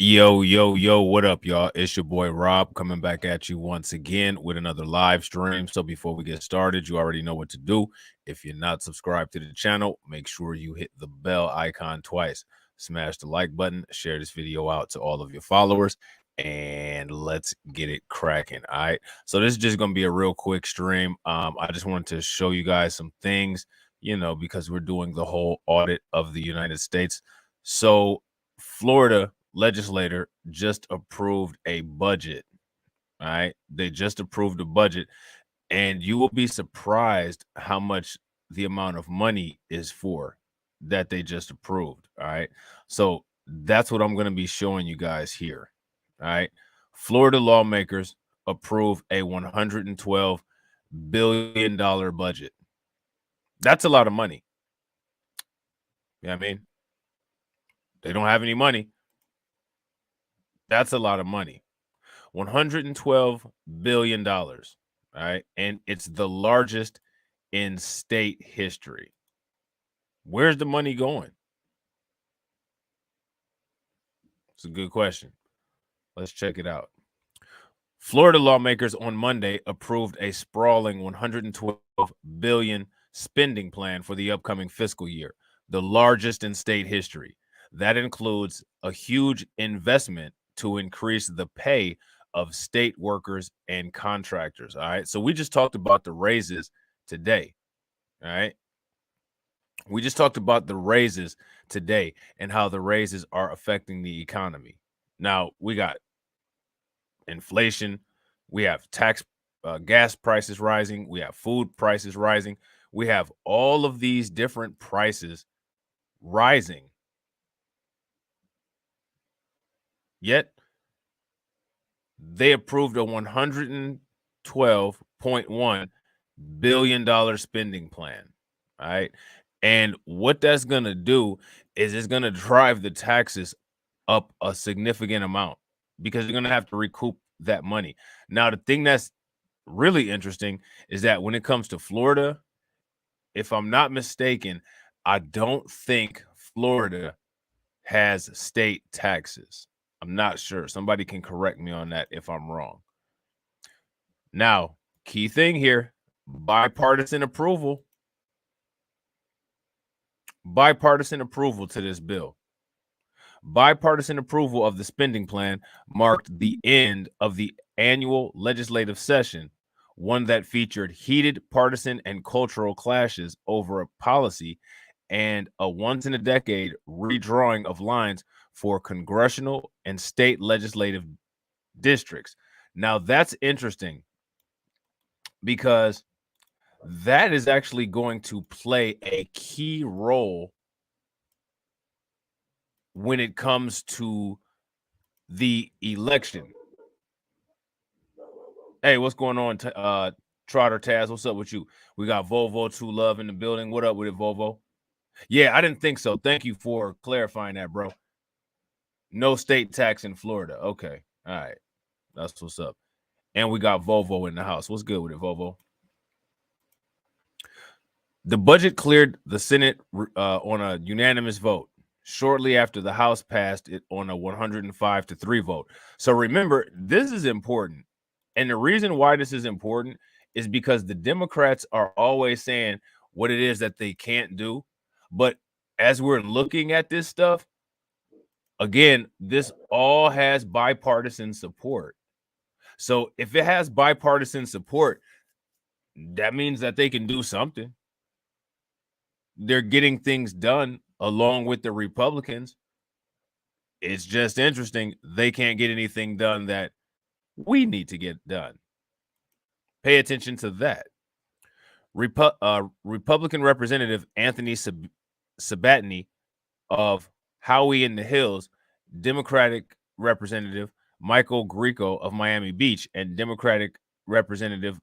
Yo, what up, y'all? It's your boy Rob coming back at you once again with another live stream. So before we get started, you already know what to do. If you're not subscribed to the channel, make sure you hit the bell icon twice. Smash the like button, share this video out to all of your followers, and let's get it cracking. All right. So this is just gonna be a real quick stream. I just wanted to show you guys some things, because we're doing the whole audit of the United States. So Florida legislator just approved a budget. All right. They just approved a budget, and you will be surprised how much the amount of money is for that they just approved. All right. So that's what I'm going to be showing you guys here. All right. Florida lawmakers approve a $112 billion budget. That's a lot of money. You know what I mean? They don't have any money. That's a lot of money. $112 billion. All right. And it's the largest in state history. Where's the money going? It's a good question. Let's check it out. Florida lawmakers on Monday approved a sprawling $112 billion spending plan for the upcoming fiscal year, the largest in state history. That includes a huge investment to increase the pay of state workers and contractors. All right. So we just talked about the raises today. All right. We just talked about the raises today and how the raises are affecting the economy. Now we got inflation, we have gas prices rising, we have food prices rising, we have all of these different prices rising. Yet they approved a $112.1 billion spending plan. All right. And what that's going to do is it's going to drive the taxes up a significant amount because you're going to have to recoup that money. Now, the thing that's really interesting is that when it comes to Florida, if I'm not mistaken, I don't think Florida has state taxes. I'm not sure. Somebody can correct me on that if I'm wrong. Now, key thing here, bipartisan approval. Bipartisan approval to this bill. Bipartisan approval of the spending plan marked the end of the annual legislative session, one that featured heated partisan and cultural clashes over a policy and a once-in-a-decade redrawing of lines for congressional and state legislative districts. Now, that's interesting because that is actually going to play a key role when it comes to the election. Hey, what's going on, Trotter Taz? What's up with you? We got Volvo True Love in the building. What up with it, Volvo? Yeah, I didn't think so. Thank you for clarifying that, bro. No state tax in Florida. Okay. All right. That's what's up. And we got Volvo in the house. What's good with it, Volvo? The budget cleared the Senate on a unanimous vote shortly after the House passed it on a 105-3 vote. So remember, this is important. And the reason why this is important is because the Democrats are always saying what it is that they can't do. But as we're looking at this stuff, again, this all has bipartisan support. So if it has bipartisan support, that means that they can do something. They're getting things done along with the Republicans. It's just interesting. They can't get anything done that we need to get done. Pay attention to that. Republican Representative Anthony Sabatini of Howey in the Hills, Democratic Representative Michael Greco of Miami Beach, and Democratic Representative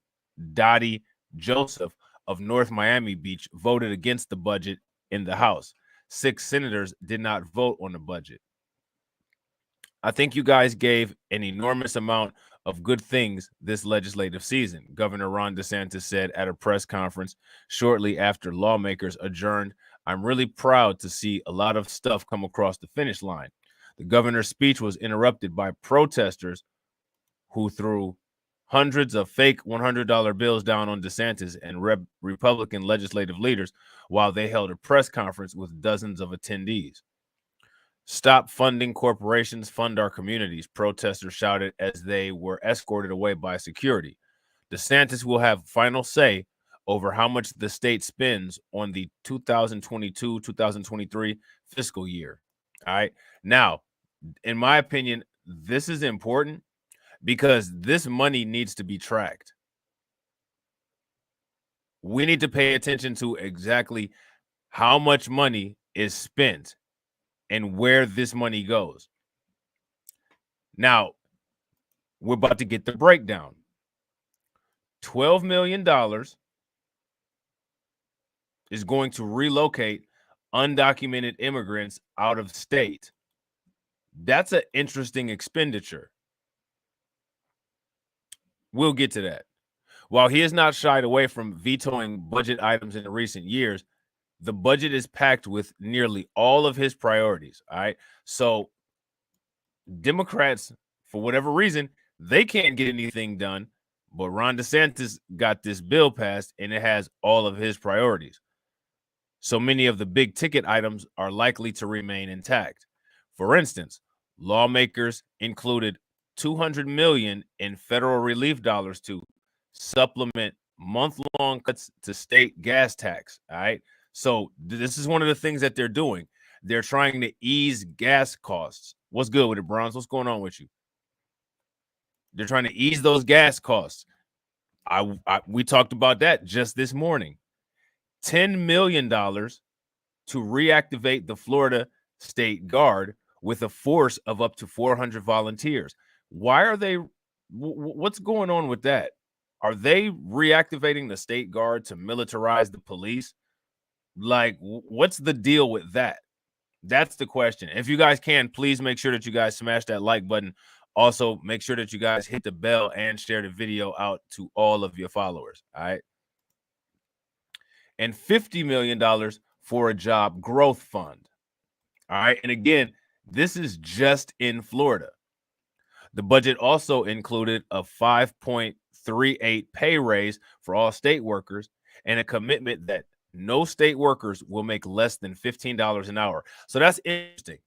Dottie Joseph of North Miami Beach voted against the budget in the House. 6 senators did not vote on the budget. I think you guys gave an enormous amount of good things this legislative season, Governor Ron DeSantis said at a press conference shortly after lawmakers adjourned. I'm really proud to see a lot of stuff come across the finish line. The governor's speech was interrupted by protesters who threw hundreds of fake $100 bills down on DeSantis and Republican legislative leaders while they held a press conference with dozens of attendees. "Stop funding corporations, fund our communities," protesters shouted as they were escorted away by security. DeSantis will have final say over how much the state spends on the 2022-2023 fiscal year. All right. Now, in my opinion, this is important because this money needs to be tracked. We need to pay attention to exactly how much money is spent and where this money goes. Now, we're about to get the breakdown. $12 million is going to relocate undocumented immigrants out of state. That's an interesting expenditure. We'll get to that. While he has not shied away from vetoing budget items in recent years, the budget is packed with nearly all of his priorities. All right. So Democrats, for whatever reason, they can't get anything done, but Ron DeSantis got this bill passed and it has all of his priorities. So many of the big ticket items are likely to remain intact. For instance, lawmakers included $200 million in federal relief dollars to supplement month-long cuts to state gas tax. All right. So this is one of the things that they're doing. They're trying to ease gas costs. What's good with it, Bronze? What's going on with you? They're trying to ease those gas costs. We talked about that just this morning. $10 million to reactivate the Florida State Guard with a force of up to 400 volunteers. Why are they? What's going on with that? Are they reactivating the State Guard to militarize the police? Like, what's the deal with that? That's the question. If you guys can, please make sure that you guys smash that like button. Also, make sure that you guys hit the bell and share the video out to all of your followers. All right. And $50 million for a job growth fund. All right. And again, this is just in Florida. The budget also included a 5.38 pay raise for all state workers and a commitment that no state workers will make less than $15 an hour. So that's interesting.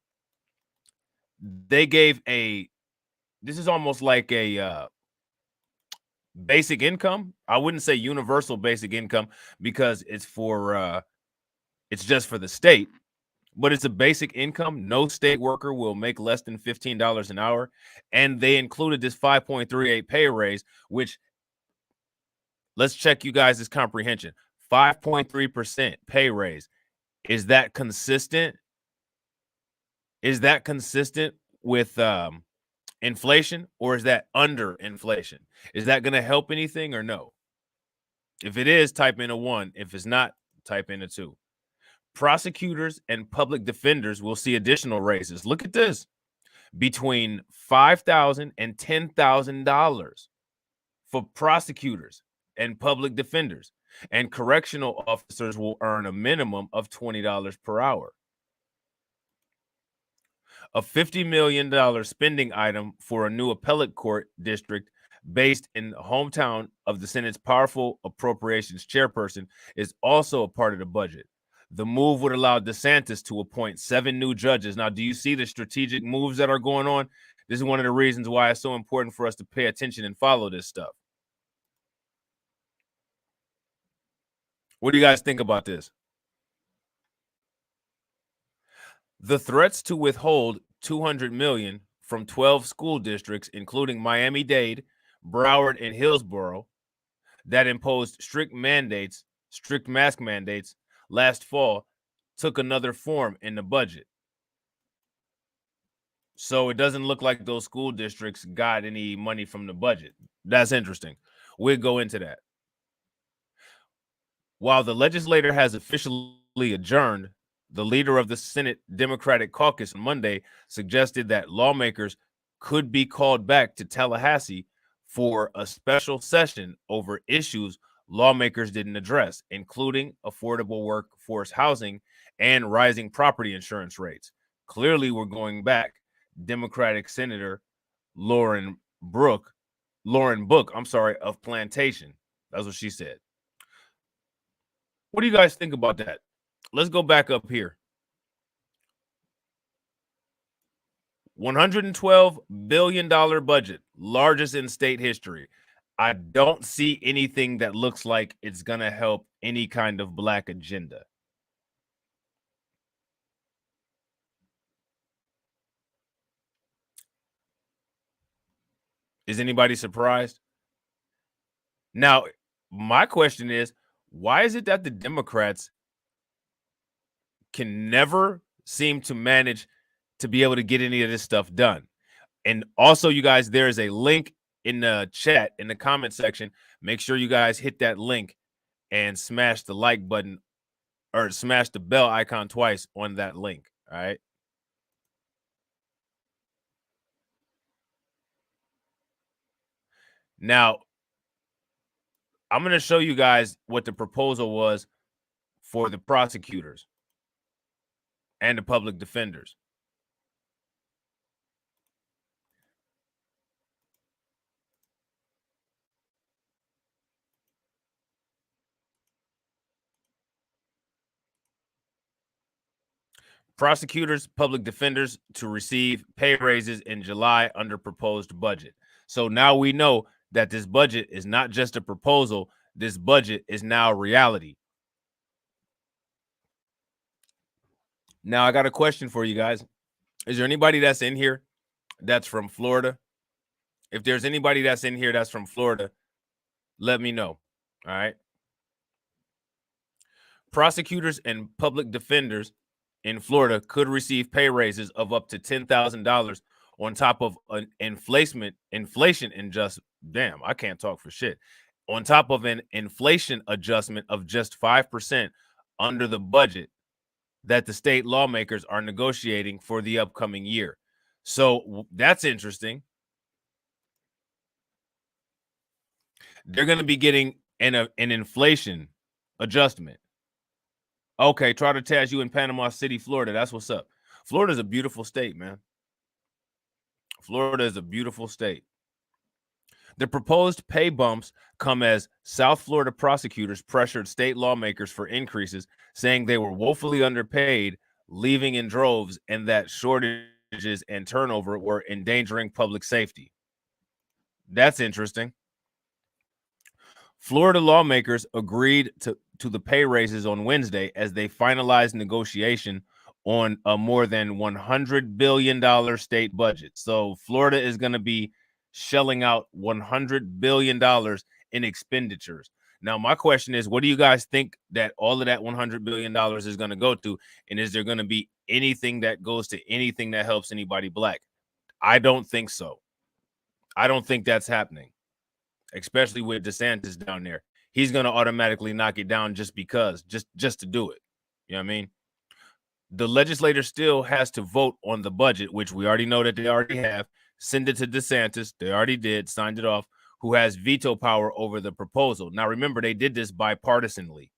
They gave this is almost like a basic income. I wouldn't say universal basic income because it's just for the state, but it's a basic income. No state worker will make less than $15 an hour. And they included this 5.38 pay raise, which, let's check you guys' comprehension. 5.3% pay raise. Is that consistent? Is that consistent with inflation, or is that under inflation? Is that going to help anything or no? If it is, type in a 1. If it's not, type in a 2. Prosecutors and public defenders will see additional raises. Look at this. Between $5,000 and $10,000 for prosecutors and public defenders. And correctional officers will earn a minimum of $20 per hour. A $50 million spending item for a new appellate court district based in the hometown of the Senate's powerful appropriations chairperson is also a part of the budget. The move would allow DeSantis to appoint 7 new judges. Now, do you see the strategic moves that are going on? This is one of the reasons why it's so important for us to pay attention and follow this stuff. What do you guys think about this? The threats to withhold $200 million from 12 school districts, including Miami-Dade, Broward, and Hillsborough, that imposed strict mask mandates last fall, took another form in the budget. So it doesn't look like those school districts got any money from the budget. That's interesting. We'll go into that. While the legislature has officially adjourned, the leader of the Senate Democratic caucus on Monday suggested that lawmakers could be called back to Tallahassee for a special session over issues lawmakers didn't address, including affordable workforce housing and rising property insurance rates. Clearly, we're going back. Democratic Senator Lauren Book, of Plantation. That's what she said. What do you guys think about that? Let's go back up here. $112 billion budget, largest in state history. I don't see anything that looks like it's going to help any kind of black agenda. Is anybody surprised? Now, my question is, why is it that the Democrats can never seem to manage to be able to get any of this stuff done? And also, you guys, there is a link in the chat, in the comment section. Make sure you guys hit that link and smash the like button or smash the bell icon twice on that link. All right. Now, I'm going to show you guys what the proposal was for the prosecutors and the public defenders. Prosecutors, public defenders to receive pay raises in July under proposed budget. So now we know that this budget is not just a proposal. This budget is now reality. Now, I got a question for you guys. Is there anybody that's in here that's from Florida? If there's anybody that's in here that's from Florida, let me know. All right. Prosecutors and public defenders in Florida could receive pay raises of up to $10,000 on top of an inflation adjustment. Damn, I can't talk for shit. On top of an inflation adjustment of just 5% under the budget that the state lawmakers are negotiating for the upcoming year. So that's interesting. They're going to be getting an inflation adjustment. Okay, try to Taz, you in Panama City, Florida. That's what's up. Florida's a beautiful state, man. Florida is a beautiful state. The proposed pay bumps come as South Florida prosecutors pressured state lawmakers for increases, saying they were woefully underpaid, leaving in droves, and that shortages and turnover were endangering public safety. That's interesting. Florida lawmakers agreed to the pay raises on Wednesday as they finalized negotiation on a more than $100 billion state budget. So Florida is going to be shelling out $100 billion in expenditures. Now, my question is, what do you guys think that all of that $100 billion is going to go to? And is there going to be anything that goes to anything that helps anybody black? I don't think so. I don't think that's happening, especially with DeSantis down there. He's going to automatically knock it down just because, just to do it. You know what I mean? The legislature still has to vote on the budget, which we already know that they already have. Send it to DeSantis. They already did, signed it off, who has veto power over the proposal. Now, remember, they did this bipartisanly.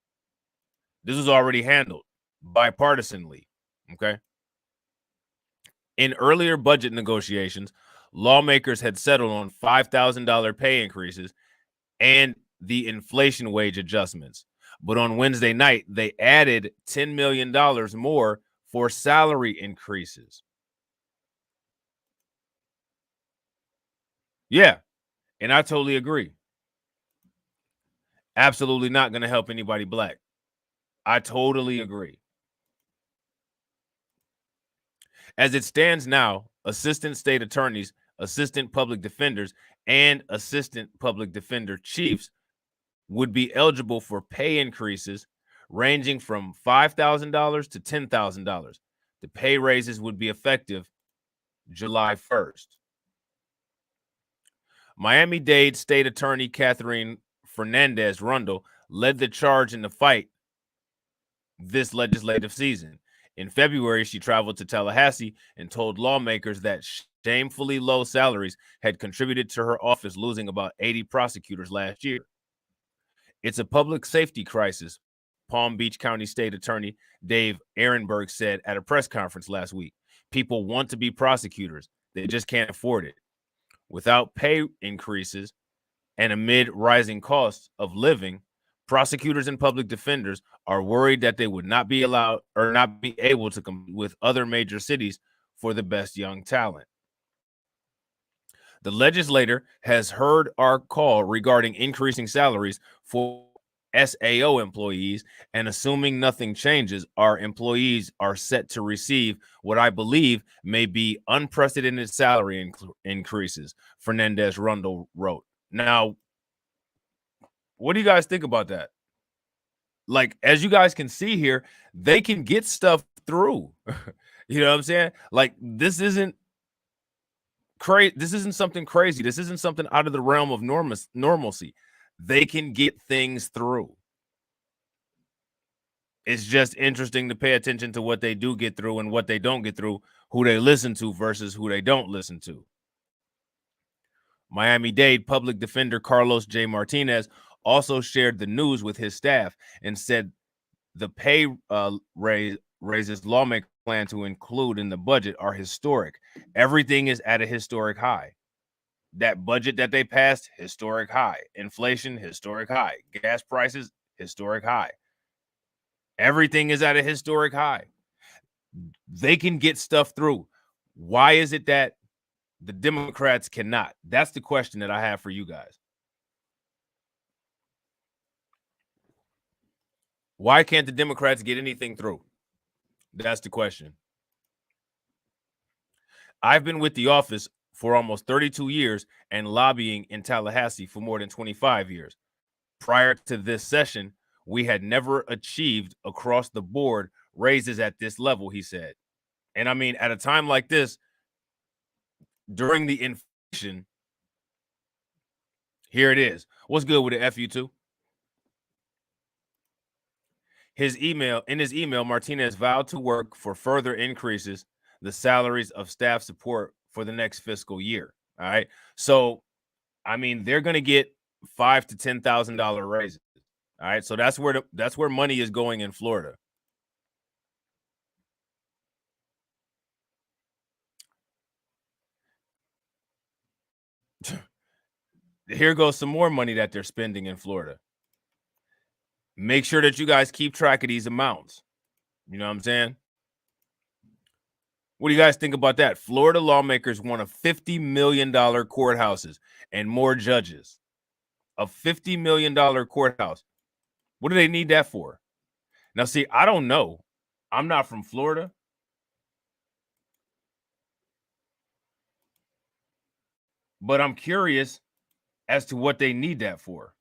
This was already handled bipartisanly, okay? In earlier budget negotiations, lawmakers had settled on $5,000 pay increases and the inflation wage adjustments. But on Wednesday night, they added $10 million more for salary increases. Yeah, and I totally agree. Absolutely not going to help anybody black. I totally agree. As it stands now, assistant state attorneys, assistant public defenders, and assistant public defender chiefs would be eligible for pay increases ranging from $5,000 to $10,000. The pay raises would be effective July 1st. Miami-Dade State Attorney Catherine Fernandez Rundle led the charge in the fight this legislative season. In February, she traveled to Tallahassee and told lawmakers that shamefully low salaries had contributed to her office losing about 80 prosecutors last year. It's a public safety crisis, Palm Beach County State Attorney Dave Ehrenberg said at a press conference last week. People want to be prosecutors. They just can't afford it. Without pay increases and amid rising costs of living, prosecutors and public defenders are worried that they would not be allowed or not be able to compete with other major cities for the best young talent. The legislator has heard our call regarding increasing salaries for SAO employees, and assuming nothing changes, our employees are set to receive what I believe may be unprecedented salary increases, Fernandez Rundle wrote. Now, what do you guys think about that? Like, as you guys can see here, they can get stuff through. You know what I'm saying? Like, this isn't crazy. This isn't something crazy. This isn't something out of the realm of normalcy. They can get things through. It's just interesting to pay attention to what they do get through and what they don't get through, who they listen to versus who they don't listen to. Miami-Dade public defender Carlos J. Martinez also shared the news with his staff and said the pay raises lawmakers plan to include in the budget are historic. Everything is at a historic high. That budget that they passed, historic high. Inflation, historic high. Gas prices, historic high. Everything is at a historic high. They can get stuff through. Why is it that the Democrats cannot? That's the question that I have for you guys. Why can't the Democrats get anything through? That's the question. I've been with the office for almost 32 years and lobbying in Tallahassee for more than 25 years. Prior to this session, we had never achieved across the board raises at this level, he said. And I mean, at a time like this, during the inflation, here it is. What's good with the FU2? In his email, Martinez vowed to work for further increases the salaries of staff support for the next fiscal year. All right. So, I mean, they're going to get $5,000 to $10,000 raises. All right. So that's where money is going in Florida. Here goes some more money that they're spending in Florida. Make sure that you guys keep track of these amounts. You know what I'm saying? What do you guys think about that? Florida lawmakers want a $50 million courthouses and more judges. A $50 million courthouse. What do they need that for? Now, see, I don't know. I'm not from Florida. But I'm curious as to what they need that for.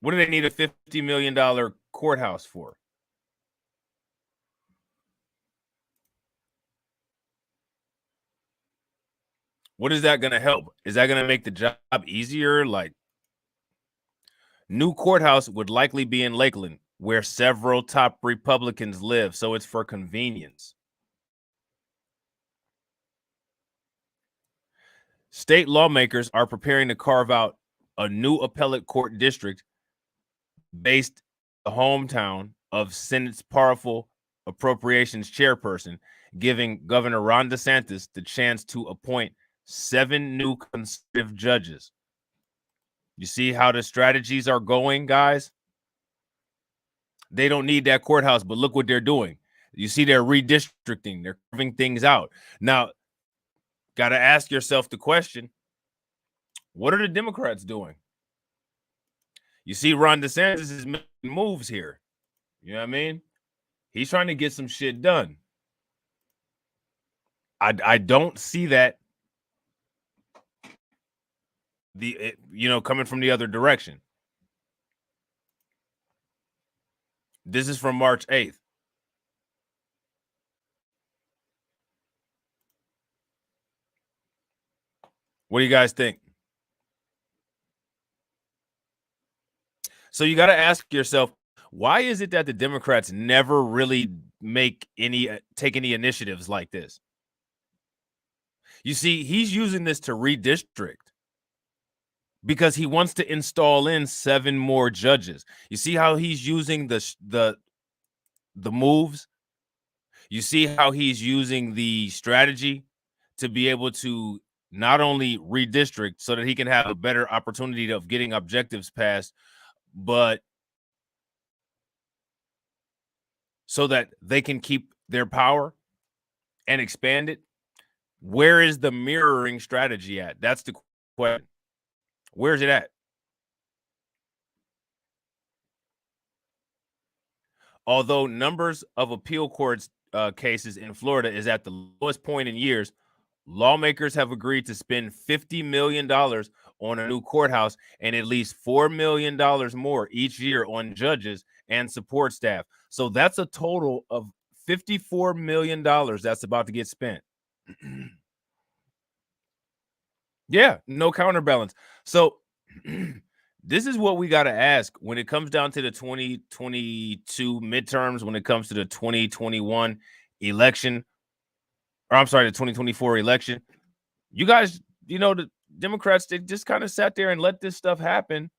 What do they need a $50 million courthouse for? What is that going to help? Is that going to make the job easier? Like, new courthouse would likely be in Lakeland, where several top Republicans live, so it's for convenience. State lawmakers are preparing to carve out a new appellate court district based in the hometown of Senate's powerful appropriations chairperson, giving Governor Ron DeSantis the chance to appoint 7 new conservative judges. You see how the strategies are going, guys? They don't need that courthouse, but look what they're doing. You see, they're redistricting, they're carving things out. Now, got to ask yourself the question, what are the Democrats doing? You see, Ron DeSantis is making moves here. You know what I mean? He's trying to get some shit done. I don't see that coming from the other direction. This is from March 8th. What do you guys think? So you got to ask yourself, why is it that the Democrats never really take any initiatives like this? You see, he's using this to redistrict because he wants to install in 7 more judges. You see how he's using the the moves. You see how he's using the strategy to be able to not only redistrict so that he can have a better opportunity of getting objectives passed, but so that they can keep their power and expand it. Where is the mirroring strategy at? That's the question. Where's it at? Although numbers of appeal courts cases in Florida is at the lowest point in years, lawmakers have agreed to spend $50 million on a new courthouse and at least $4 million more each year on judges and support staff. So that's a total of $54 million that's about to get spent. Yeah, no counterbalance. So this is what we got to ask when it comes down to the 2022 midterms, when it comes to the 2021 election, or I'm sorry, the 2024 election. You guys, the Democrats, they just kind of sat there and let this stuff happen.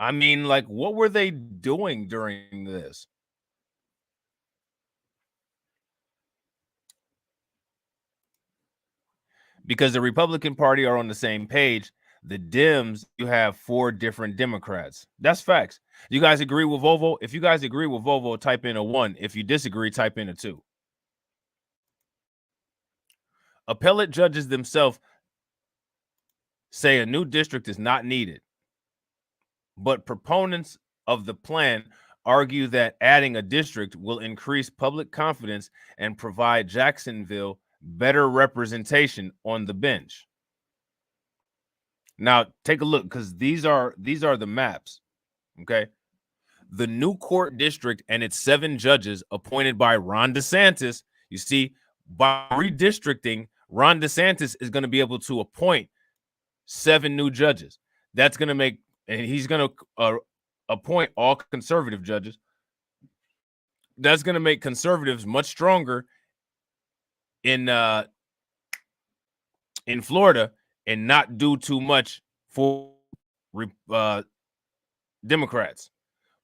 I mean, like, what were they doing during this? Because the Republican Party are on the same page. The Dems, you have 4 different Democrats. That's facts. You guys agree with Volvo? If you guys agree with Volvo, type in a 1. If you disagree, type in a 2. Appellate judges themselves say a new district is not needed, but proponents of the plan argue that adding a district will increase public confidence and provide Jacksonville better representation on the bench. Now, take a look, because these are the maps. Okay. The new court district and its 7 judges appointed by Ron DeSantis. You see, by redistricting, Ron DeSantis is going to be able to appoint 7 new judges. That's going to make, and he's going to appoint all conservative judges. That's going to make conservatives much stronger in Florida and not do too much for Democrats.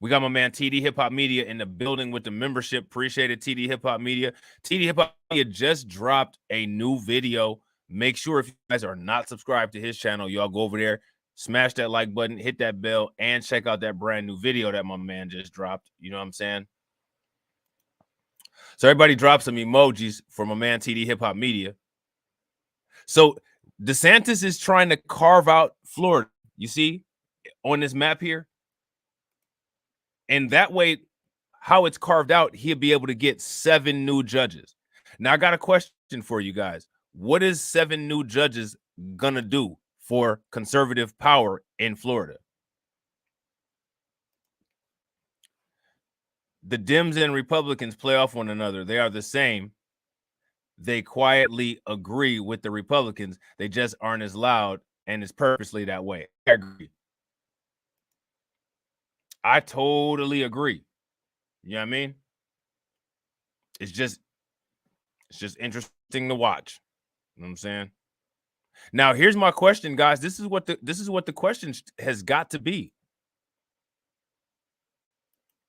We got my man TD Hip Hop Media in the building with the membership. Appreciate it, TD Hip Hop Media. TD Hip Hop Media just dropped a new video. Make sure if you guys are not subscribed to his channel, y'all go over there, smash that like button, hit that bell, and check out that brand new video that my man just dropped. You know what I'm saying? So everybody drop some emojis for my man TD Hip Hop Media. So DeSantis is trying to carve out Florida. You see on this map here? And that way, how it's carved out, he'll be able to get 7 new judges. Now, I got a question for you guys. What is 7 new judges gonna do for conservative power in Florida? The Dems and Republicans play off one another. They are the same. They quietly agree with the Republicans. They just aren't as loud, and it's purposely that way. I agree. I totally agree. You know what I mean? It's just interesting to watch. You know what I'm saying? Now, here's my question, guys. This is what the question has got to be.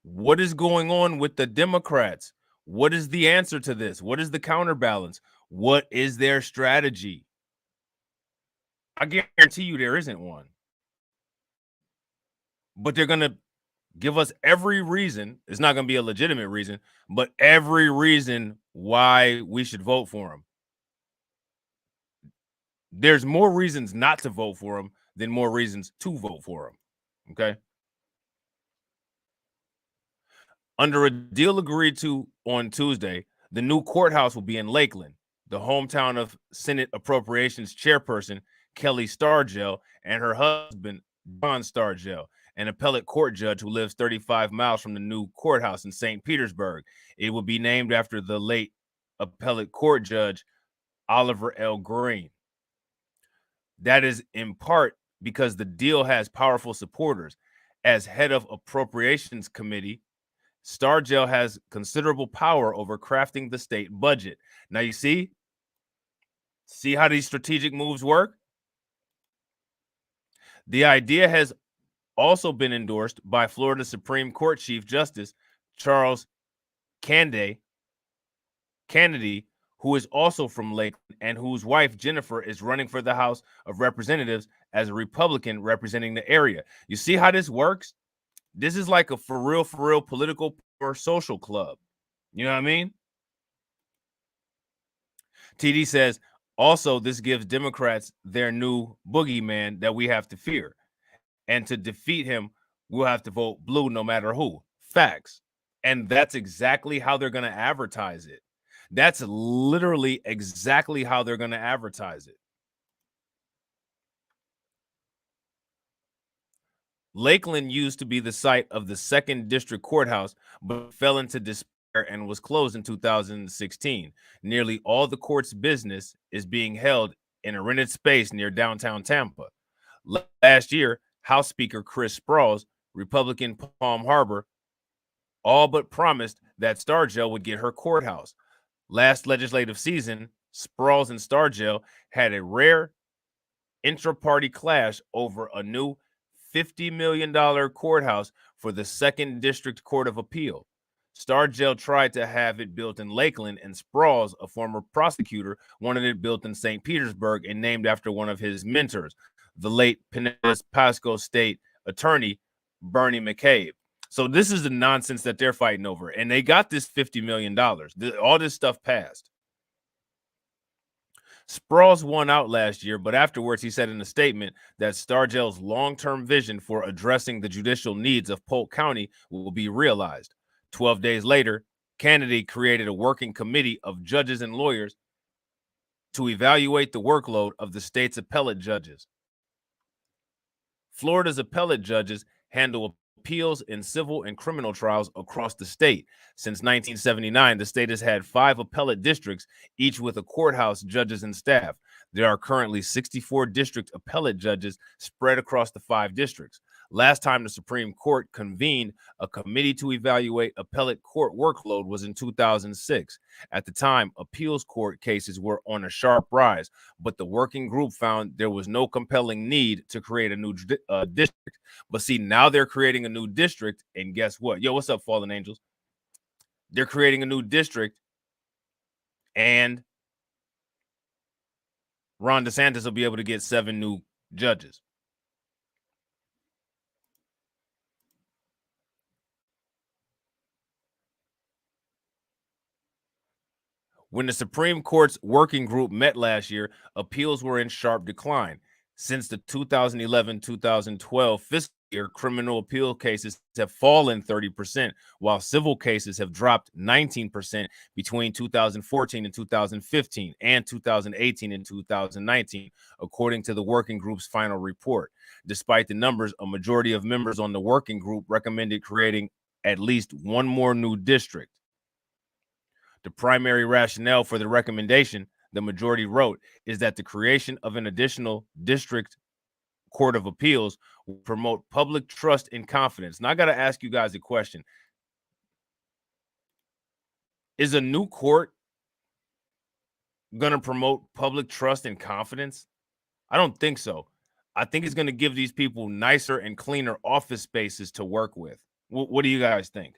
What is going on with the Democrats? What is the answer to this? What is the counterbalance? What is their strategy? I guarantee you there isn't one. But they're going to give us every reason. It's not going to be a legitimate reason, but every reason why we should vote for them. There's more reasons not to vote for them than more reasons to vote for them. Okay. Under a deal agreed to on Tuesday, the new courthouse will be in Lakeland, the hometown of Senate Appropriations Chairperson Kelly Stargell and her husband, John Stargell, an appellate court judge who lives 35 miles from the new courthouse in St. Petersburg. It will be named after the late appellate court judge, Oliver L. Green. That is in part because the deal has powerful supporters. As head of Appropriations Committee, Stargell has considerable power over crafting the state budget. Now, you see how these strategic moves work? The idea has also been endorsed by Florida Supreme Court Chief Justice Charles Kennedy, who is also from Lakeland and whose wife Jennifer is running for the House of Representatives as a Republican representing the area. You see how this works? This is like a for real political or social club. You know what I mean? TD says, also, this gives Democrats their new boogeyman that we have to fear. And to defeat him, we'll have to vote blue no matter who. Facts. And that's exactly how they're going to advertise it. That's literally exactly how they're going to advertise it. Lakeland used to be the site of the 2nd District Courthouse, but fell into despair and was closed in 2016. Nearly all the court's business is being held in a rented space near downtown Tampa. Last year, House Speaker Chris Sprouls, Republican Palm Harbor, all but promised that Stargell would get her courthouse. Last legislative season, Sprouls and Stargell had a rare intra-party clash over a new $50 million courthouse for the 2nd District Court of Appeal. Stargell tried to have it built in Lakeland, and Sprouls, a former prosecutor, wanted it built in St. Petersburg and named after one of his mentors, the late Pinellas Pasco State Attorney Bernie McCabe. So this is the nonsense that they're fighting over, and they got this $50 million. All this stuff passed. Sprouls won out last year, but afterwards he said in a statement that Stargell's long-term vision for addressing the judicial needs of Polk County will be realized. 12 days later, Kennedy created a working committee of judges and lawyers to evaluate the workload of the state's appellate judges. Florida's appellate judges handle appeals in civil and criminal trials across the state. Since 1979, the state has had 5 appellate districts, each with a courthouse, judges, and staff. There are currently 64 district appellate judges spread across the 5 districts. Last time the Supreme Court convened a committee to evaluate appellate court workload was in 2006. At the time, appeals court cases were on a sharp rise, but the working group found there was no compelling need to create a new district. But see, now they're creating a new district, and guess what? Yo, what's up, Fallen Angels? They're creating a new district, and Ron DeSantis will be able to get 7 new judges. When the Supreme Court's working group met last year, appeals were in sharp decline. Since the 2011-2012 fiscal year, criminal appeal cases have fallen 30%, while civil cases have dropped 19% between 2014 and 2015 and 2018 and 2019, according to the working group's final report. Despite the numbers, a majority of members on the working group recommended creating at least one more new district. The primary rationale for the recommendation, the majority wrote, is that the creation of an additional district court of appeals will promote public trust and confidence. Now, I got to ask you guys a question. Is a new court going to promote public trust and confidence? I don't think so. I think it's going to give these people nicer and cleaner office spaces to work with. What do you guys think?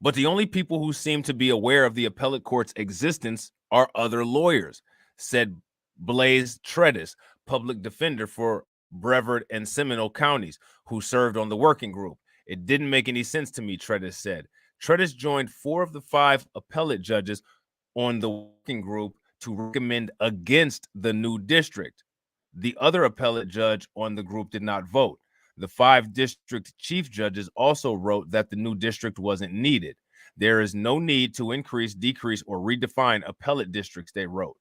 But the only people who seem to be aware of the appellate court's existence are other lawyers, said Blaze Tredis, public defender for Brevard and Seminole counties, who served on the working group. It didn't make any sense to me, Tredis said. Tredis joined 4 of the 5 appellate judges on the working group to recommend against the new district. The other appellate judge on the group did not vote. The 5 district chief judges also wrote that the new district wasn't needed. There is no need to increase, decrease, or redefine appellate districts, they wrote.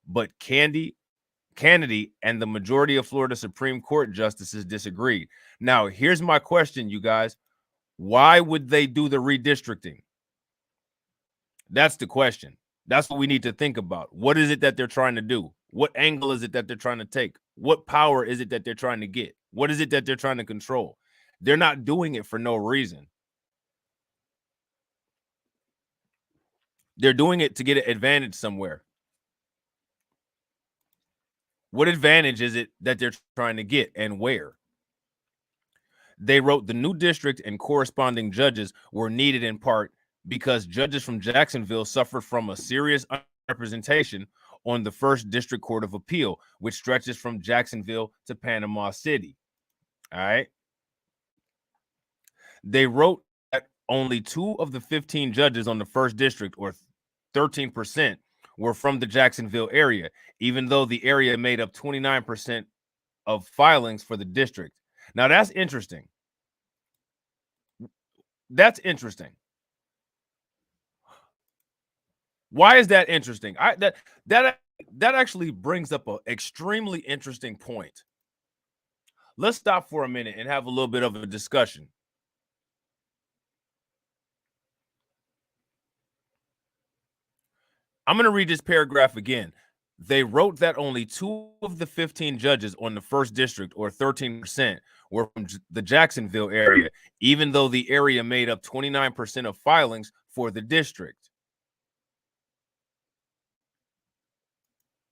But Kennedy and the majority of Florida Supreme Court justices disagreed. Now, here's my question, you guys. Why would they do the redistricting? That's the question. That's what we need to think about. What is it that they're trying to do? What angle is it that they're trying to take? What power is it that they're trying to get? What is it that they're trying to control? They're not doing it for no reason. They're doing it to get an advantage somewhere. What advantage is it that they're trying to get, and where? They wrote the new district and corresponding judges were needed in part because judges from Jacksonville suffered from a serious underrepresentation on the First District Court of Appeal, which stretches from Jacksonville to Panama City. All right. They wrote that only 2 of the 15 judges on the First District, or 13%, were from the Jacksonville area, even though the area made up 29% of filings for the district. Now, that's interesting. That's interesting. Why is that interesting? That actually brings up an extremely interesting point. Let's stop for a minute and have a little bit of a discussion. I'm going to read this paragraph again. They wrote that only 2 of the 15 judges on the First District, or 13%, were from the Jacksonville area, even though the area made up 29% of filings for the district.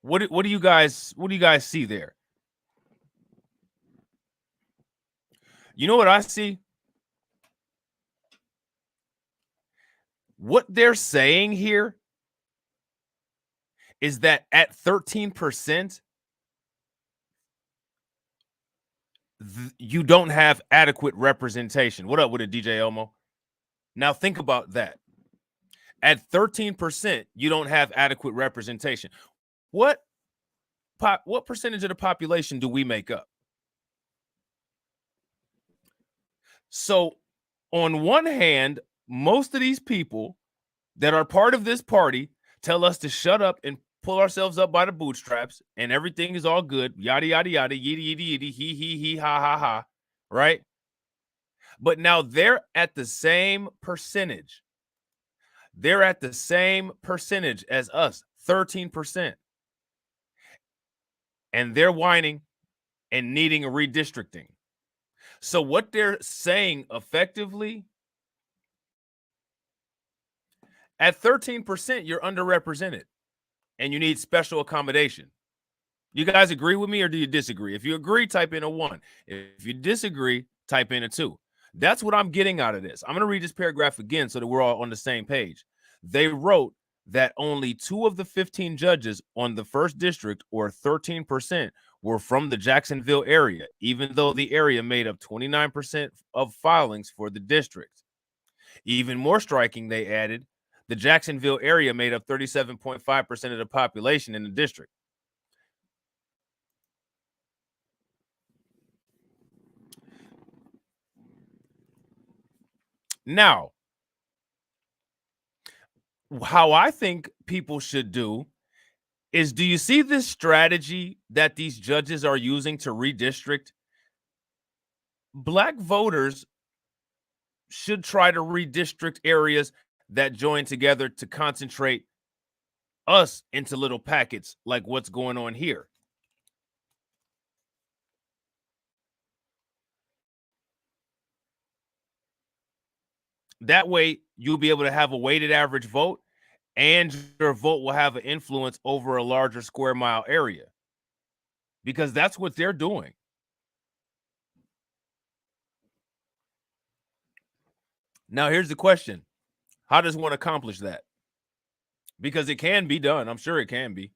What do you guys see there? You know what I see? What they're saying here is that at 13%, you don't have adequate representation. What up with it, DJ Elmo? Now think about that. At 13%, you don't have adequate representation. What percentage of the population do we make up? So on one hand, most of these people that are part of this party tell us to shut up and pull ourselves up by the bootstraps and everything is all good, yada, yada, yada, yiddy, yiddy, yiddy, he, ha, ha, ha, right? But now they're at the same percentage. They're at the same percentage as us, 13%. And they're whining and needing a redistricting. So what they're saying effectively, at 13%, you're underrepresented and you need special accommodation. You guys agree with me or do you disagree? If you agree, type in a 1. If you disagree, type in a 2. That's what I'm getting out of this. I'm going to read this paragraph again so that we're all on the same page. They wrote that only 2 of the 15 judges on the First District, or 13%, were from the Jacksonville area, even though the area made up 29% of filings for the district. Even more striking, they added, the Jacksonville area made up 37.5% of the population in the district. Now, how I think people should do is, do you see this strategy that these judges are using to redistrict? Black voters should try to redistrict areas that join together to concentrate us into little packets like what's going on here. That way, you'll be able to have a weighted average vote, and your vote will have an influence over a larger square mile area, because that's what they're doing. Now, here's the question. How does one accomplish that? Because it can be done. I'm sure it can be.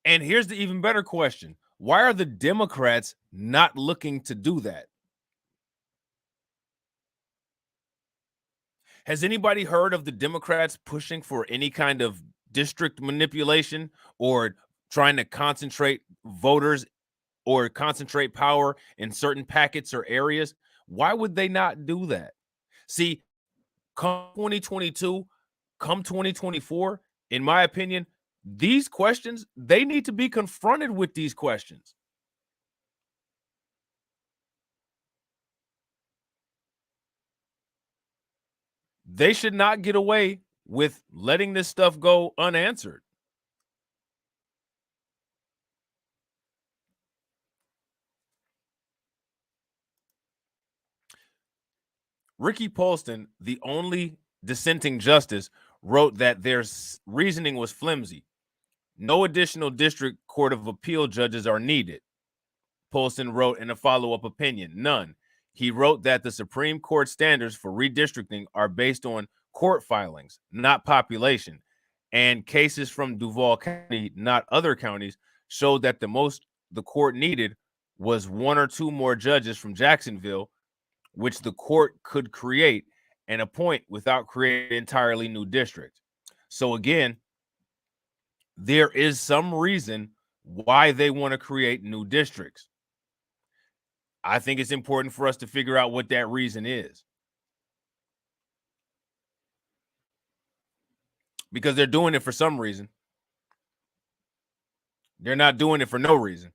And here's the even better question. Why are the Democrats not looking to do that? Has anybody heard of the Democrats pushing for any kind of district manipulation or trying to concentrate voters or concentrate power in certain packets or areas? Why would they not do that? See, come 2022, come 2024, in my opinion, these questions, they need to be confronted with these questions. They should not get away with letting this stuff go unanswered. Ricky Polston, the only dissenting justice, wrote that their reasoning was flimsy. No additional district court of appeal judges are needed. Polston wrote in a follow-up opinion, none. He wrote that the Supreme Court standards for redistricting are based on court filings, not population, and cases from Duval County, not other counties, showed that the most the court needed was one or two more judges from Jacksonville, which the court could create and appoint without creating an entirely new district. So again, there is some reason why they want to create new districts. I think it's important for us to figure out what that reason is. Because they're doing it for some reason. They're not doing it for no reason.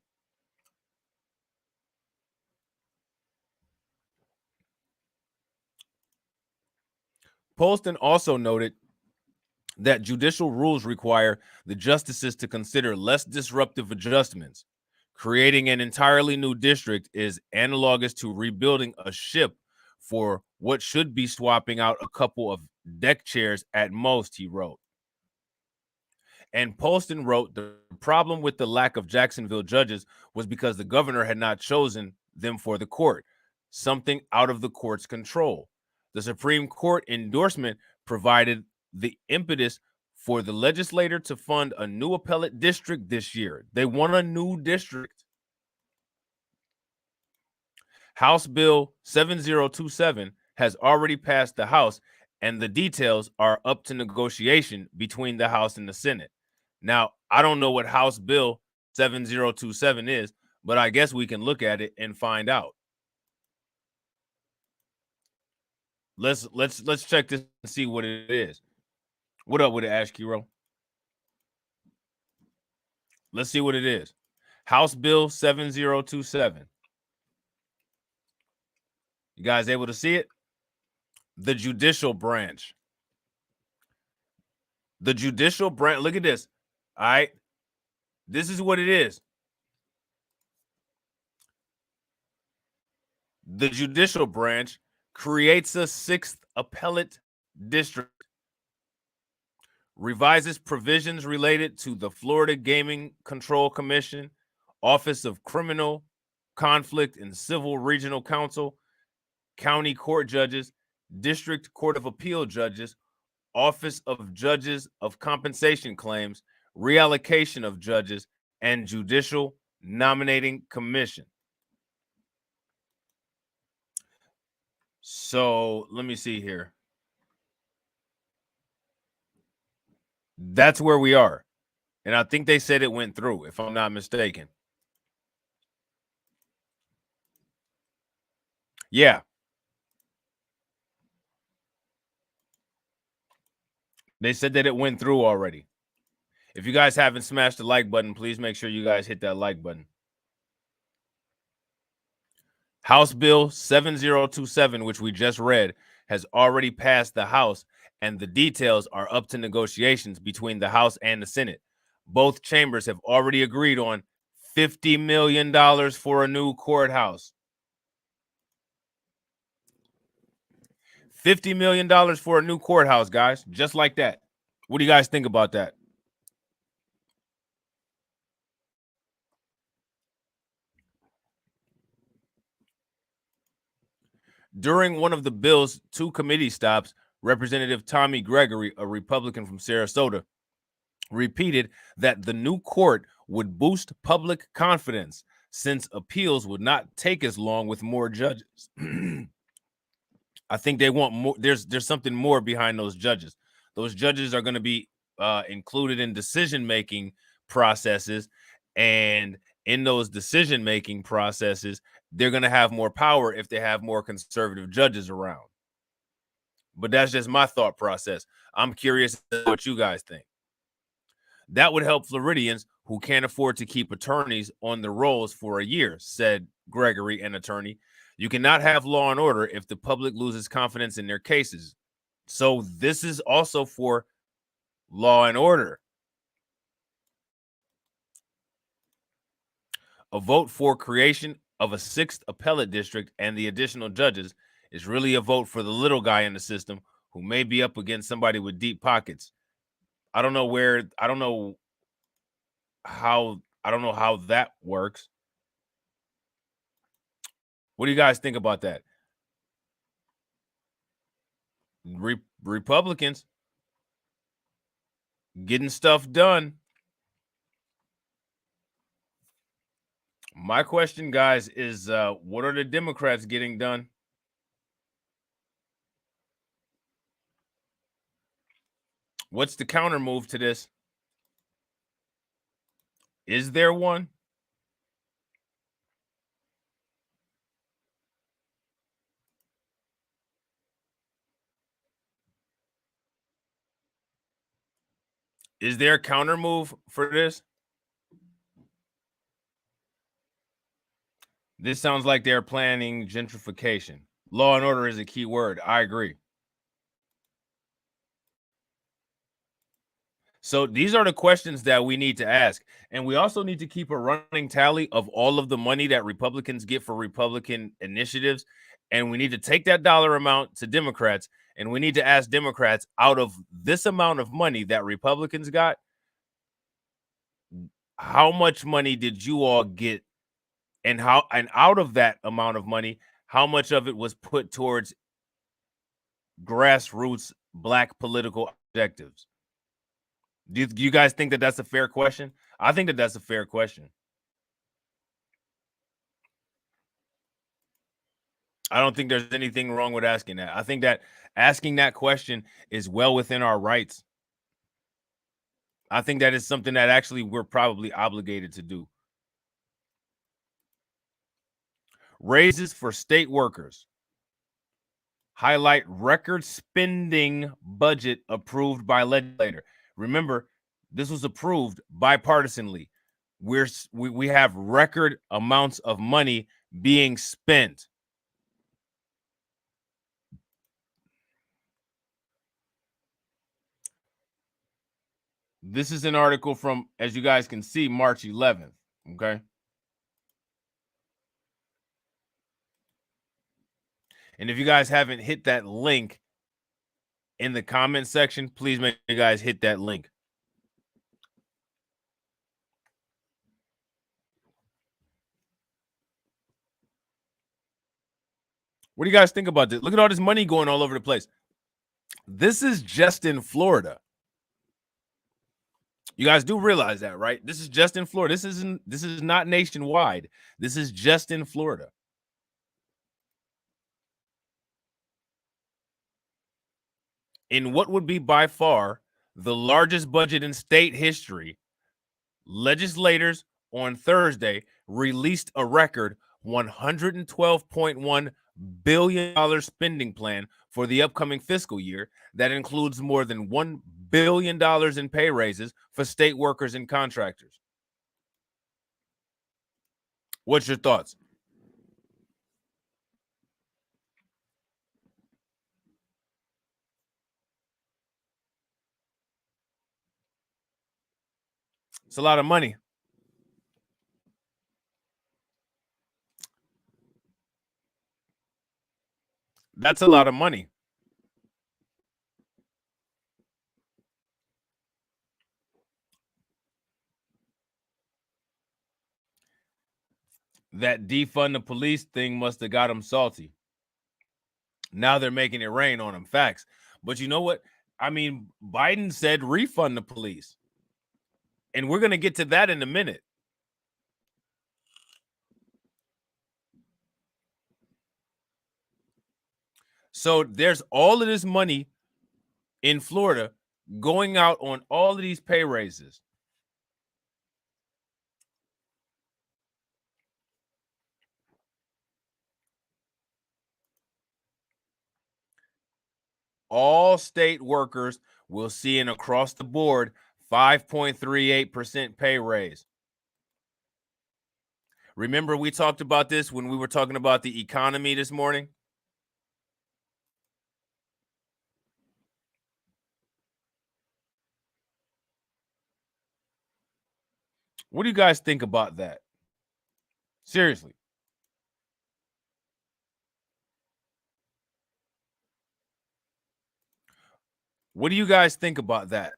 Polston also noted that judicial rules require the justices to consider less disruptive adjustments. Creating an entirely new district is analogous to rebuilding a ship for what should be swapping out a couple of deck chairs at most, he wrote. And Polston wrote the problem with the lack of Jacksonville judges was because the governor had not chosen them for the court, something out of the court's control. The Supreme Court endorsement provided the impetus for the legislature to fund a new appellate district this year. They want a new district. House Bill 7027 has already passed the House, and the details are up to negotiation between the House and the Senate. Now, I don't know what House Bill 7027 is, but I guess we can look at it and find out. Let's check this and see what it is. What up with it, Ash Kiro? Let's see what it is. House Bill 7027. You guys able to see it? The judicial branch. The judicial branch. Look at this. All right. This is what it is. The judicial branch creates a 6th appellate district, revises provisions related to the Florida Gaming Control Commission, Office of Criminal Conflict and Civil Regional Counsel, county court judges, district court of appeal judges, Office of Judges of Compensation Claims, reallocation of judges, and Judicial Nominating Commission. So let me see here. That's where we are. And I think they said it went through, if I'm not mistaken. Yeah. They said that it went through already. If you guys haven't smashed the like button, please make sure you guys hit that like button. House Bill 7027, which we just read, has already passed the House, and the details are up to negotiations between the House and the Senate. Both chambers have already agreed on $50 million for a new courthouse. $50 million for a new courthouse, guys, just like that. What do you guys think about that? During one of the bill's 2 committee stops, Representative Tommy Gregory, a Republican from Sarasota, repeated that the new court would boost public confidence since appeals would not take as long with more judges. I think they want more. There's something more behind those judges. Those judges are going to be included in decision-making processes, and in those decision-making processes, they're going to have more power if they have more conservative judges around. But that's just my thought process. I'm curious what you guys think. That would help Floridians who can't afford to keep attorneys on the rolls for a year, said Gregory, an attorney. You cannot have law and order if the public loses confidence in their cases. So this is also for law and order. A vote for creation of a 6th appellate district and the additional judges is really a vote for the little guy in the system who may be up against somebody with deep pockets. I don't know how that works. What do you guys think about that? Republicans getting stuff done. My question, guys, is what are the Democrats getting done? What's the counter move to this? Is there one? Is there a counter move for this? This sounds like they're planning gentrification. Law and order is a key word. I agree. So these are the questions that we need to ask. And we also need to keep a running tally of all of the money that Republicans get for Republican initiatives. And we need to take that dollar amount to Democrats. And we need to ask Democrats, out of this amount of money that Republicans got, how much money did you all get? And out of that amount of money, how much of it was put towards grassroots Black political objectives? Do you guys think that that's a fair question? I think that that's a fair question. I don't think there's anything wrong with asking that. I think that asking that question is well within our rights. I think that is something that actually we're probably obligated to do. Raises for state workers. Highlight record spending budget approved by legislator. Remember, this was approved bipartisanly. We have record amounts of money being spent. This is an article from, as you guys can see, March 11th. Okay. And if you guys haven't hit that link in the comment section, please make sure you guys hit that link. What do you guys think about this? Look at all this money going all over the place. This is just in Florida. You guys do realize that, right? This is just in Florida. This is not nationwide. This is just in Florida. In what would be by far the largest budget in state history, legislators on Thursday released a record $112.1 billion spending plan for the upcoming fiscal year that includes more than $1 billion in pay raises for state workers and contractors. What's your thoughts? It's a lot of money. That's a lot of money. That defund the police thing must have got them salty. Now they're making it rain on them. Facts. But you know what? I mean, Biden said refund the police. And we're going to get to that in a minute. So there's all of this money in Florida going out on all of these pay raises. All state workers will see an across the board 5.38% pay raise. Remember, we talked about this when we were talking about the economy this morning? What do you guys think about that? Seriously. What do you guys think about that?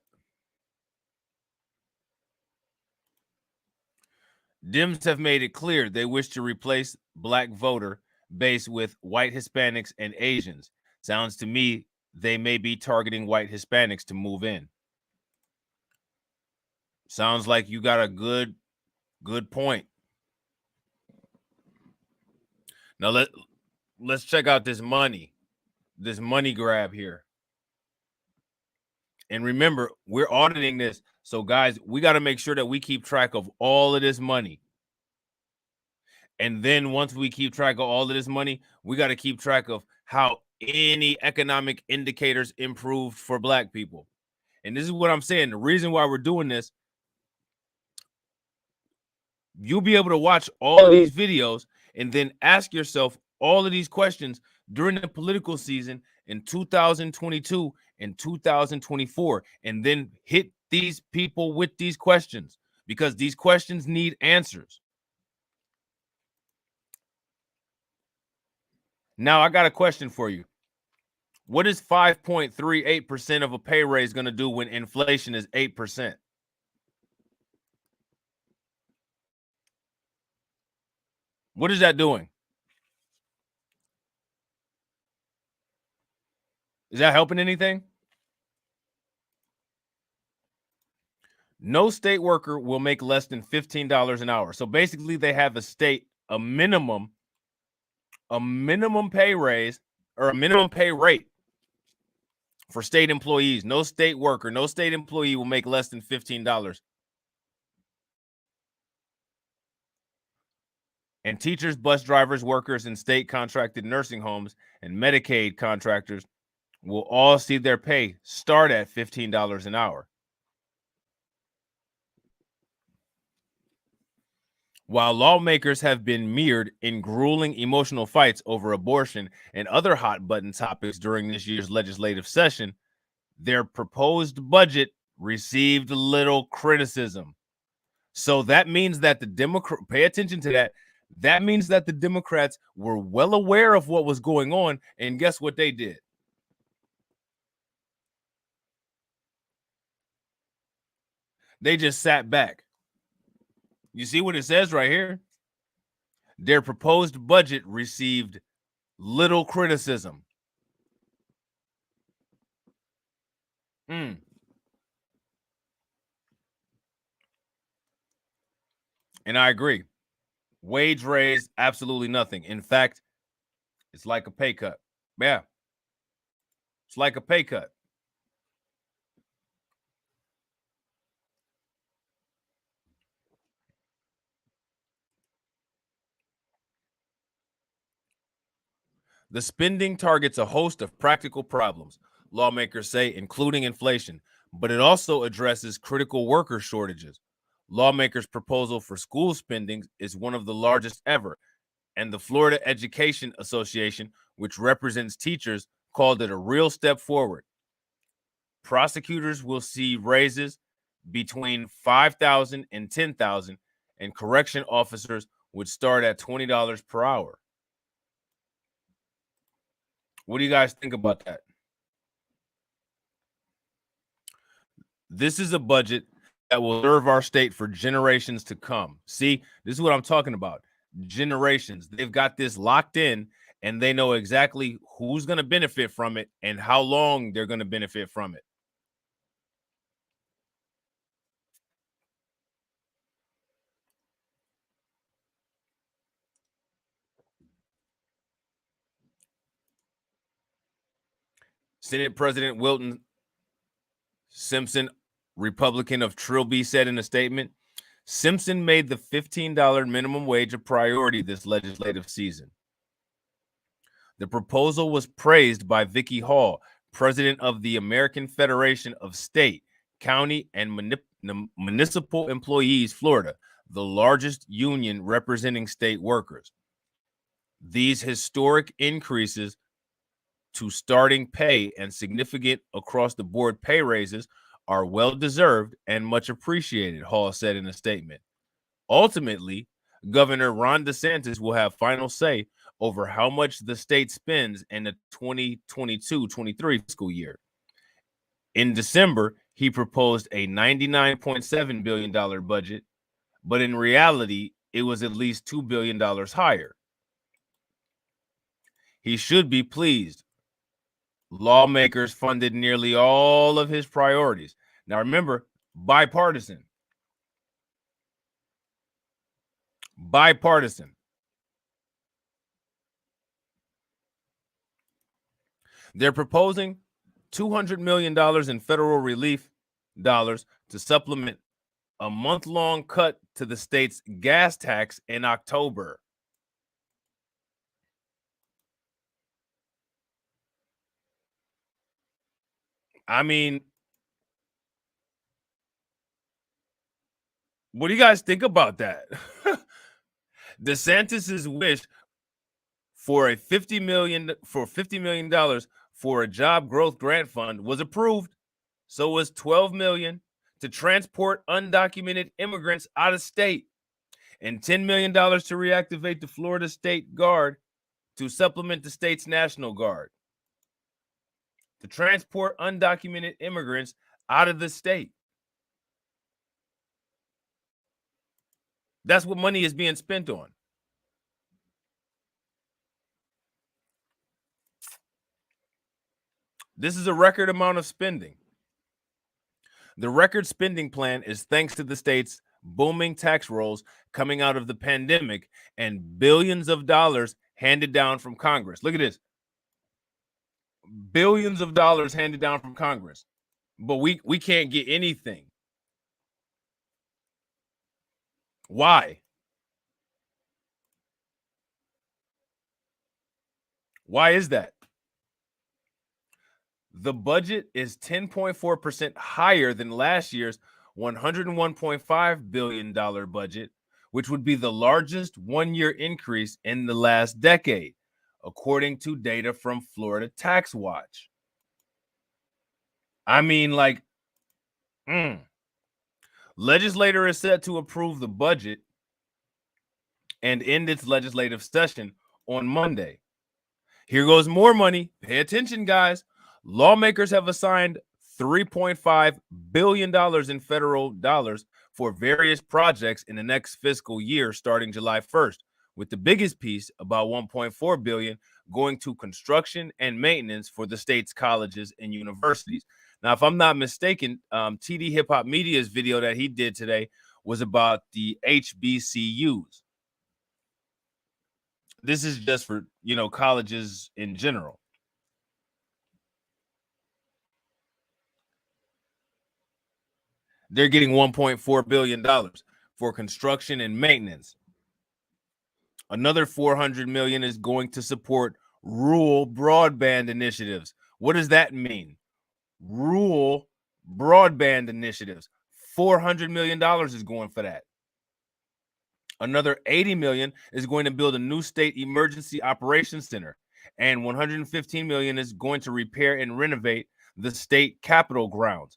Dems have made it clear they wish to replace black voter base with white Hispanics and Asians. Sounds to me they may be targeting white Hispanics to move in. Sounds like you got a good point. Now let's check out this money grab here. And remember, we're auditing this. So guys, we got to make sure that we keep track of all of this money. And then once we keep track of all of this money, we got to keep track of how any economic indicators improved for Black people. And this is what I'm saying. The reason why we're doing this, you'll be able to watch all of these videos and then ask yourself all of these questions during the political season in 2022 and 2024, and then hit these people with these questions, because these questions need answers. Now, I got a question for you. What is 5.38% of a pay raise going to do when inflation is 8%? What is that doing? Is that helping anything? No state worker will make less than $15 an hour. So basically they have a minimum pay raise, or a minimum pay rate for state employees. No state worker, no state employee will make less than $15. And teachers, bus drivers, workers in state contracted nursing homes, and Medicaid contractors will all see their pay start at $15 an hour. While lawmakers have been mired in grueling emotional fights over abortion and other hot button topics during this year's legislative session, their proposed budget received little criticism. So that means that pay attention to that. That means that the Democrats were well aware of what was going on, and guess what they did? They just sat back. You see what it says right here? Their proposed budget received little criticism. And I agree. Wage raise, absolutely nothing. In fact, it's like a pay cut. Yeah. It's like a pay cut. The spending targets a host of practical problems, lawmakers say, including inflation, but it also addresses critical worker shortages. Lawmakers' proposal for school spending is one of the largest ever, and the Florida Education Association, which represents teachers, called it a real step forward. Prosecutors will see raises between $5,000 and $10,000, and correction officers would start at $20 per hour. What do you guys think about that? This is a budget that will serve our state for generations to come. See, this is what I'm talking about. Generations. They've got this locked in, and they know exactly who's going to benefit from it and how long they're going to benefit from it. Senate President Wilton Simpson, Republican of Trilby, said in a statement, Simpson made the $15 minimum wage a priority this legislative season. The proposal was praised by Vicki Hall, president of the American Federation of State, County, and Municipal Employees Florida, the largest union representing state workers. These historic increases to starting pay and significant across-the-board pay raises are well-deserved and much appreciated, Hall said in a statement. Ultimately, Governor Ron DeSantis will have final say over how much the state spends in the 2022-23 fiscal year. In December, he proposed a $99.7 billion budget, but in reality, it was at least $2 billion higher. He should be pleased. Lawmakers funded nearly all of his priorities. Now remember, bipartisan. Bipartisan. They're proposing $200 million in federal relief dollars to supplement a month-long cut to the state's gas tax in October. I mean, what do you guys think about that? DeSantis's wish for $50 million for a job growth grant fund was approved. So was $12 million to transport undocumented immigrants out of state, and $10 million to reactivate the Florida State Guard to supplement the state's National Guard. To transport undocumented immigrants out of the state. That's what money is being spent on. This is a record amount of spending. The record spending plan is thanks to the state's booming tax rolls coming out of the pandemic and billions of dollars handed down from Congress. Look at this. Billions of dollars handed down from Congress. But we can't get anything. Why? Why is that? The budget is 10.4% higher than last year's $101.5 billion budget, which would be the largest one-year increase in the last decade, according to data from Florida Tax Watch. I mean, like, legislator is set to approve the budget and end its legislative session on Monday. Here goes more money. Pay attention, guys. Lawmakers have assigned $3.5 billion in federal dollars for various projects in the next fiscal year starting July 1st, with the biggest piece, about $1.4 billion, going to construction and maintenance for the state's colleges and universities. Now, if I'm not mistaken, TD Hip Hop Media's video that he did today was about the HBCUs. This is just for, colleges in general. They're getting $1.4 billion for construction and maintenance. Another $400 million is going to support rural broadband initiatives. What does that mean? Rural broadband initiatives. $400 million is going for that. Another $80 million is going to build a new state emergency operations center, and $115 million is going to repair and renovate the state capitol grounds.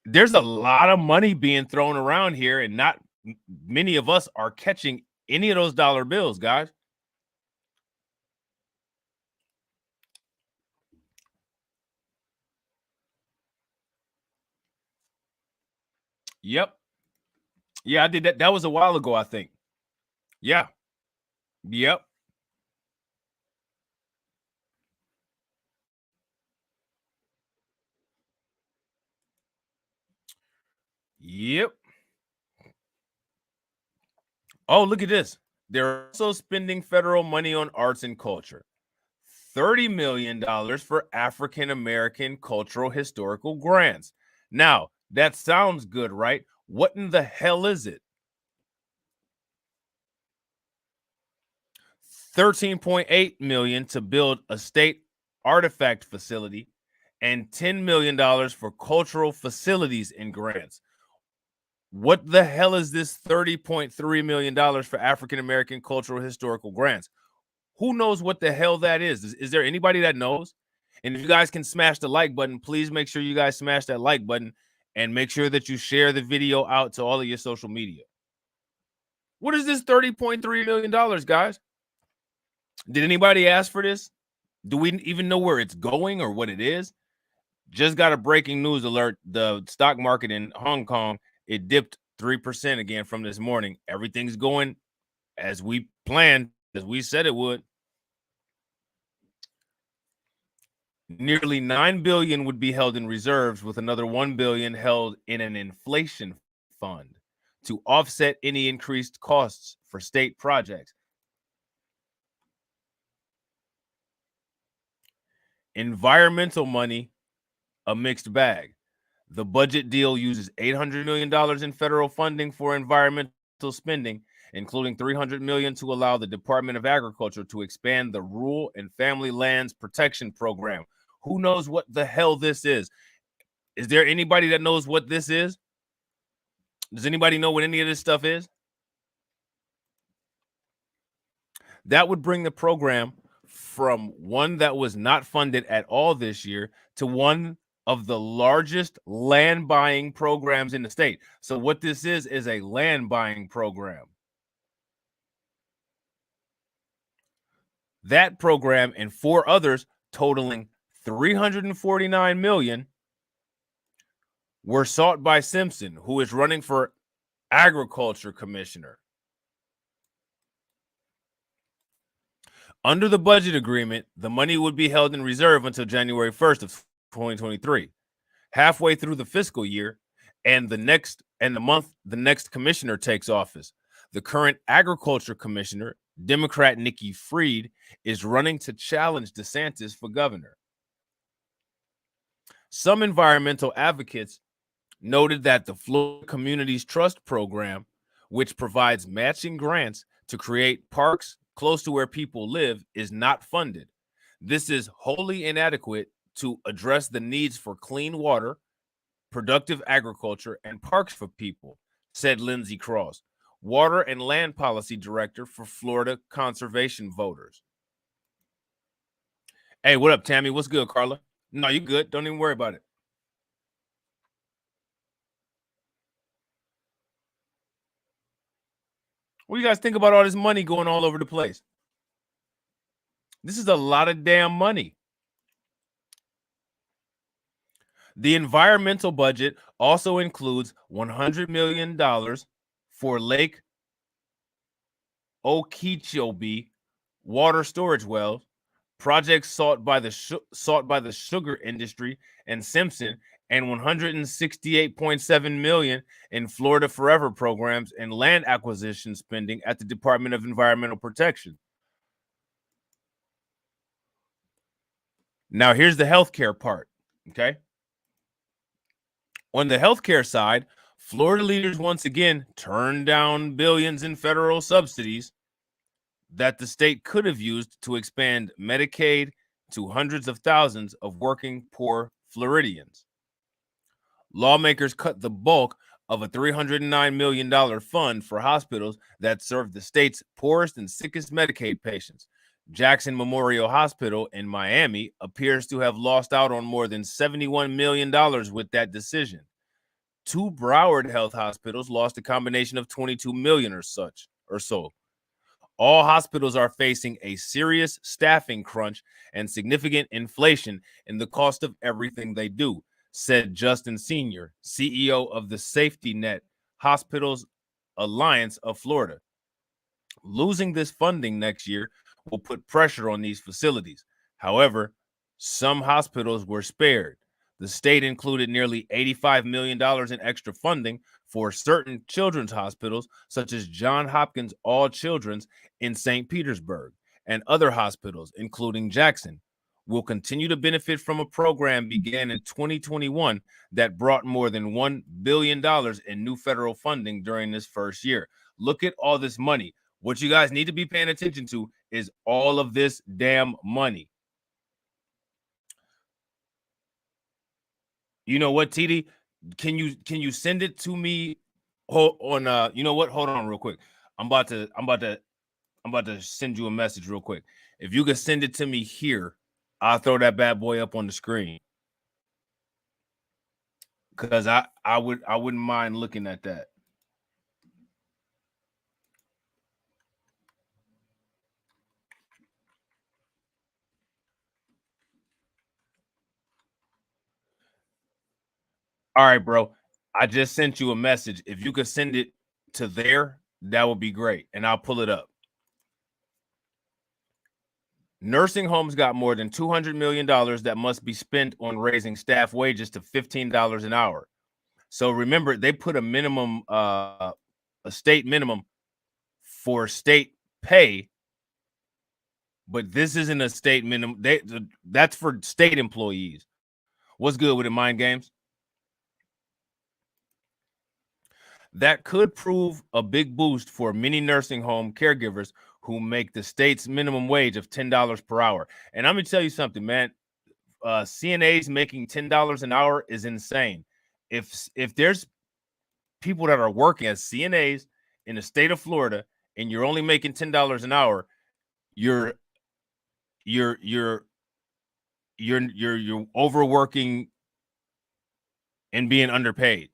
There's a lot of money being thrown around here, and not many of us are catching any of those dollar bills, guys. Yep. Yeah, I did that. That was a while ago, I think. Yeah. Yep. Yep. Oh, look at this. They're also spending federal money on arts and culture. $30 million for African American cultural historical grants. Now, that sounds good, right? What in the hell is it? $13.8 million to build a state artifact facility, and $10 million for cultural facilities and grants. What the hell is this $30.3 million for African American cultural historical grants? Who knows what the hell that is? Is there anybody that knows? And if you guys can smash the like button, please make sure you guys smash that like button and make sure that you share the video out to all of your social media. What is this $30.3 million, guys? Did anybody ask for this? Do we even know where it's going or what it is? Just got a breaking news alert. The stock market in Hong Kong, it dipped 3% again from this morning. Everything's going as we planned. as we said it would. Nearly $9 billion would be held in reserves, with another $1 billion held in an inflation fund to offset any increased costs for state projects. Environmental money, a mixed bag. The budget deal uses $800 million in federal funding for environmental spending, including $300 million to allow the Department of Agriculture to expand the Rural and Family Lands Protection Program. Who knows what the hell this is? Is there anybody that knows what this is? Does anybody know what any of this stuff is? That would bring the program from one that was not funded at all this year to one of the largest land buying programs in the state. So what this is a land buying program. That program and 4 others totaling $349 million were sought by Simpson, who is running for agriculture commissioner. Under the budget agreement, the money would be held in reserve until January 1st of 2023. Halfway through the fiscal year and the next commissioner takes office. The current agriculture commissioner, Democrat Nikki Fried, is running to challenge DeSantis for governor. Some environmental advocates noted that the Florida Communities Trust Program, which provides matching grants to create parks close to where people live, is not funded. This is wholly inadequate to address the needs for clean water, productive agriculture, and parks for people, said Lindsay Cross, Water and Land Policy Director for Florida Conservation Voters. Hey, what up, Tammy? What's good, Carla? No, you good. Don't even worry about it. What do you guys think about all this money going all over the place? This is a lot of damn money. The environmental budget also includes $100 million for Lake Okeechobee water storage wells, projects sought by the sugar industry and Simpson, and $168.7 million in Florida Forever programs and land acquisition spending at the Department of Environmental Protection. Now, here's the healthcare part, okay? On the healthcare side, Florida leaders once again turned down billions in federal subsidies that the state could have used to expand Medicaid to hundreds of thousands of working poor Floridians. Lawmakers cut the bulk of a $309 million fund for hospitals that serve the state's poorest and sickest Medicaid patients. Jackson Memorial Hospital in Miami appears to have lost out on more than $71 million with that decision. 2 Broward Health hospitals lost a combination of $22 million or so. All hospitals are facing a serious staffing crunch and significant inflation in the cost of everything they do, said Justin Sr., CEO of the Safety Net Hospitals Alliance of Florida. Losing this funding next year will put pressure on these facilities. However, some hospitals were spared. The state included nearly $85 million in extra funding for certain children's hospitals, such as Johns Hopkins All Children's in St. Petersburg, and other hospitals, including Jackson, will continue to benefit from a program began in 2021 that brought more than $1 billion in new federal funding during this first year. Look at all this money. What you guys need to be paying attention to is all of this damn money. You know what, TD? Can you send it to me on you know what? Hold on real quick. I'm about to send you a message real quick. If you could send it to me here, I'll throw that bad boy up on the screen. Cause I wouldn't mind looking at that. All right, bro. I just sent you a message. If you could send it to there, that would be great. And I'll pull it up. Nursing homes got more than $200 million that must be spent on raising staff wages to $15 an hour. So remember, they put a minimum, a state minimum for state pay, but this isn't a state minimum. That's for state employees. What's good with it, Mind Games? That could prove a big boost for many nursing home caregivers who make the state's minimum wage of $10 per hour. And I'm gonna tell you something, man. CNAs making $10 an hour is insane. If there's people that are working as CNAs in the state of Florida and you're only making $10 an hour, you're you're overworking and being underpaid.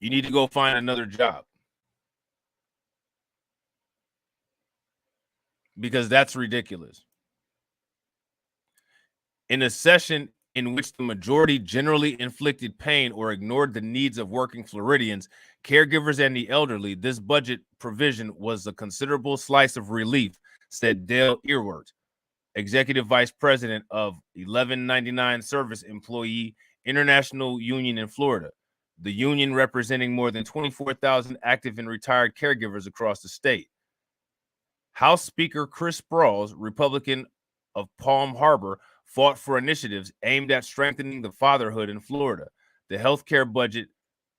You need to go find another job because that's ridiculous. In a session in which the majority generally inflicted pain or ignored the needs of working Floridians, caregivers, and the elderly, this budget provision was a considerable slice of relief, said Dale Earwart, executive vice president of 1199 Service Employee International Union in Florida, the union representing more than 24,000 active and retired caregivers across the state. House Speaker Chris Sprouls, Republican of Palm Harbor, fought for initiatives aimed at strengthening the fatherhood in Florida. The healthcare budget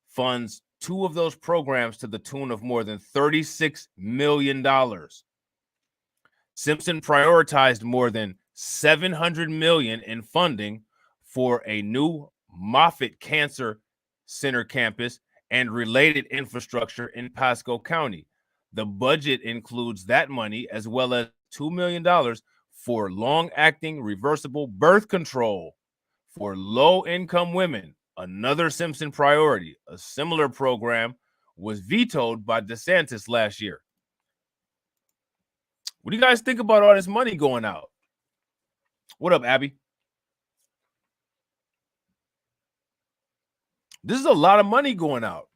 funds two of those programs to the tune of more than $36 million. Simpson prioritized more than $700 million in funding for a new Moffitt Cancer Center campus and related infrastructure in Pasco County. The budget includes that money as well as $2 million for long-acting reversible birth control for low-income women, another Simpson priority. A similar program was vetoed by DeSantis last year. What do you guys think about all this money going out? What up, Abby? This is a lot of money going out.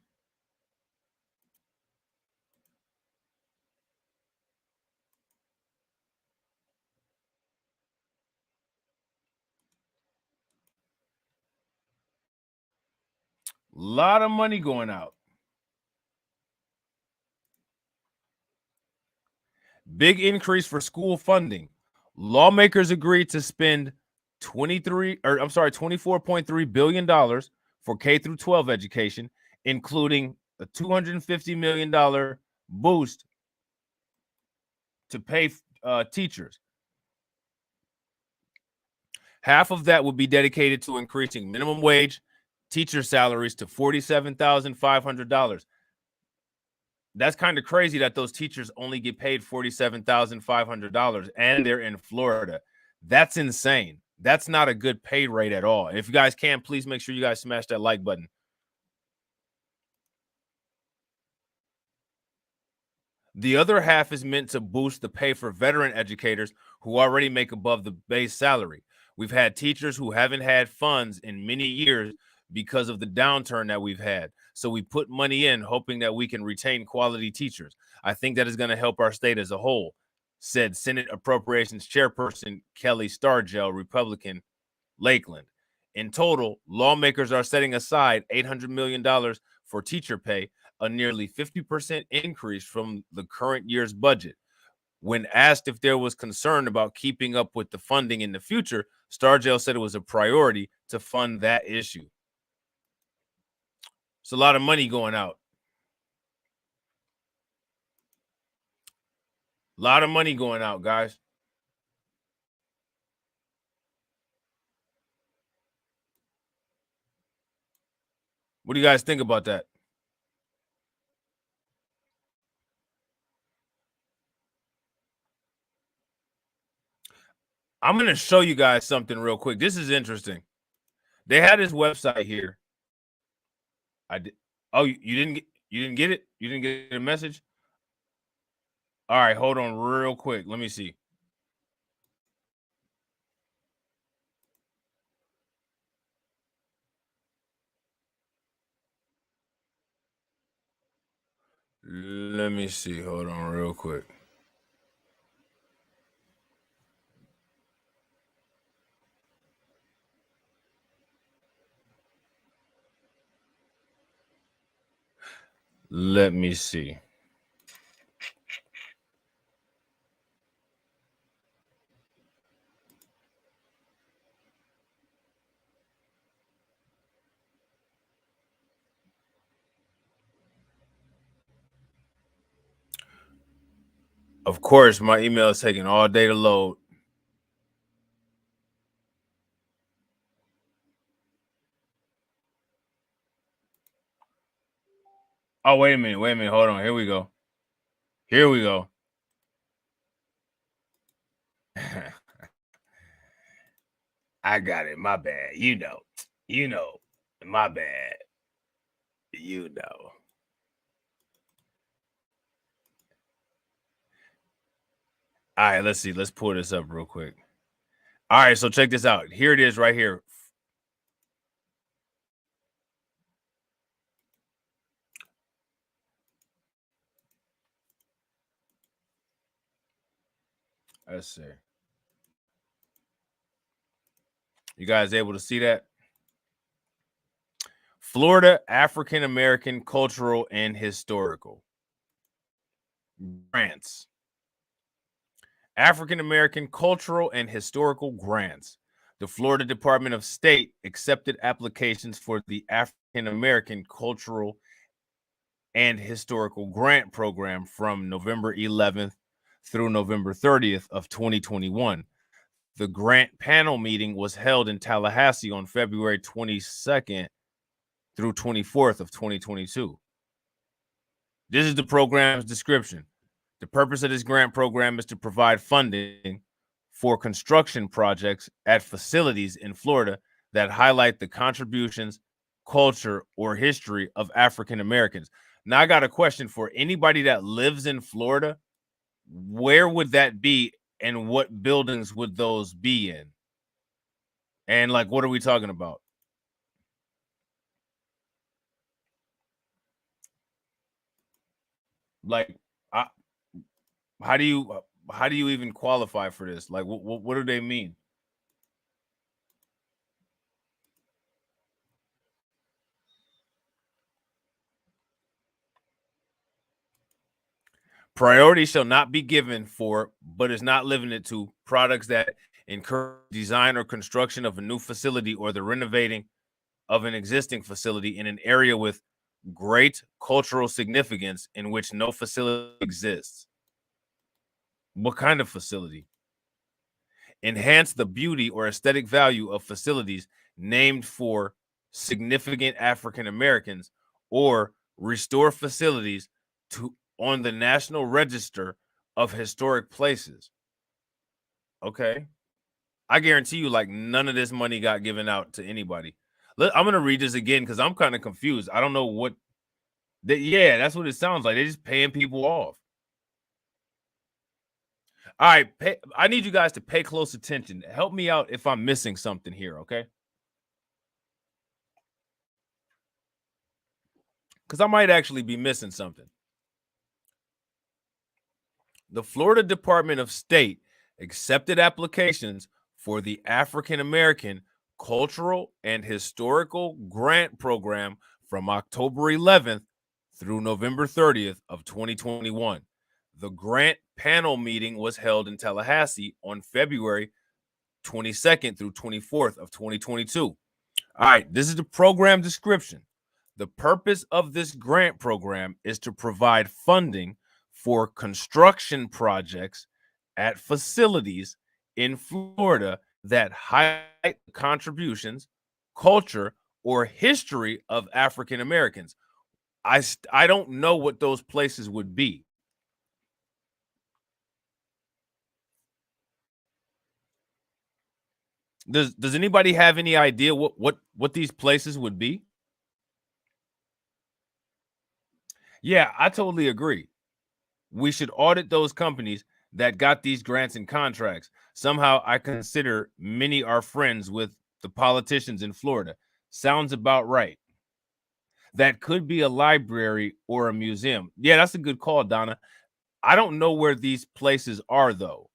A lot of money going out. Big increase for school funding. Lawmakers agreed to spend $24.3 billion for K through 12 education, including a $250 million boost to pay teachers. Half of that would be dedicated to increasing minimum wage, teacher salaries to $47,500. That's kind of crazy that those teachers only get paid $47,500 and they're in Florida. That's insane. That's not a good pay rate at all. And if you guys can, please make sure you guys smash that like button. The other half is meant to boost the pay for veteran educators who already make above the base salary. We've had teachers who haven't had funds in many years because of the downturn that we've had. So we put money in hoping that we can retain quality teachers. I think that is going to help our state as a whole, said Senate Appropriations Chairperson Kelly Stargell, Republican, Lakeland. In total, lawmakers are setting aside $800 million for teacher pay, a nearly 50% increase from the current year's budget. When asked if there was concern about keeping up with the funding in the future, Stargell said it was a priority to fund that issue. It's a lot of money going out. A lot of money going out, guys. What do you guys think about that? I'm going to show you guys something real quick. This is interesting. They had this website here. I did. Oh, you didn't get it? You didn't get a message? All right, hold on real quick. Let me see. Let me see. Hold on real quick. Let me see. Of course, my email is taking all day to load. Oh, wait a minute. Wait a minute. Hold on. Here we go. Here we go. I got it. My bad. You know. My bad. All right, let's see. Let's pull this up real quick. All right, so check this out. Here it is right here. Let's see. You guys able to see that? Florida African American Cultural and Historical Grants. African American Cultural and Historical Grants. The Florida Department of State accepted applications for the African American Cultural and Historical Grant Program from November 11th through November 30th of 2021. The grant panel meeting was held in Tallahassee on February 22nd through 24th of 2022. This is the program's description. The purpose of this grant program is to provide funding for construction projects at facilities in Florida that highlight the contributions, culture, or history of African Americans. Now, I got a question for anybody that lives in Florida. Where would that be, and what buildings would those be in? And like, what are we talking about? Like, how do you even qualify for this? Like, what do they mean? Priority shall not be given for, but is not limited to, products that encourage design or construction of a new facility or the renovating of an existing facility in an area with great cultural significance in which no facility exists. What kind of facility? Enhance the beauty or aesthetic value of facilities named for significant African Americans, or restore facilities to on the National Register of Historic Places. Okay. I guarantee you, like, none of this money got given out to anybody. I'm gonna read this again because I'm kind of confused. I don't know what yeah, that's what it sounds like. They're just paying people off. All right, I need you guys to pay close attention. Help me out if I'm missing something here, okay? Because I might actually be missing something. The Florida Department of State accepted applications for the African American Cultural and Historical Grant Program from October 11th through November 30th of 2021. The grant panel meeting was held in Tallahassee on February 22nd through 24th of 2022. All right, this is the program description. The purpose of this grant program is to provide funding for construction projects at facilities in Florida that highlight contributions, culture, or history of African Americans. I don't know what those places would be. Does anybody have any idea what these places would be? Yeah, I totally agree. We should audit those companies that got these grants and contracts. Somehow I consider many are friends with the politicians in Florida. Sounds about right. That could be a library or a museum. Yeah, that's a good call, Donna. I don't know where these places are though.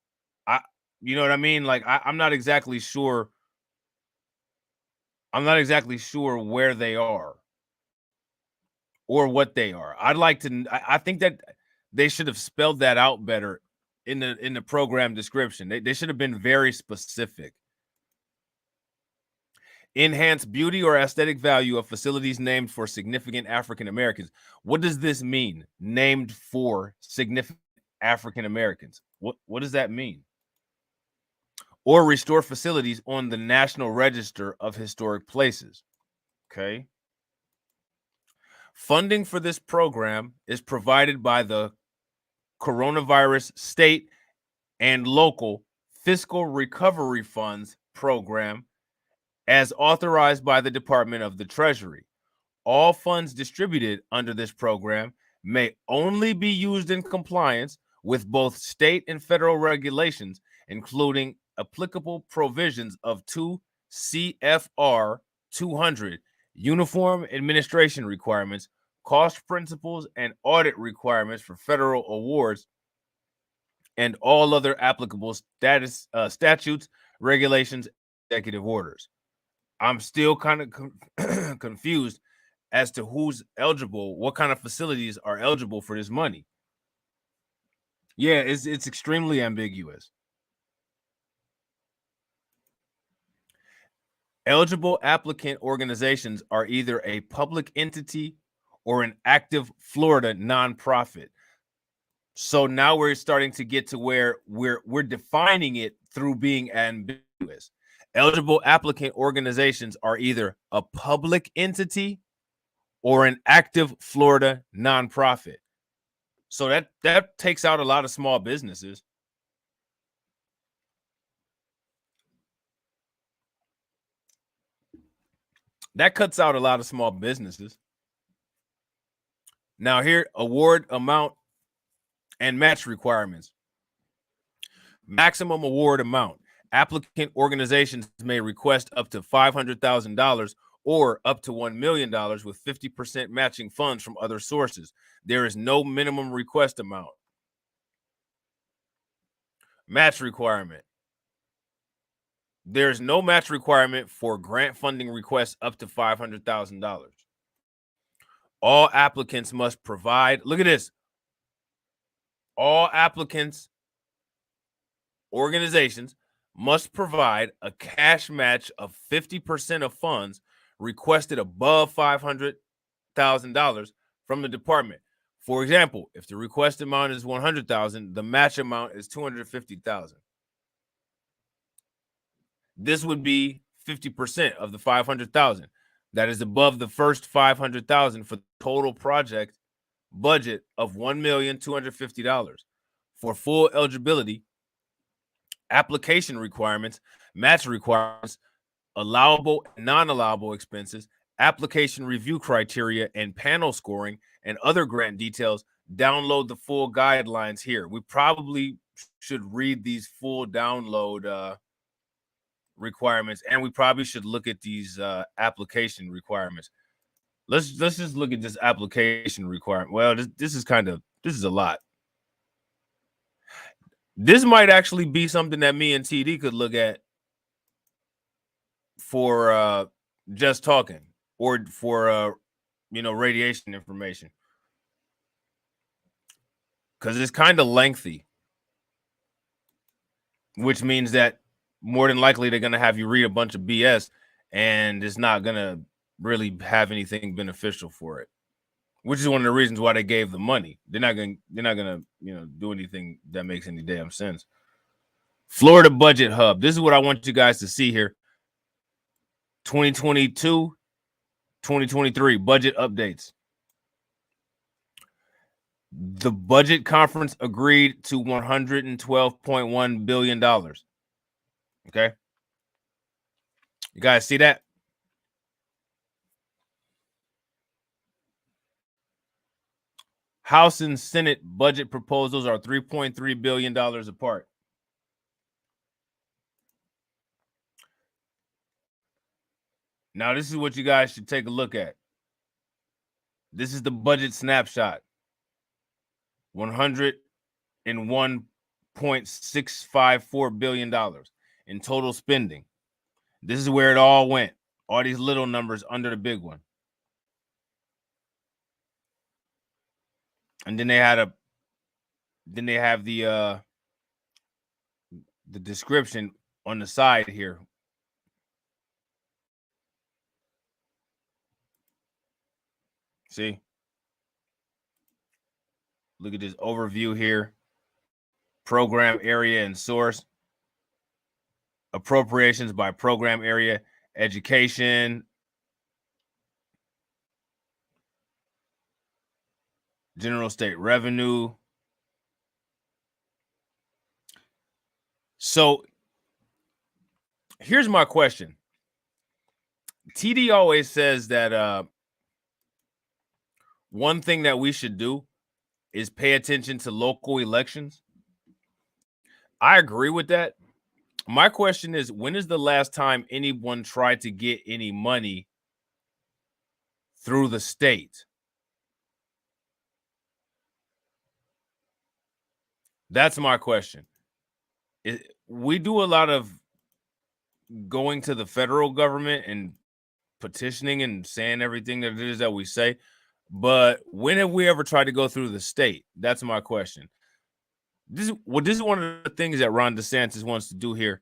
I You know what I mean? Like, I'm not exactly sure. I'm not exactly sure where they are or what they are. I'd like to. I think that they should have spelled that out better in the program description. They should have been very specific. Enhance beauty or aesthetic value of facilities named for significant African Americans. What does this mean? Named for significant African Americans. What does that mean? Or restore facilities on the National Register of Historic Places. Okay. Funding for this program is provided by the Coronavirus State and Local Fiscal Recovery Funds Program as authorized by the Department of the Treasury. All funds distributed under this program may only be used in compliance with both state and federal regulations, including applicable provisions of 2 CFR 200, uniform administration requirements, cost principles, and audit requirements for federal awards, and all other applicable statutes, regulations, executive orders. I'm still kind of confused as to who's eligible, what kind of facilities are eligible for this money. Yeah, it's extremely ambiguous. Eligible applicant organizations are either a public entity or an active Florida nonprofit. So now we're starting to get to where we're defining it through being ambiguous. Eligible applicant organizations are either a public entity or an active Florida nonprofit. So that takes out a lot of small businesses. That cuts out a lot of small businesses. Now here, award amount and match requirements. Maximum award amount. Applicant organizations may request up to $500,000 or up to $1 million with 50% matching funds from other sources. There is no minimum request amount. Match requirement. There is no match requirement for grant funding requests up to $500,000. All applicants must provide, look at this. All applicants, organizations must provide a cash match of 50% of funds requested above $500,000 from the department. For example, if the request amount is $100,000, the match amount is $250,000. This would be 50% of the $500,000. That is above the first $500,000 for the total project budget of $1,250,000. For full eligibility, application requirements, match requirements, allowable and non-allowable expenses, application review criteria, and panel scoring, and other grant details, download the full guidelines here. We probably should read these full download requirements, and we probably should look at these application requirements. Let's just look at this application requirement. Well, this is a lot. This might actually be something that me and TD could look at for just talking or for radiation information, because it's kind of lengthy, which means that more than likely they're going to have you read a bunch of BS, and it's not going to really have anything beneficial for it, which is one of the reasons why they gave the money. They're not going to do anything that makes any damn sense. Florida Budget Hub. This is what I want you guys to see here. 2022, 2023 budget updates. The budget conference agreed to $112.1 billion. Okay. You guys see that? House and Senate budget proposals are $3.3 billion apart. Now, this is what you guys should take a look at. This is the budget snapshot. $101.654 billion in total spending. This is where it all went. All these little numbers under the big one. And then they have the description on the side here. See? Look at this overview here. Program area and source. Appropriations by program area. Education. General state revenue. So here's my question. TD always says that one thing that we should do is pay attention to local elections. I agree with that. My question is, when is the last time anyone tried to get any money through the state? That's my question. We do a lot of going to the federal government and petitioning and saying everything that it is that we say, but when have we ever tried to go through the state? That's my question. This is one of the things that Ron DeSantis wants to do here.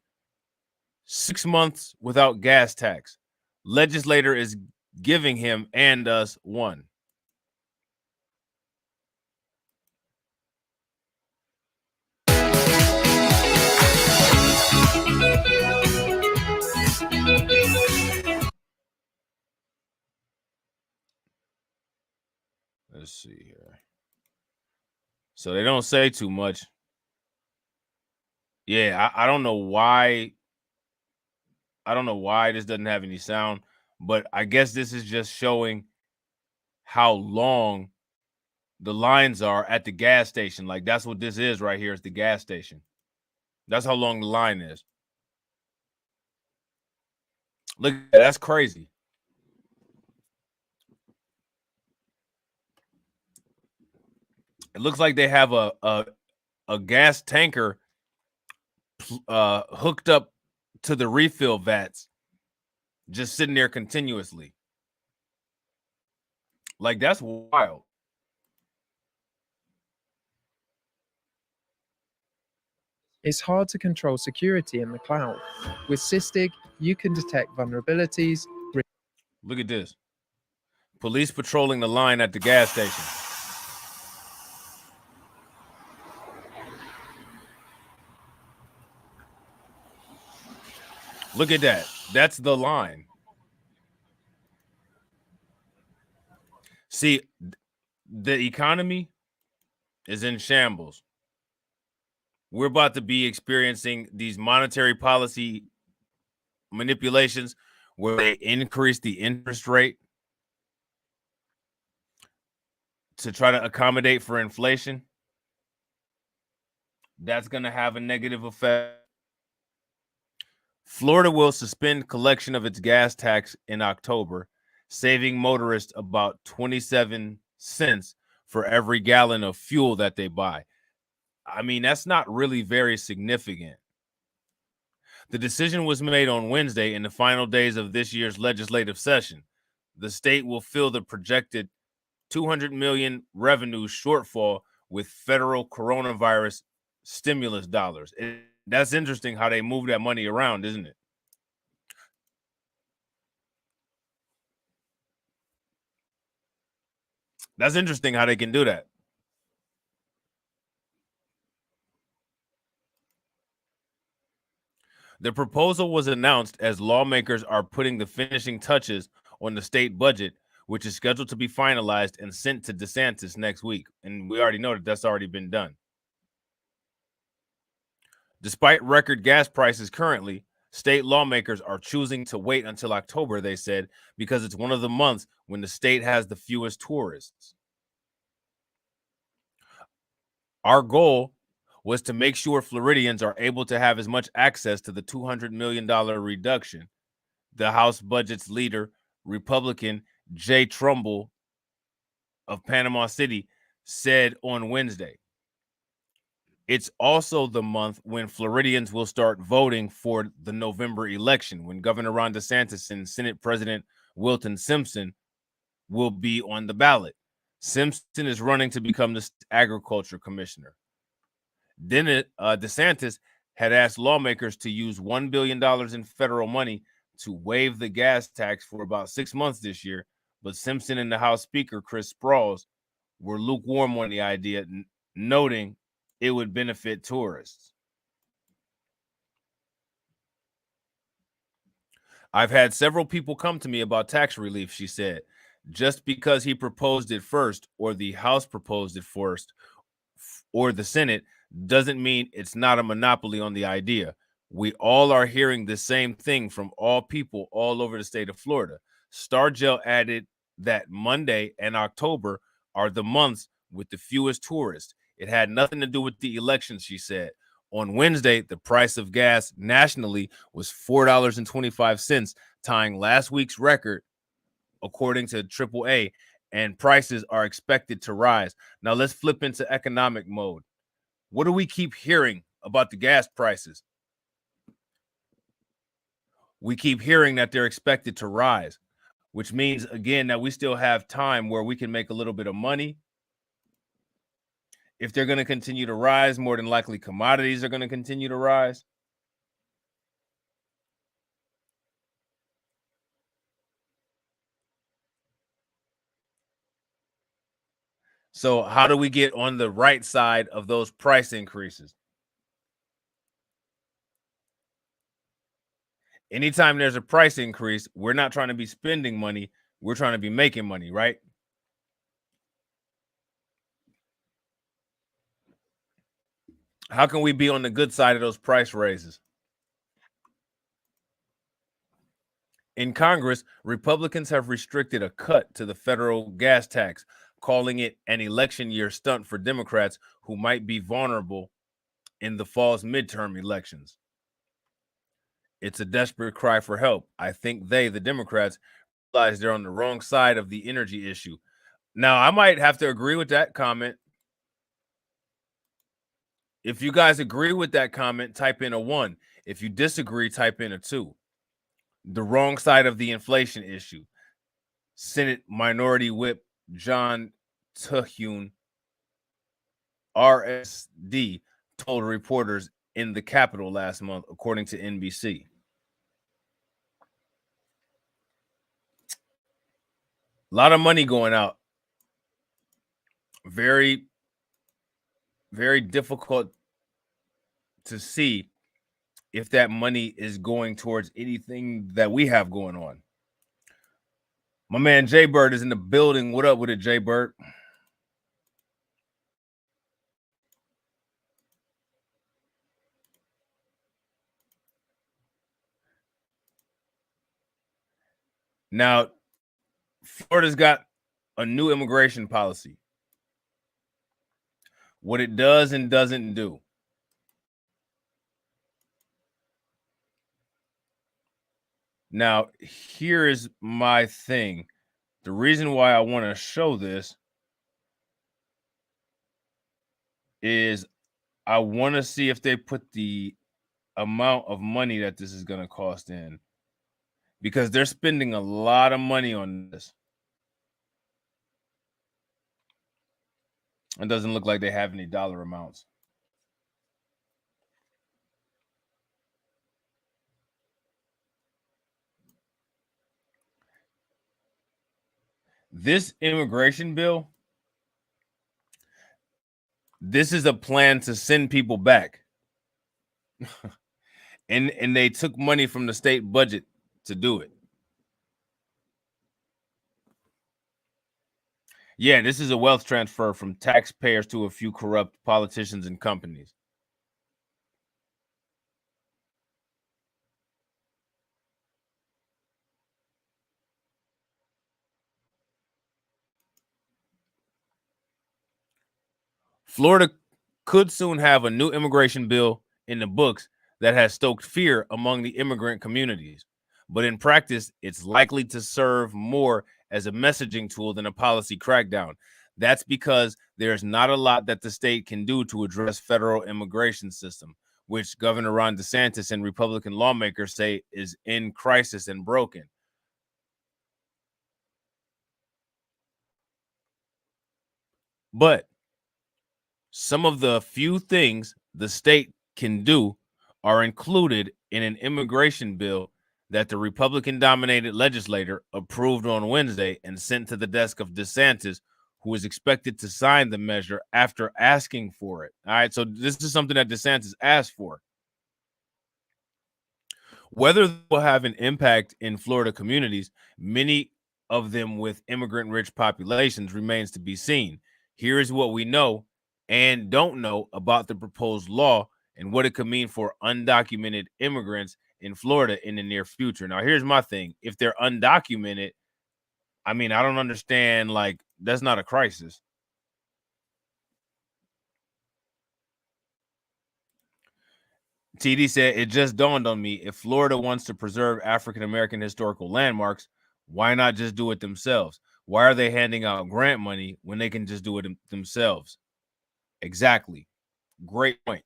6 months without gas tax. Legislator is giving him and us one. Let's see here. So they don't say too much. Yeah, I don't know why. I don't know why this doesn't have any sound, but I guess this is just showing how long the lines are at the gas station. Like, that's what this is right here. It's the gas station. That's how long the line is. Look, that's crazy. It looks like they have a gas tanker hooked up to the refill vats, just sitting there continuously. Like, that's wild. It's hard to control security in the cloud. With Sysdig, you can detect vulnerabilities. Look at this. Police patrolling the line at the gas station. Look at that. That's the line. See, the economy is in shambles. We're about to be experiencing these monetary policy manipulations where they increase the interest rate to try to accommodate for inflation. That's going to have a negative effect. Florida will suspend collection of its gas tax in October, saving motorists about 27 cents for every gallon of fuel that they buy. I mean, that's not really very significant. The decision was made on Wednesday in the final days of this year's legislative session. The state will fill the projected $200 million revenue shortfall with federal coronavirus stimulus dollars. That's interesting how they move that money around, isn't it? That's interesting how they can do that. The proposal was announced as lawmakers are putting the finishing touches on the state budget, which is scheduled to be finalized and sent to DeSantis next week. And we already know that that's already been done. Despite record gas prices currently, state lawmakers are choosing to wait until October, they said, because it's one of the months when the state has the fewest tourists. Our goal was to make sure Floridians are able to have as much access to the $200 million reduction, the House Budget's leader, Republican Jay Trumbull of Panama City, said on Wednesday. It's also the month when Floridians will start voting for the November election, when Governor Ron DeSantis and Senate President Wilton Simpson will be on the ballot. Simpson is running to become the agriculture commissioner. Then DeSantis had asked lawmakers to use $1 billion in federal money to waive the gas tax for about 6 months this year, but Simpson and the House Speaker, Chris Sprouls, were lukewarm on the idea, noting it would benefit tourists. I've had several people come to me about tax relief, she said. Just because he proposed it first, or the House proposed it first, or the Senate, doesn't mean it's not a monopoly on the idea. We all are hearing the same thing from all people all over the state of Florida. Stargell added that Monday and October are the months with the fewest tourists. It had nothing to do with the elections, she said. On Wednesday, the price of gas nationally was $4.25, tying last week's record, according to AAA, and prices are expected to rise. Now let's flip into economic mode. What do we keep hearing about the gas prices? We keep hearing that they're expected to rise, which means, again, that we still have time where we can make a little bit of money. If they're going to continue to rise, more than likely commodities are going to continue to rise. So how do we get on the right side of those price increases? Anytime there's a price increase, we're not trying to be spending money. We're trying to be making money, right? How can we be on the good side of those price raises? In Congress, Republicans have restricted a cut to the federal gas tax, calling it an election year stunt for Democrats who might be vulnerable in the fall's midterm elections. It's a desperate cry for help. I think the Democrats, realize they're on the wrong side of the energy issue. Now, I might have to agree with that comment. If you guys agree with that comment, type in a 1. If you disagree, type in a 2. The wrong side of the inflation issue. Senate Minority Whip John Tuhune, RSD, told reporters in the Capitol last month, according to NBC. A lot of money going out. Very, very difficult to see if that money is going towards anything that we have going on. My man Jay Bird is in the building. What up with it, Jay Bird? Now, Florida's got a new immigration policy. What it does and doesn't do. Now, here is my thing. The reason why I want to show this is I want to see if they put the amount of money that this is going to cost in, because they're spending a lot of money on this. It doesn't look like they have any dollar amounts. This immigration bill, this is a plan to send people back. and they took money from the state budget to do it. Yeah, this is a wealth transfer from taxpayers to a few corrupt politicians and companies. Florida could soon have a new immigration bill in the books that has stoked fear among the immigrant communities. But in practice, it's likely to serve more as a messaging tool than a policy crackdown. That's because there's not a lot that the state can do to address federal immigration system, which Governor Ron DeSantis and Republican lawmakers say is in crisis and broken. But some of the few things the state can do are included in an immigration bill that the Republican-dominated legislature approved on Wednesday and sent to the desk of DeSantis, who is expected to sign the measure after asking for it. All right, so this is something that DeSantis asked for. Whether it will have an impact in Florida communities, many of them with immigrant-rich populations, remains to be seen. Here is what we know and don't know about the proposed law and what it could mean for undocumented immigrants in Florida in the near future. Now, here's my thing. If they're undocumented, I mean, I don't understand, like, that's not a crisis. TD said, it just dawned on me, if Florida wants to preserve African-American historical landmarks, why not just do it themselves? Why are they handing out grant money when they can just do it themselves? Exactly. Great point.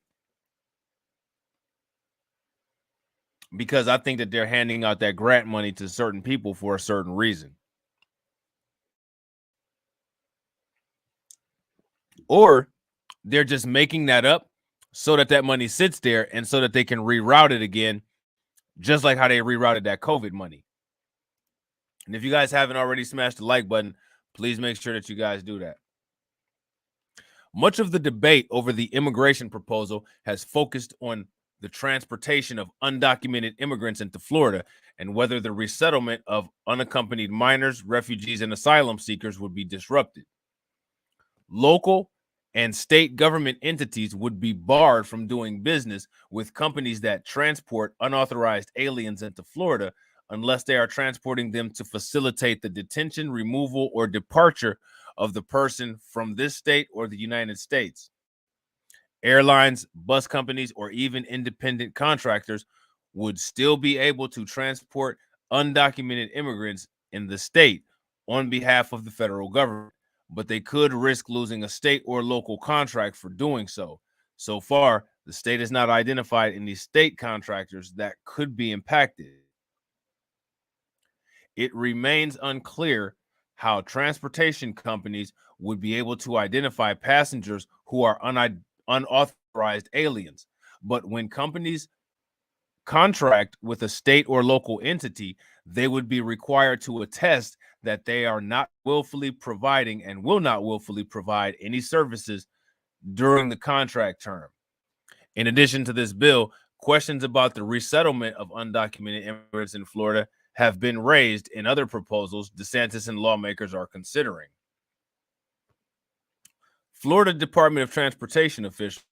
Because I think that they're handing out that grant money to certain people for a certain reason. Or they're just making that up so that that money sits there and so that they can reroute it again, just like how they rerouted that COVID money. And if you guys haven't already smashed the like button, please make sure that you guys do that. Much of the debate over the immigration proposal has focused on the transportation of undocumented immigrants into Florida and whether the resettlement of unaccompanied minors, refugees, and asylum seekers would be disrupted. Local and state government entities would be barred from doing business with companies that transport unauthorized aliens into Florida unless they are transporting them to facilitate the detention, removal, or departure of the person from this state or the United States. Airlines, bus companies, or even independent contractors would still be able to transport undocumented immigrants in the state on behalf of the federal government, but they could risk losing a state or local contract for doing so. So far, the state has not identified any state contractors that could be impacted. It remains unclear how transportation companies would be able to identify passengers who are unauthorized aliens. But when companies contract with a state or local entity, they would be required to attest that they are not willfully providing and will not willfully provide any services during the contract term. In addition to this bill, questions about the resettlement of undocumented immigrants in Florida have been raised in other proposals DeSantis and lawmakers are considering. Florida Department of Transportation officials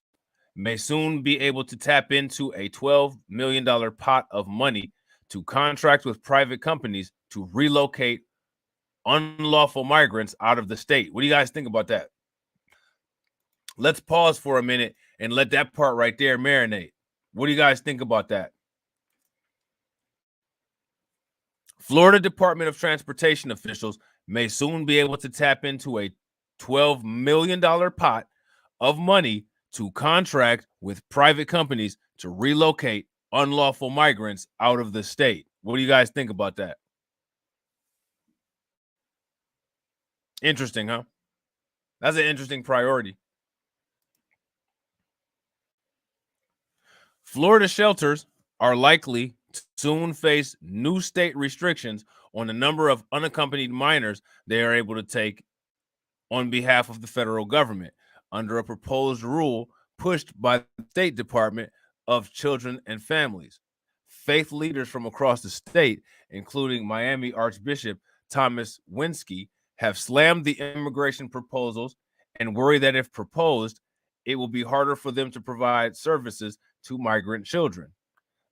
may soon be able to tap into a $12 million pot of money to contract with private companies to relocate unlawful migrants out of the state. What do you guys think about that? Let's pause for a minute and let that part right there marinate. What do you guys think about that? Florida Department of Transportation officials may soon be able to tap into a $12 million pot of money to contract with private companies to relocate unlawful migrants out of the state. What do you guys think about that? Interesting, huh? That's an interesting priority. Florida shelters are likely to soon face new state restrictions on the number of unaccompanied minors they are able to take on behalf of the federal government under a proposed rule pushed by the State Department of Children and Families. Faith leaders from across the state, including Miami Archbishop Thomas Winsky, have slammed the immigration proposals and worry that if proposed, it will be harder for them to provide services to migrant children.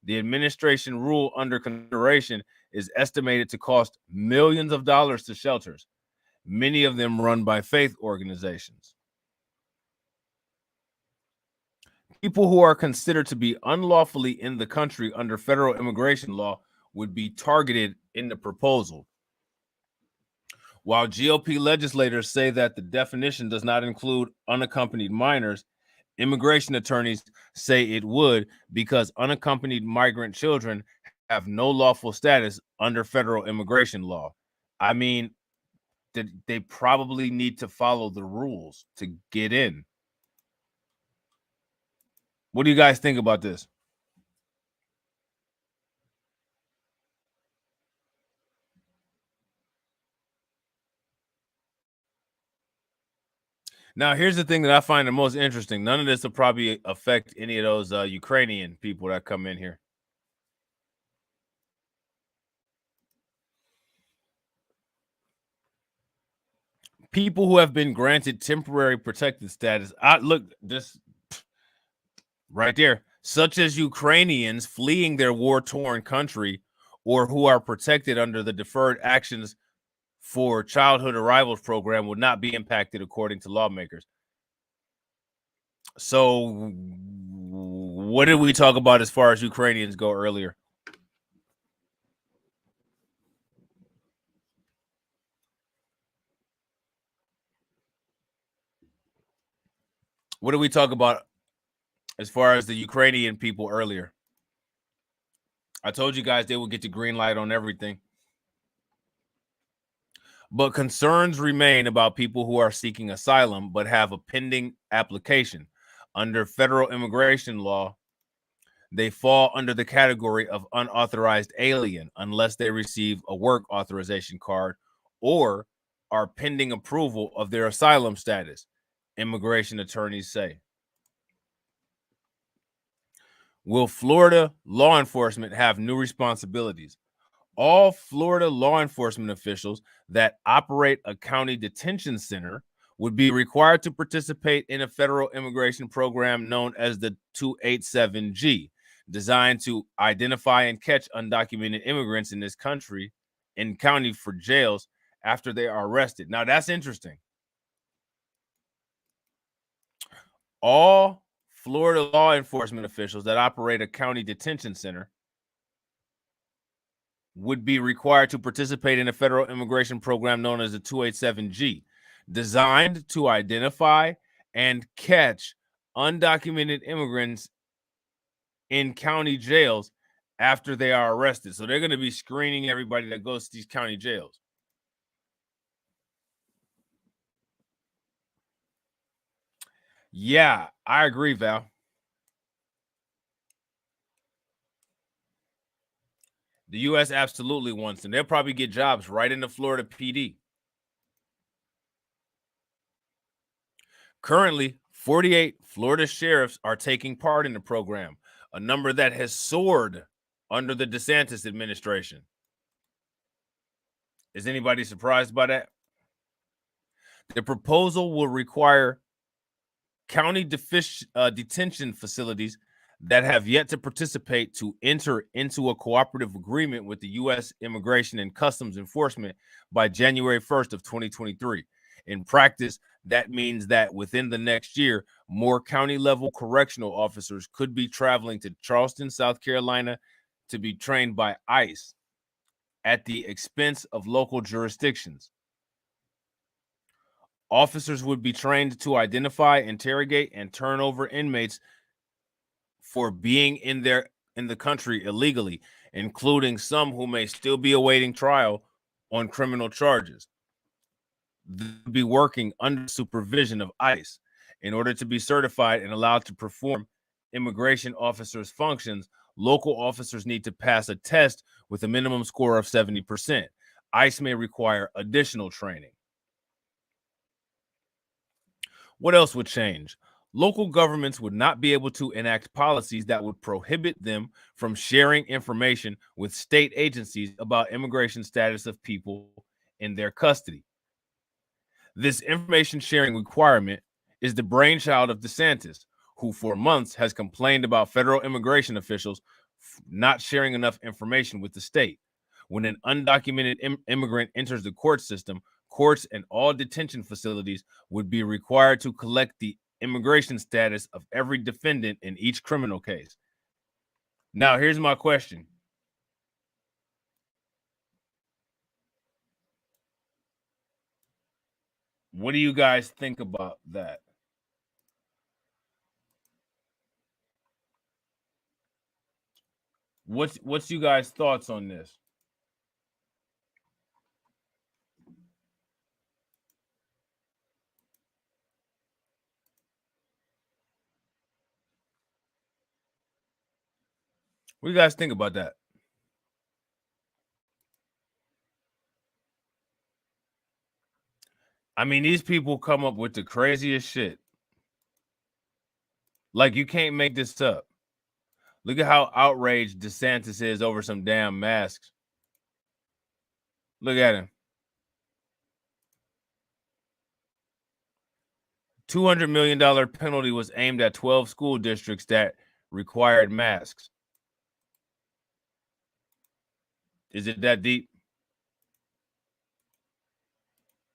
The administration rule under consideration is estimated to cost millions of dollars to shelters, many of them run by faith organizations. People who are considered to be unlawfully in the country under federal immigration law would be targeted in the proposal. While GOP legislators say that the definition does not include unaccompanied minors, immigration attorneys say it would because unaccompanied migrant children have no lawful status under federal immigration law. I mean, that they probably need to follow the rules to get in. What do you guys think about this? Now, here's the thing that I find the most interesting. None of this will probably affect any of those Ukrainian people that come in here. People who have been granted temporary protected status. Look, this right there, such as Ukrainians fleeing their war-torn country or who are protected under the Deferred Actions for Childhood Arrivals program would not be impacted, according to lawmakers. So what did we talk about as far as Ukrainians go earlier? What did we talk about as far as the Ukrainian people earlier? I told you guys they would get the green light on everything. But concerns remain about people who are seeking asylum but have a pending application. Under federal immigration law, they fall under the category of unauthorized alien unless they receive a work authorization card or are pending approval of their asylum status, immigration attorneys say. Will Florida law enforcement have new responsibilities? All Florida law enforcement officials that operate a county detention center would be required to participate in a federal immigration program known as the 287G, designed to identify and catch undocumented immigrants in this country in county for jails after they are arrested. Now, that's interesting. All Florida law enforcement officials that operate a county detention center would be required to participate in a federal immigration program known as the 287G, designed to identify and catch undocumented immigrants in county jails after they are arrested. So they're going to be screening everybody that goes to these county jails. Yeah, I agree, Val. The U.S. absolutely wants them. They'll probably get jobs right in the Florida PD. Currently, 48 Florida sheriffs are taking part in the program, a number that has soared under the DeSantis administration. Is anybody surprised by that? The proposal will require county detention facilities that have yet to participate to enter into a cooperative agreement with the U.S. Immigration and Customs Enforcement by January 1st of 2023. In practice, that means that within the next year, more county-level correctional officers could be traveling to Charleston, South Carolina, to be trained by ICE at the expense of local jurisdictions. Officers would be trained to identify, interrogate, and turn over inmates for being in the country illegally, including some who may still be awaiting trial on criminal charges. They'll be working under supervision of ICE. In order to be certified and allowed to perform immigration officers' functions, local officers need to pass a test with a minimum score of 70%. ICE may require additional training. What else would change? Local governments would not be able to enact policies that would prohibit them from sharing information with state agencies about immigration status of people in their custody. This information sharing requirement is the brainchild of DeSantis, who for months has complained about federal immigration officials not sharing enough information with the state. When an undocumented immigrant enters the court system, courts and all detention facilities would be required to collect the immigration status of every defendant in each criminal case. Now, here's my question. What do you guys think about that? What's you guys' thoughts on this? What do you guys think about that? I mean, these people come up with the craziest shit. Like, you can't make this up. Look at how outraged DeSantis is over some damn masks. Look at him. $200 million penalty was aimed at 12 school districts that required masks. Is it that deep?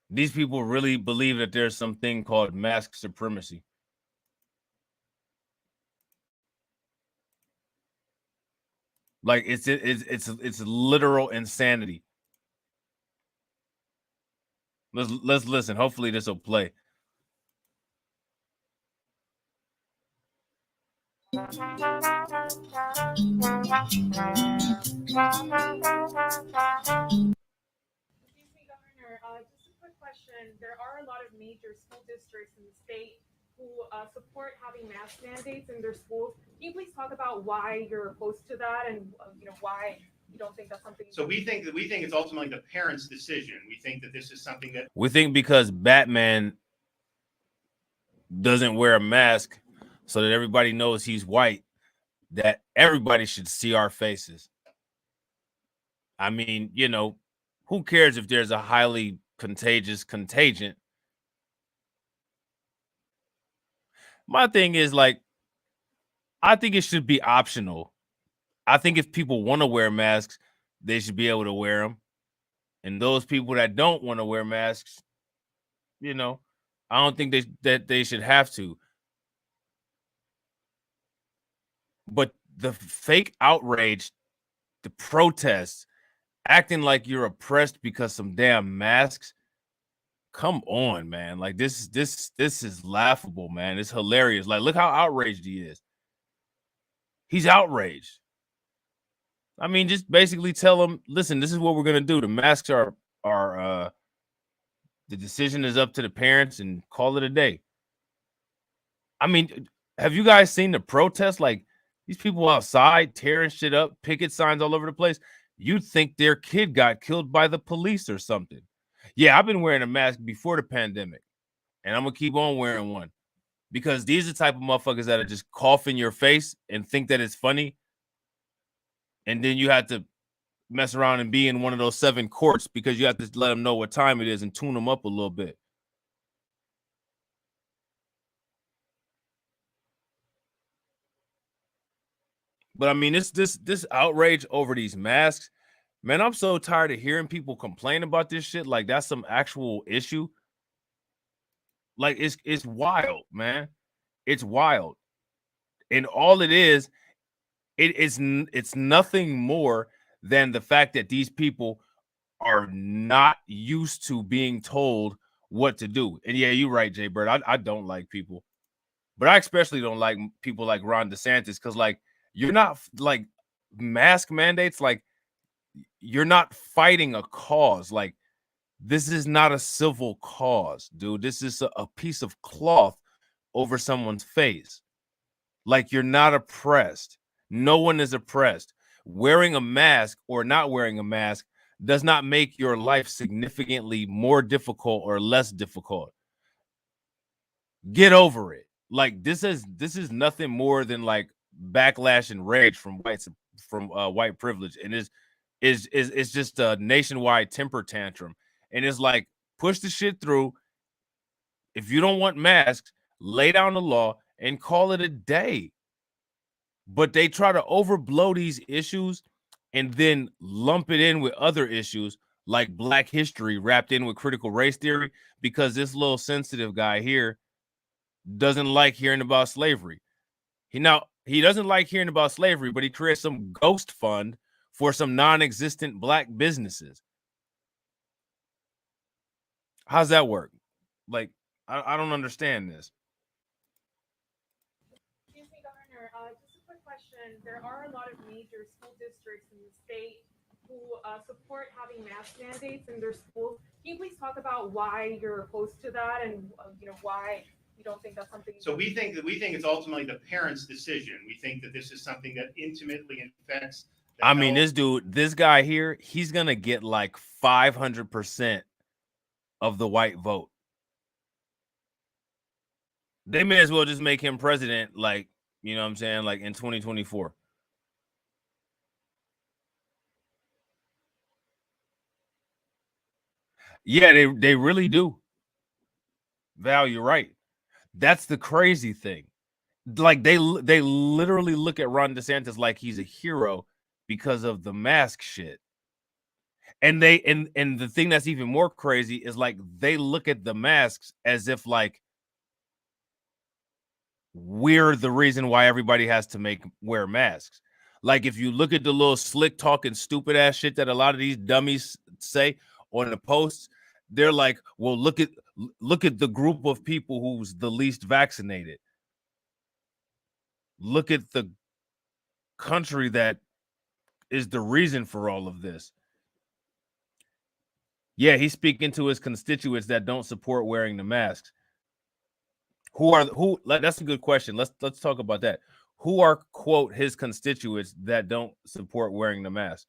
These people really believe that there's something called mask supremacy. Like, it's literal insanity. Let's listen. Hopefully this will play. Excuse me, Governor. Just a quick question. There are a lot of major school districts in the state who support having mask mandates in their schools. Can you please talk about why you're opposed to that, and why you don't think that's something? So we think it's ultimately the parents' decision. We think that this is something that We think because Batman doesn't wear a mask so that everybody knows he's white, that everybody should see our faces. I mean, who cares if there's a highly contagious contagion? My thing is, like, I think it should be optional. I think if people want to wear masks, they should be able to wear them. And those people that don't want to wear masks, I don't think they should have to. But the fake outrage, the protests, acting like you're oppressed because some damn masks. Come on, man. Like, this is laughable, man. It's hilarious. Like, look how outraged he is. He's outraged. I mean, just basically tell him, listen, this is what we're gonna do. The masks are the decision is up to the parents, and call it a day. I mean, have you guys seen the protests? Like, these people outside tearing shit up, picket signs all over the place. You'd think their kid got killed by the police or something. Yeah, I've been wearing a mask before the pandemic, and I'm gonna keep on wearing one because these are the type of motherfuckers that are just cough in your face and think that it's funny, and then you have to mess around and be in one of those 7 courts because you have to let them know what time it is and tune them up a little bit. But I mean, this outrage over these masks, man, I'm so tired of hearing people complain about this shit like that's some actual issue. Like, it's wild, man. It's wild. And all it is, it's nothing more than the fact that these people are not used to being told what to do. And yeah, you're right, Jay Bird. I don't like people, but I especially don't like people like Ron DeSantis because, like, you're not like mask mandates. Like, you're not fighting a cause. Like, this is not a civil cause, dude. This is a piece of cloth over someone's face. Like, you're not oppressed. No one is oppressed. Wearing a mask or not wearing a mask does not make your life significantly more difficult or less difficult. Get over it. Like, this is nothing more than like backlash and rage from white privilege, and is just a nationwide temper tantrum. And it's like, push the shit through. If you don't want masks, lay down the law and call it a day. But they try to overblow these issues and then lump it in with other issues like Black history wrapped in with critical race theory because this little sensitive guy here doesn't like hearing about slavery. He doesn't like hearing about slavery, but he creates some ghost fund for some non-existent Black businesses. How's that work? Like, I don't understand this. Excuse me, Governor. Just a quick question. There are a lot of major school districts in the state who support having mask mandates in their schools. Can you please talk about why you're opposed to that, and why you don't think that's something? So we think it's ultimately the parents' decision. We think that this is something that intimately affects. I mean, this guy here, he's gonna get like 500% of the white vote. They may as well just make him president, like, you know what I'm saying, like in 2024. Yeah, they really do. Val, you're right. That's the crazy thing. Like they literally look at Ron DeSantis like he's a hero because of the mask shit. And and the thing that's even more crazy is like they look at the masks as if like we're the reason why everybody has to wear masks. Like if you look at the little slick talking stupid ass shit that a lot of these dummies say on the posts, they're like, well, look at the group of people who's the least vaccinated. Look at the country that is the reason for all of this. Yeah, he's speaking to his constituents that don't support wearing the masks. That's a good question. Let's talk about that. Who are, quote, his constituents that don't support wearing the mask?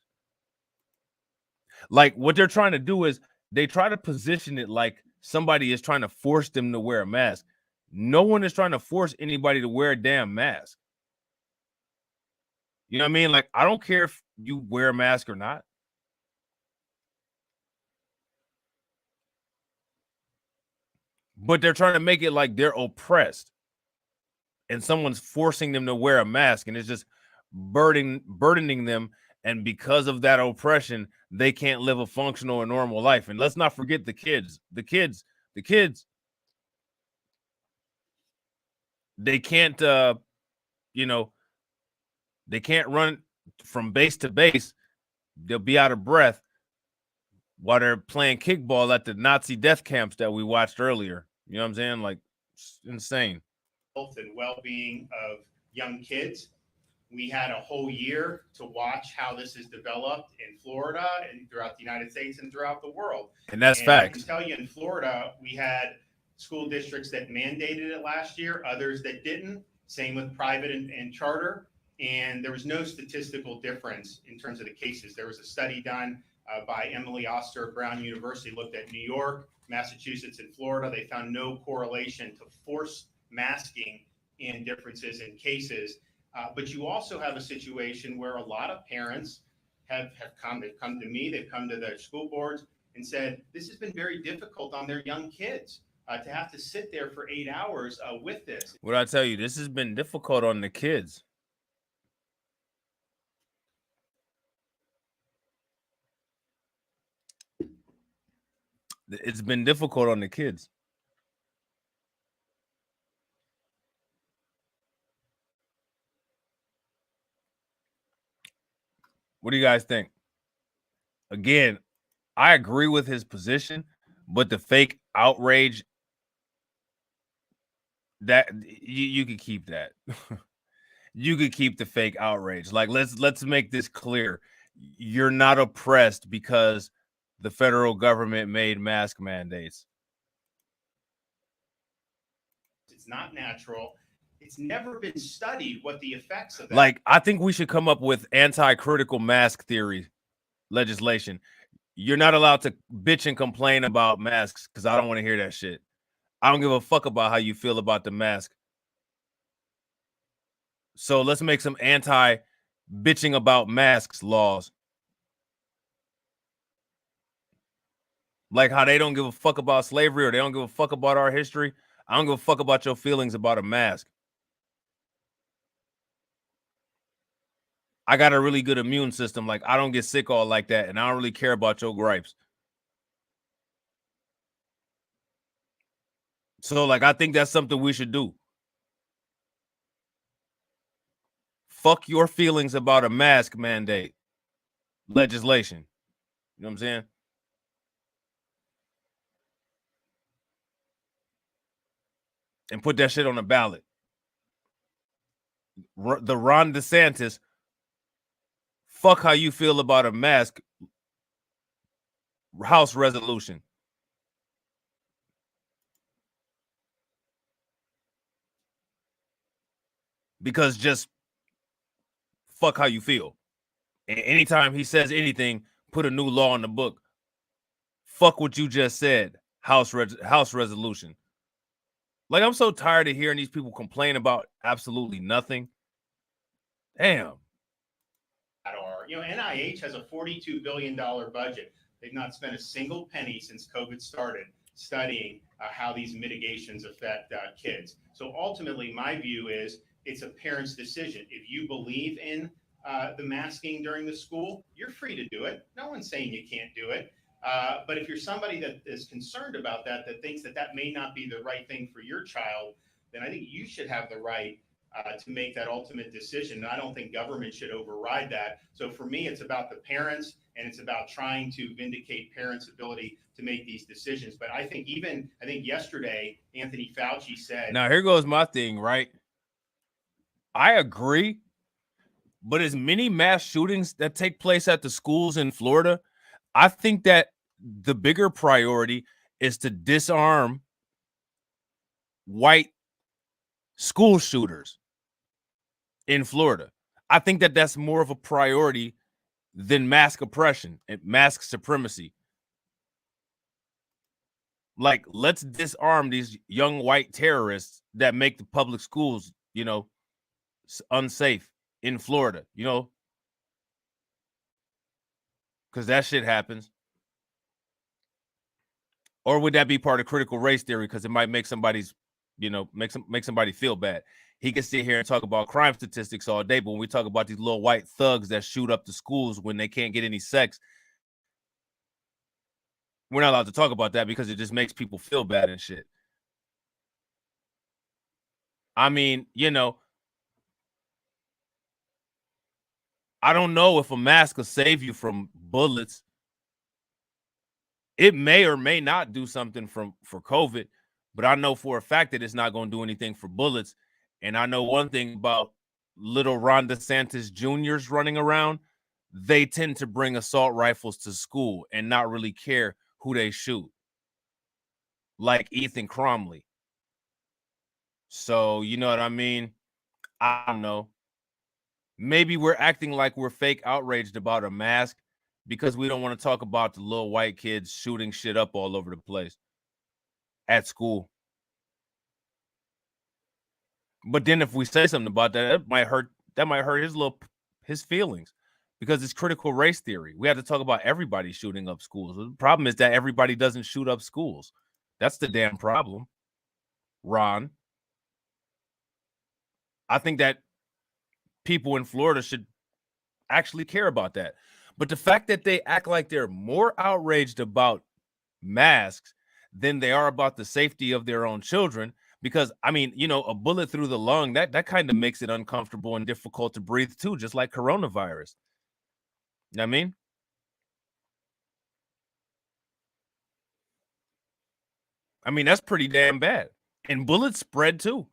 Like what they're trying to do is they try to position it like somebody is trying to force them to wear a mask. No one is trying to force anybody to wear a damn mask. You know what I mean? Like, I don't care if you wear a mask or not. But they're trying to make it like they're oppressed and someone's forcing them to wear a mask, and it's just burdening them. And because of that oppression, they can't live a functional and normal life. And let's not forget the kids. They can't, they can't run from base to base. They'll be out of breath while they're playing kickball at the Nazi death camps that we watched earlier. You know what I'm saying? Like, it's insane. Health and well-being of young kids. We had a whole year to watch how this is developed in Florida and throughout the United States and throughout the world. And that's facts. I can tell you in Florida, we had school districts that mandated it last year, others that didn't. Same with private and charter. And there was no statistical difference in terms of the cases. There was a study done by Emily Oster of Brown University, looked at New York, Massachusetts, and Florida. They found no correlation to forced masking and differences in cases. But you also have a situation where a lot of parents they've come to me, they've come to their school boards and said, this has been very difficult on their young kids to have to sit there for 8 hours with this. What I tell you, this has been difficult on the kids. It's been difficult on the kids. What do you guys think? Again, I agree with his position, but the fake outrage, that you could keep that. You could keep the fake outrage. Like, let's make this clear. You're not oppressed because the federal government made mask mandates. It's not natural. It's never been studied what the effects of that. Like, I think we should come up with anti-critical mask theory legislation. You're not allowed to bitch and complain about masks because I don't want to hear that shit. I don't give a fuck about how you feel about the mask. So let's make some anti-bitching about masks laws. Like how they don't give a fuck about slavery or they don't give a fuck about our history. I don't give a fuck about your feelings about a mask. I got a really good immune system. Like, I don't get sick all like that, and I don't really care about your gripes. So, like, I think that's something we should do. Fuck your feelings about a mask mandate legislation. You know what I'm saying? And put that shit on the ballot. The Ron DeSantis, fuck how you feel about a mask House resolution. because just fuck how you feel. And anytime he says anything, put a new law in the book. Fuck what you just said. House resolution. Like, I'm so tired of hearing these people complain about absolutely nothing. Damn. NIH has a $42 billion budget. They've not spent a single penny since COVID started studying how these mitigations affect kids. So ultimately, my view is it's a parent's decision. If you believe in the masking during the school, you're free to do it. No one's saying you can't do it. But if you're somebody that is concerned about that thinks that may not be the right thing for your child, then I think you should have the right to make that ultimate decision. And I don't think government should override that. So for me, it's about the parents, and it's about trying to vindicate parents' ability to make these decisions. But I think yesterday, Anthony Fauci said. Now, here goes my thing, right? I agree. But as many mass shootings that take place at the schools in Florida, I think that the bigger priority is to disarm white school shooters in Florida. I think that that's more of a priority than mask oppression and mask supremacy. Like, let's disarm these young white terrorists that make the public schools, unsafe in Florida, because that shit happens. Or would that be part of critical race theory? Because it might make somebody's, make somebody feel bad. He can sit here and talk about crime statistics all day, but when we talk about these little white thugs that shoot up the schools when they can't get any sex, we're not allowed to talk about that because it just makes people feel bad and shit. I mean, I don't know if a mask will save you from bullets. It may or may not do something for COVID, but I know for a fact that it's not going to do anything for bullets. And I know one thing about little Ron DeSantis Juniors running around. They tend to bring assault rifles to school and not really care who they shoot, like Ethan Cromley. So, you know what I mean? I don't know. Maybe we're acting like we're fake outraged about a mask because we don't want to talk about the little white kids shooting shit up all over the place at school. But then if we say something about that, that might hurt his feelings, because it's critical race theory. We have to talk about everybody shooting up schools. The problem is that everybody doesn't shoot up schools. That's the damn problem, Ron. I think that people in Florida should actually care about that. But the fact that they act like they're more outraged about masks than they are about the safety of their own children, because, I mean, a bullet through the lung, that kind of makes it uncomfortable and difficult to breathe too, just like coronavirus. You know what I mean? I mean, that's pretty damn bad. And bullets spread too.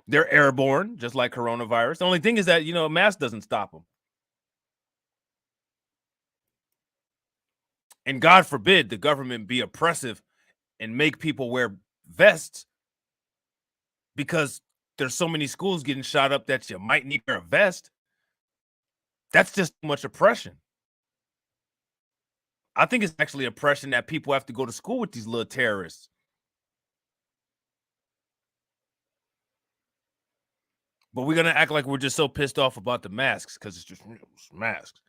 They're airborne, just like coronavirus. The only thing is that, a mask doesn't stop them. And God forbid the government be oppressive and make people wear vests because there's so many schools getting shot up that you might need to wear a vest. That's just too much oppression. I think it's actually oppression that people have to go to school with these little terrorists. But we're going to act like we're just so pissed off about the masks because it's just masks.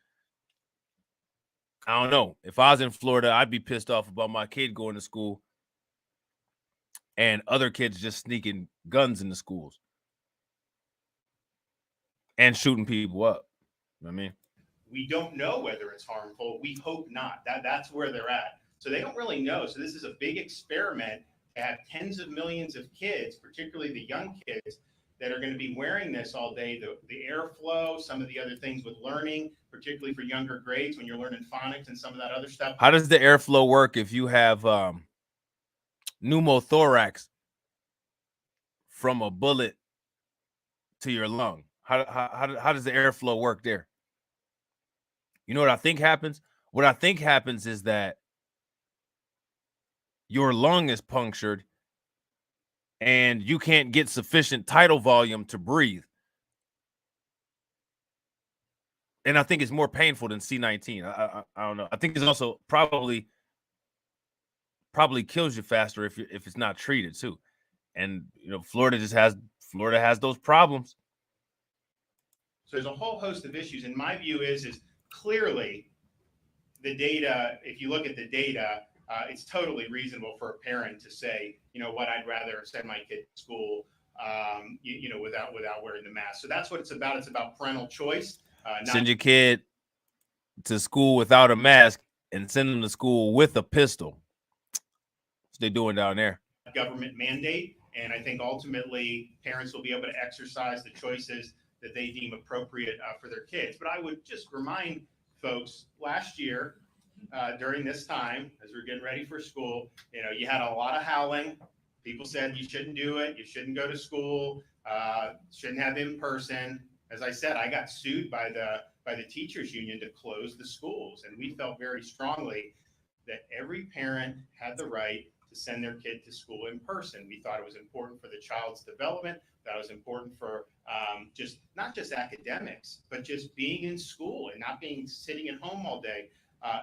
I don't know. If I was in Florida, I'd be pissed off about my kid going to school and other kids just sneaking guns in the schools and shooting people up. You know what I mean? We don't know whether it's harmful. We hope not. That's where they're at. So they don't really know. So this is a big experiment to have tens of millions of kids, particularly the young kids, that are going to be wearing this all day. The airflow, some of the other things with learning, particularly for younger grades when you're learning phonics and some of that other stuff. How does the airflow work if you have pneumothorax from a bullet to your lung? How does the airflow work there? You know what I think happens? What I think happens is that your lung is punctured and you can't get sufficient tidal volume to breathe. And I think it's more painful than C19. I don't know. I think it's also probably kills you faster if it's not treated too. And you know, Florida has those problems. So there's a whole host of issues. And my view is clearly the data, if you look at the data, it's totally reasonable for a parent to say, you know what, I'd rather send my kid to school, without wearing the mask. So that's what it's about. It's about parental choice. Send your kid to school without a mask and send them to school with a pistol. That's what they're doing down there. Government mandate. And I think ultimately parents will be able to exercise the choices that they deem appropriate for their kids. But I would just remind folks, last year during this time, as we're getting ready for school, you had a lot of howling. People said you shouldn't do it. You shouldn't go to school. Shouldn't have in person. As I said, I got sued by the teachers union to close the schools. And we felt very strongly that every parent had the right to send their kid to school in person. We thought it was important for the child's development. That was important for not just academics, but just being in school and not being sitting at home all day.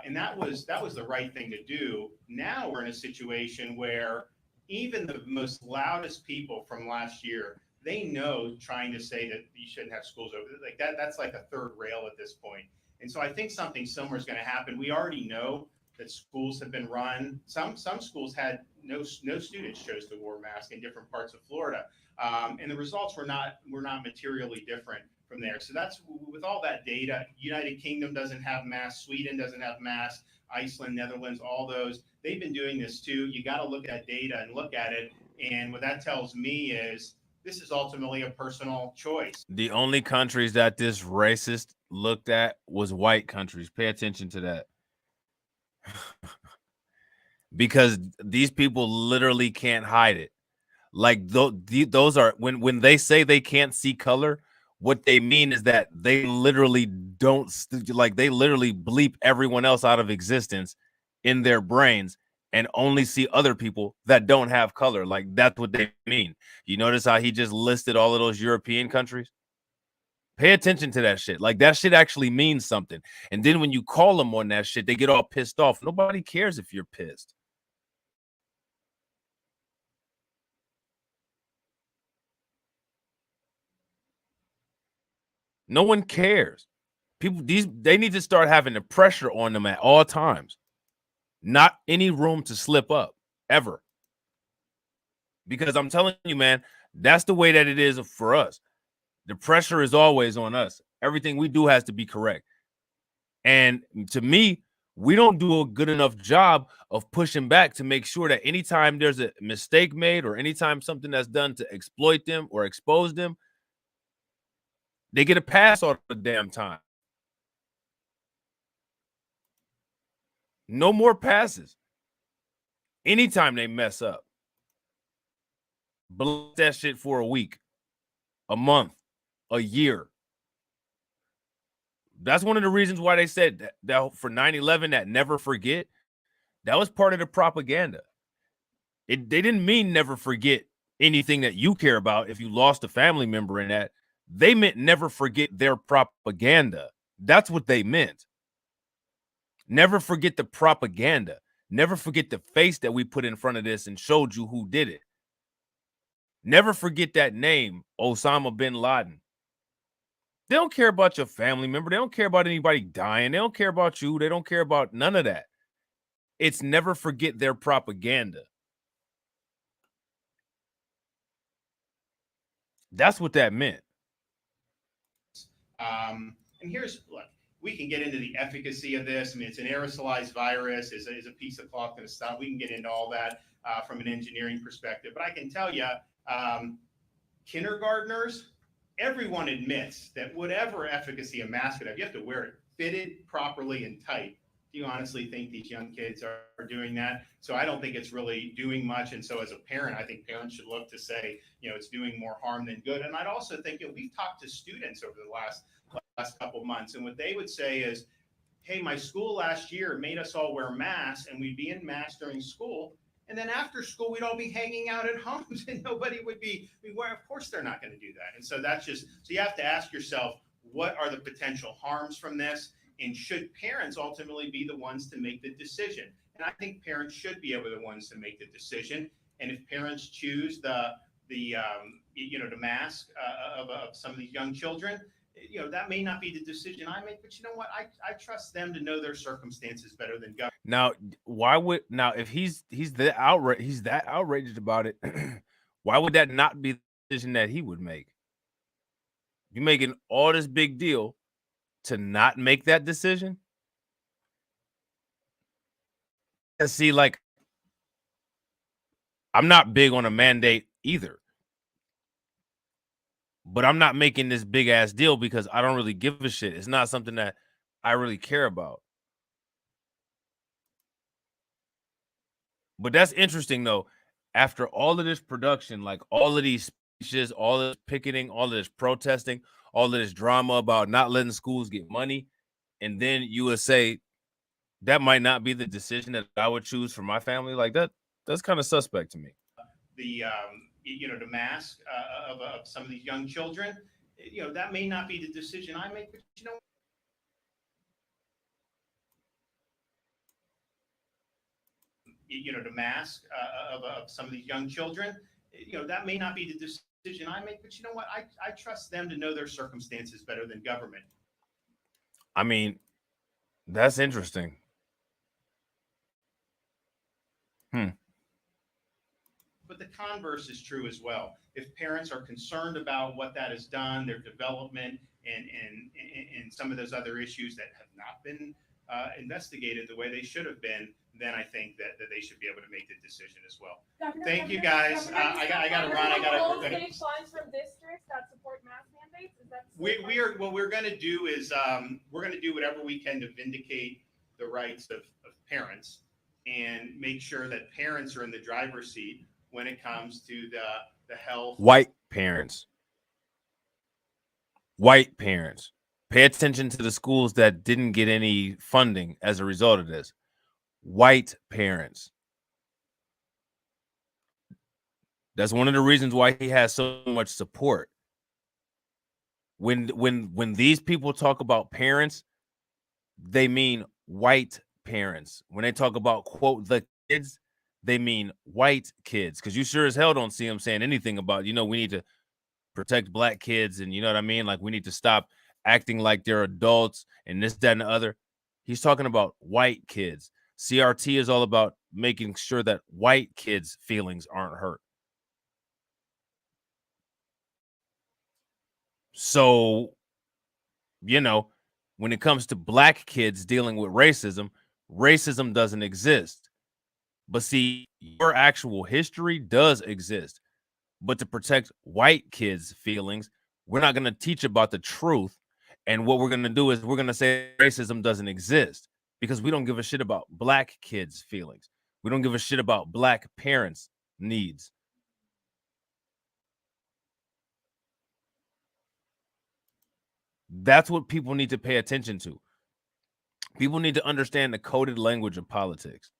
And that was the right thing to do. Now we're in a situation where even the most loudest people from last year, they know trying to say that you shouldn't have schools over like that. That's like a third rail at this point. And so I think something similar is going to happen. We already know that schools have been run. Some schools had no students chose to wear masks in different parts of Florida, and the results were not materially different from there. So that's with all that data. United Kingdom doesn't have masks. Sweden doesn't have masks. Iceland, Netherlands, all those, they've been doing this too. You got to look at data and look at it. And what that tells me is this is ultimately a personal choice. The only countries that this racist looked at was white countries. Pay attention to that. Because these people literally can't hide it. Like those are when they say they can't see color, what they mean is that they literally don't they literally bleep everyone else out of existence in their brains and only see other people that don't have color. Like that's what they mean. You notice how he just listed all of those European countries? Pay attention to that shit. Like that shit actually means something. And then when you call them on that shit, they get all pissed off. Nobody cares if you're pissed. No one cares. People, they need to start having the pressure on them at all times. Not any room to slip up, ever. Because I'm telling you, man, that's the way that it is for us. The pressure is always on us. Everything we do has to be correct. And to me, we don't do a good enough job of pushing back to make sure that anytime there's a mistake made or anytime something that's done to exploit them or expose them, they get a pass all the damn time. No more passes. Anytime they mess up, block that shit for a week, a month, a year. That's one of the reasons why they said that for 9/11, that never forget, that was part of the propaganda. They didn't mean never forget anything that you care about if you lost a family member in that. They meant never forget their propaganda. That's what they meant. Never forget the propaganda. Never forget the face that we put in front of this and showed you who did it. Never forget that name, Osama bin Laden. They don't care about your family member. They don't care about anybody dying. They don't care about you. They don't care about none of that. It's never forget their propaganda. That's what that meant. And look, we can get into the efficacy of this. I mean, it's an aerosolized virus. Is a piece of cloth going to stop? We can get into all that from an engineering perspective. But I can tell you, kindergartners, everyone admits that whatever efficacy a mask would have, you have to wear it fitted properly and tight. Do you honestly think these young kids are doing that? So I don't think it's really doing much. And so as a parent, I think parents should look to say, it's doing more harm than good. And I'd also think, we've talked to students over the last couple of months, and what they would say is, hey, my school last year made us all wear masks, and we'd be in masks during school. And then after school, we'd all be hanging out at homes and nobody would be, of course, they're not going to do that. And so that's so you have to ask yourself, what are the potential harms from this, and should parents ultimately be the ones to make the decision? And I think parents should be able to be the ones to make the decision. And if parents choose the mask of some of these young children, that may not be the decision I make, but you know what? I trust them to know their circumstances better than government. Now, if he's that outraged about it, why would that not be the decision that he would make? You're making all this big deal to not make that decision? And see, like, I'm not big on a mandate either. But I'm not making this big ass deal because I don't really give a shit. It's not something that I really care about. But that's interesting though. After all of this production, like all of these speeches, all of this picketing, all of this protesting, all of this drama about not letting schools get money, and then you would say that might not be the decision that I would choose for my family. Like that's kind of suspect to me. The mask of some of these young children, that may not be the decision I make, but the mask of some of these young children, that may not be the decision I make, but you know what? I trust them to know their circumstances better than government. I mean, that's interesting. But the converse is true as well. If parents are concerned about what that has done, their development, and some of those other issues that have not been investigated the way they should have been, then I think that they should be able to make the decision as well. Thank you, guys. I got to run. Funds from districts that support mask mandates. Is that what we're going to do is we're going to do whatever we can to vindicate the rights of parents and make sure that parents are in the driver's seat when it comes to the health. White parents. Pay attention to the schools that didn't get any funding as a result of this. White parents. That's one of the reasons why he has so much support. When these people talk about parents, they mean white parents. When they talk about, quote, the kids, they mean white kids, because you sure as hell don't see them saying anything about, we need to protect black kids, and you know what I mean? Like, we need to stop acting like they're adults and this, that, and the other. He's talking about white kids. CRT is all about making sure that white kids' feelings aren't hurt. So, when it comes to black kids dealing with racism, racism doesn't exist. But see, your actual history does exist. But to protect white kids' feelings, we're not going to teach about the truth. And what we're going to do is we're going to say racism doesn't exist because we don't give a shit about black kids' feelings. We don't give a shit about black parents' needs. That's what people need to pay attention to. People need to understand the coded language of politics.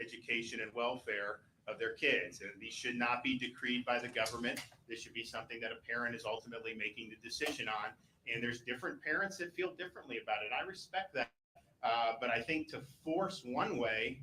Education and welfare of their kids. And these should not be decreed by the government. This should be something that a parent is ultimately making the decision on. And there's different parents that feel differently about it. I respect that. But I think to force one way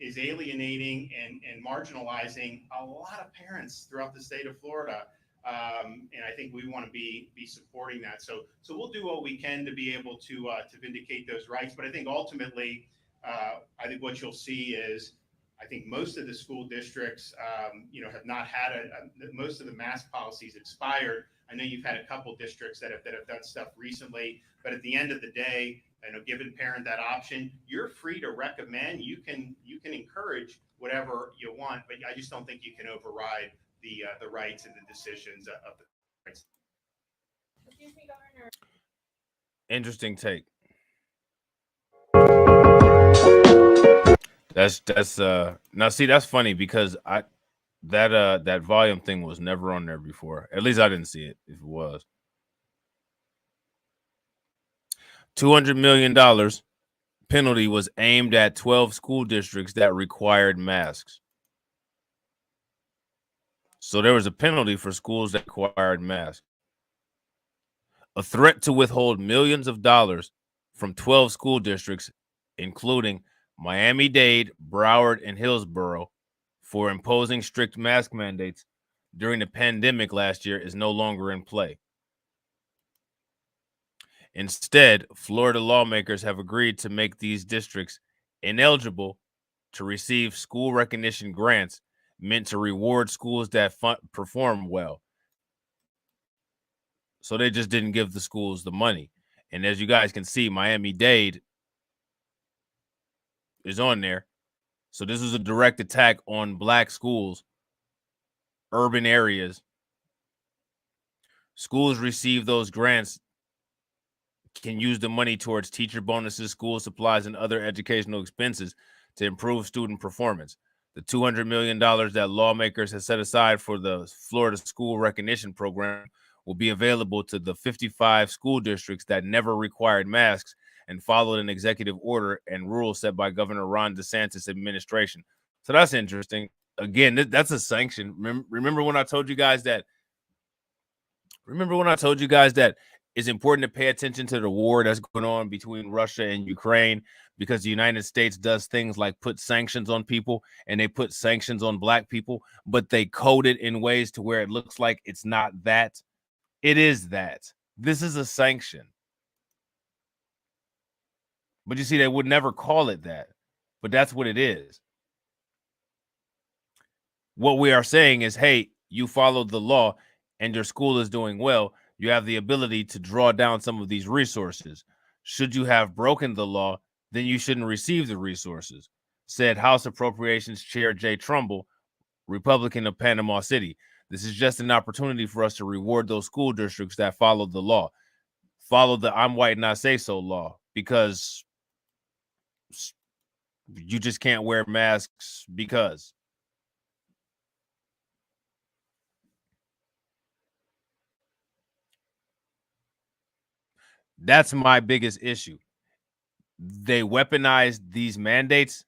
is alienating and marginalizing a lot of parents throughout the state of Florida. And I think we want to be supporting that. So we'll do what we can to be able to vindicate those rights. But I think ultimately, I think what you'll see is, I think most of the school districts, have not had most of the mask policies expired. I know you've had a couple districts that have done stuff recently, but at the end of the day, giving parent that option, you're free to recommend. You can encourage whatever you want, but I just don't think you can override the rights and the decisions of the parents. Excuse me, Governor. Interesting take. That's now see, that's funny because that volume thing was never on there before. At least I didn't see it if it was. $200 million penalty was aimed at 12 school districts that required masks. So there was a penalty for schools that required masks. a threat to withhold millions of dollars from 12 school districts, including Miami-Dade, Broward, and Hillsborough, for imposing strict mask mandates during the pandemic last year is no longer in play. Instead, Florida lawmakers have agreed to make these districts ineligible to receive school recognition grants meant to reward schools that perform well. So they just didn't give the schools the money. And as you guys can see, Miami-Dade is on there. So this is a direct attack on black schools, urban areas. Schools receive those grants, can use the money towards teacher bonuses, school supplies, and other educational expenses to improve student performance. The $200 million that lawmakers have set aside for the Florida School Recognition Program will be available to the 55 school districts that never required masks and followed an executive order and rule set by Governor Ron DeSantis' administration. So that's interesting. Again, that's a sanction. Remember when I told you guys that? Remember when I told you guys that it's important to pay attention to the war that's going on between Russia and Ukraine, because the United States does things like put sanctions on people, and they put sanctions on black people, but they code it in ways to where it looks like it's not that. It is that. This is a sanction. But you see, they would never call it that, but that's what it is. What we are saying is, hey, you followed the law and your school is doing well. You have the ability to draw down some of these resources. Should you have broken the law, then you shouldn't receive the resources, said House Appropriations Chair Jay Trumbull, Republican of Panama City. This is just an opportunity for us to reward those school districts that followed the law, followed the I'm white and I say so law, because you just can't wear masks because. That's my biggest issue. They weaponized these mandates.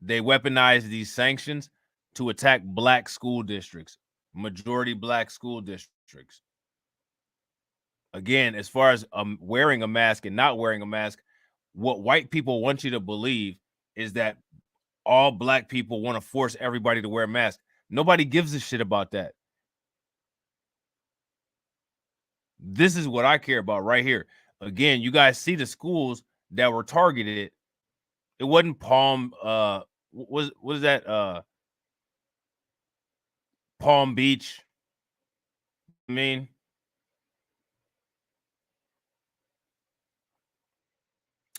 They weaponized these sanctions to attack black school districts, majority black school districts. Again, as far as wearing a mask and not wearing a mask, what white people want you to believe is that all black people want to force everybody to wear a mask. Nobody gives a shit about that. This is what I care about right here. Again, you guys see the schools that were targeted. It wasn't Palm, what is that? Palm Beach. I mean,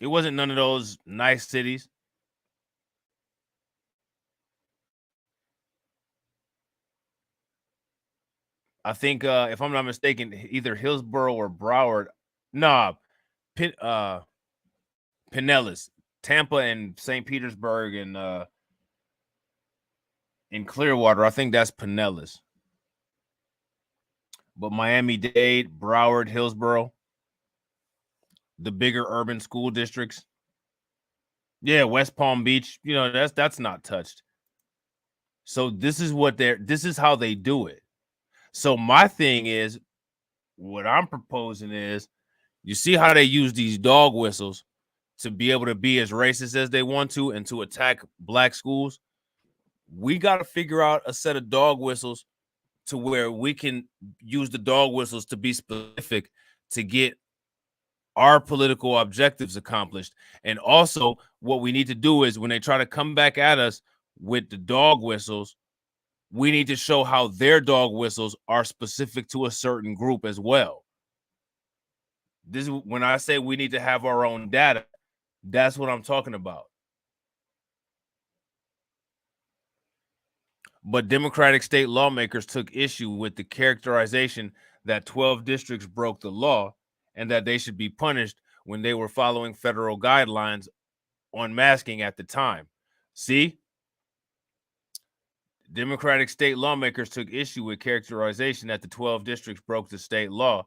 it wasn't none of those nice cities. I think, if I'm not mistaken, either Hillsborough or Broward. Nah, Pinellas, Tampa, and St. Petersburg, and in Clearwater. I think that's Pinellas. But Miami-Dade, Broward, Hillsborough, the bigger urban school districts. Yeah, West Palm Beach, you know, that's not touched. So this is how they do it. So my thing is, what I'm proposing is, you see how they use these dog whistles to be able to be as racist as they want to and to attack black schools? We got to figure out a set of dog whistles to where we can use the dog whistles to be specific to get our political objectives accomplished. And also, what we need to do is, when they try to come back at us with the dog whistles, we need to show how their dog whistles are specific to a certain group as well. This is when I say we need to have our own data. That's what I'm talking about. But Democratic state lawmakers took issue with the characterization that 12 districts broke the law and that they should be punished when they were following federal guidelines on masking at the time. See? Democratic state lawmakers took issue with characterization that the 12 districts broke the state law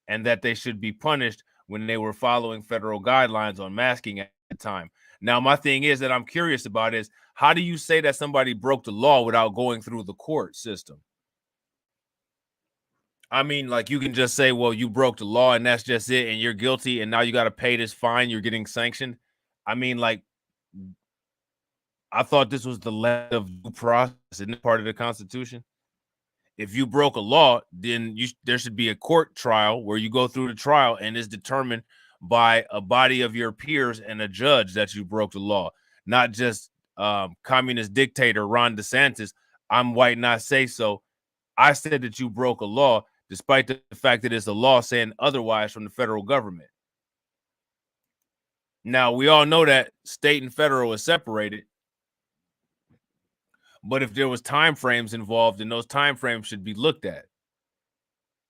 and that they should be punished when they were following federal guidelines on masking at the time. Now, my thing is that I'm curious about is, how do you say that somebody broke the law without going through the court system? I mean, like, you can just say, well, you broke the law and that's just it, and you're guilty, and now you got to pay this fine. You're getting sanctioned. I mean, like, I thought this was the letter of due process, isn't it part of the Constitution? If you broke a law, then there should be a court trial where you go through the trial and it's determined by a body of your peers and a judge that you broke the law, not just communist dictator Ron DeSantis. I'm white, not say so. I said that you broke a law, despite the fact that it's a law saying otherwise from the federal government. Now, we all know that state and federal is separated. But if there was time frames involved, then those time frames should be looked at.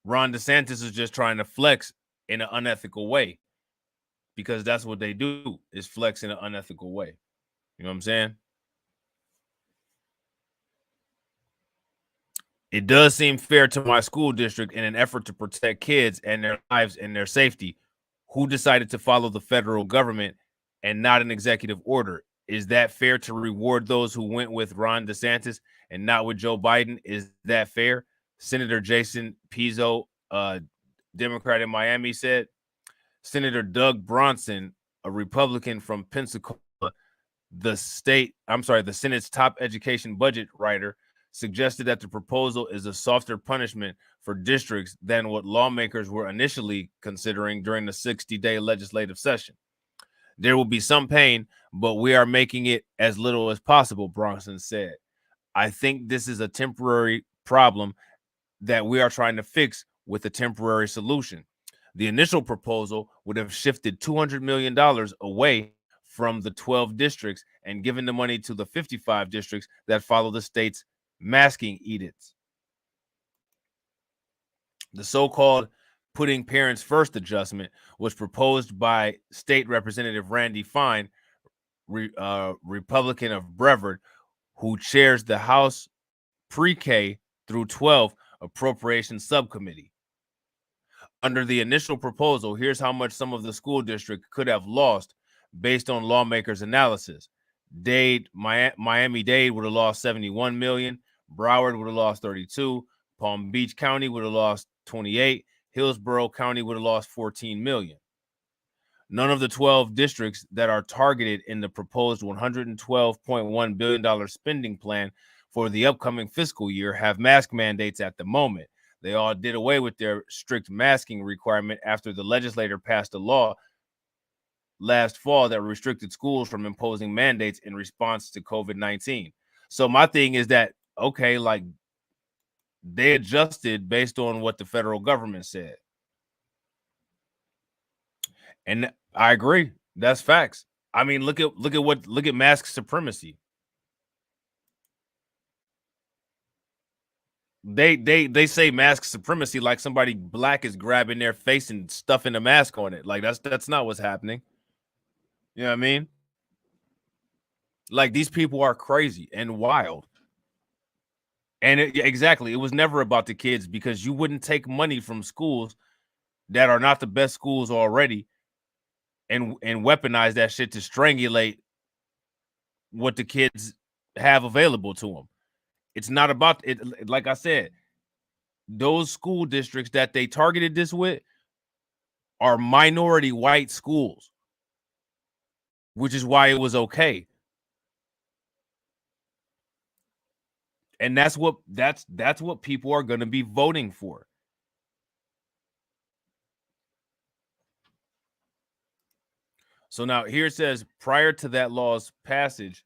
Ron DeSantis is just trying to flex in an unethical way, because that's what they do, is flex in an unethical way. You know what I'm saying? It does seem fair to my school district, in an effort to protect kids and their lives and their safety, who decided to follow the federal government and not an executive order. Is that fair to reward those who went with Ron DeSantis and not with Joe Biden? Is that fair? Senator Jason Pizzo, Democrat in Miami, said. Senator Doug Bronson, a Republican from Pensacola, the Senate's top education budget writer, suggested that the proposal is a softer punishment for districts than what lawmakers were initially considering during the 60-day legislative session. There will be some pain, but we are making it as little as possible, Bronson said. I think this is a temporary problem that we are trying to fix with a temporary solution. The initial proposal would have shifted $200 million away from the 12 districts and given the money to the 55 districts that follow the state's masking edicts. The so-called putting parents first adjustment was proposed by State Representative Randy Fine, Republican of Brevard, who chairs the House Pre-K through 12 Appropriations Subcommittee. Under the initial proposal, here's how much some of the school district could have lost based on lawmakers' analysis. Miami-Dade would have lost $71 million. Broward would have lost $32. Palm Beach County would have lost $28. Hillsborough County would have lost $14 million. None of the 12 districts that are targeted in the proposed $112.1 billion spending plan for the upcoming fiscal year have mask mandates at the moment. They all did away with their strict masking requirement after the legislature passed a law last fall that restricted schools from imposing mandates in response to COVID-19. So my thing is that, okay, like, they adjusted based on what the federal government said. And I agree. That's facts. I mean, look at mask supremacy. They say mask supremacy like somebody black is grabbing their face and stuffing a mask on it. Like, that's not what's happening. You know what I mean? Like, these people are crazy and wild. And exactly, it was never about the kids, because you wouldn't take money from schools that are not the best schools already and weaponize that shit to strangulate what the kids have available to them. It's not about it. Like I said, those school districts that they targeted this with are minority white schools, which is why it was okay. And that's what people are going to be voting for. So now here it says, prior to that law's passage,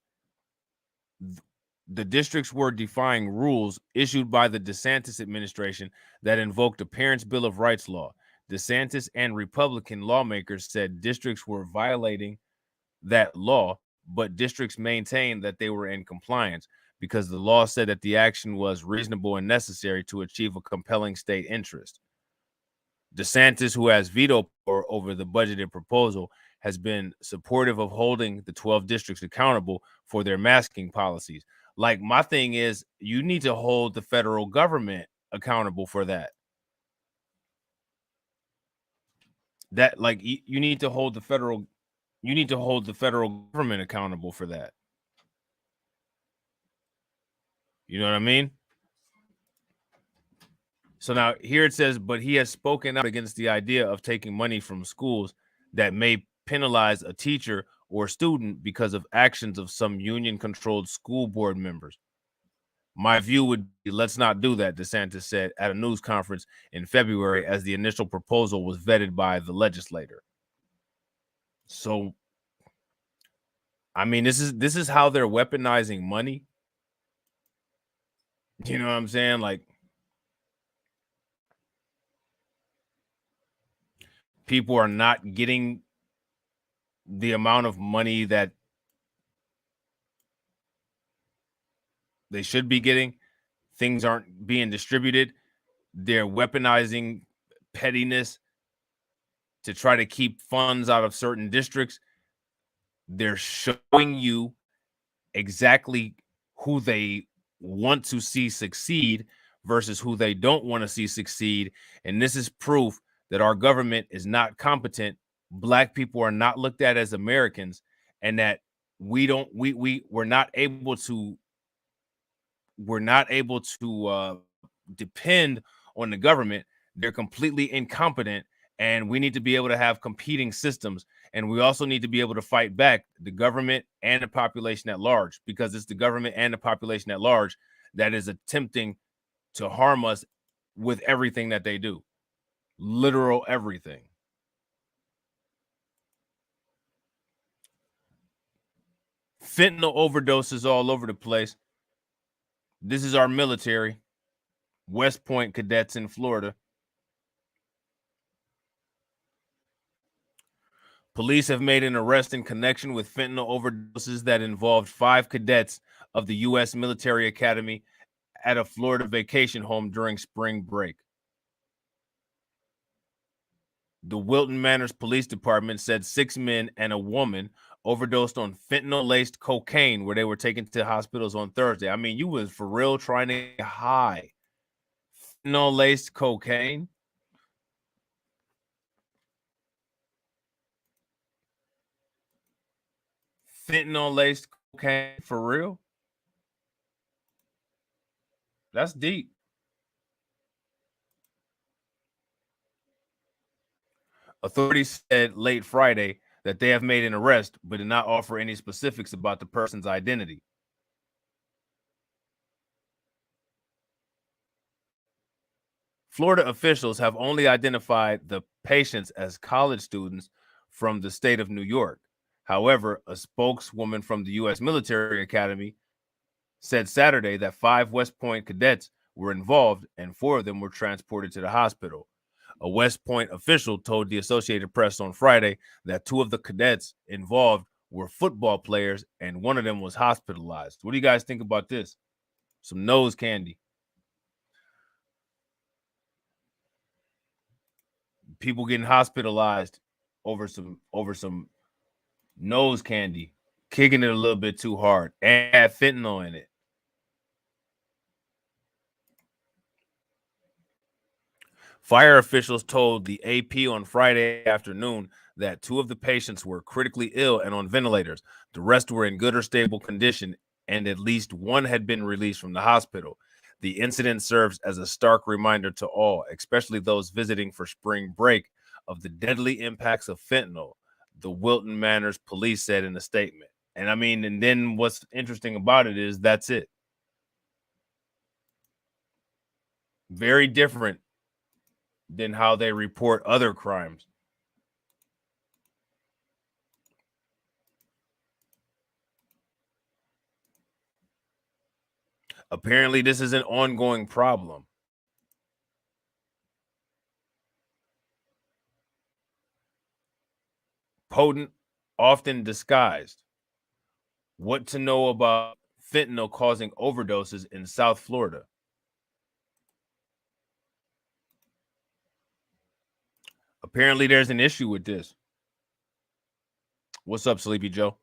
the districts were defying rules issued by the DeSantis administration that invoked a Parents' Bill of Rights law. DeSantis and Republican lawmakers said districts were violating that law, but districts maintained that they were in compliance because the law said that the action was reasonable and necessary to achieve a compelling state interest. DeSantis, who has veto power over the budgeted proposal, has been supportive of holding the 12 districts accountable for their masking policies. Like, my thing is, you need to hold the federal government accountable for that. That, like, you need to hold the federal government accountable for that. You know what I mean? So now here it says, but he has spoken out against the idea of taking money from schools that may penalize a teacher or student because of actions of some union-controlled school board members. My view would be, let's not do that, DeSantis said at a news conference in February as the initial proposal was vetted by the legislator. So, I mean, this is how they're weaponizing money. You know what I'm saying? Like, people are not getting the amount of money that they should be getting. Things aren't being distributed. They're weaponizing pettiness to try to keep funds out of certain districts. They're showing you exactly who they want to see succeed versus who they don't want to see succeed. And this is proof that our government is not competent. Black people are not looked at as Americans, and that we're not able to depend on the government. They're completely incompetent, and we need to be able to have competing systems. And we also need to be able to fight back the government and the population at large, because it's the government and the population at large that is attempting to harm us with everything that they do. Literal everything. Fentanyl overdoses all over the place. This is our military. West Point cadets in Florida. Police have made an arrest in connection with fentanyl overdoses that involved 5 cadets of the U.S. Military Academy at a Florida vacation home during spring break. The Wilton Manors Police Department said 6 men and a woman overdosed on fentanyl-laced cocaine where they were taken to hospitals on Thursday. I mean, you was for real trying to get high. Fentanyl-laced cocaine? Fentanyl-laced cocaine for real? That's deep. Authorities said late Friday that they have made an arrest, but did not offer any specifics about the person's identity. Florida officials have only identified the patients as college students from the state of New York. However, a spokeswoman from the U.S. Military Academy said Saturday that 5 West Point cadets were involved and 4 of them were transported to the hospital. A West Point official told the Associated Press on Friday that 2 of the cadets involved were football players and 1 of them was hospitalized. What do you guys think about this? Some nose candy. People getting hospitalized over some nose candy, kicking it a little bit too hard, and had fentanyl in it. Fire officials told the AP on Friday afternoon that 2 of the patients were critically ill and on ventilators. The rest were in good or stable condition, and at least 1 had been released from the hospital. The incident serves as a stark reminder to all, especially those visiting for spring break, of the deadly impacts of fentanyl, the Wilton Manors police said in a statement. And I mean, and then what's interesting about it is that's it. Very different than how they report other crimes. Apparently, this is an ongoing problem. Potent, often disguised. What to know about fentanyl causing overdoses in South Florida? Apparently, there's an issue with this. What's up, Sleepy Joe?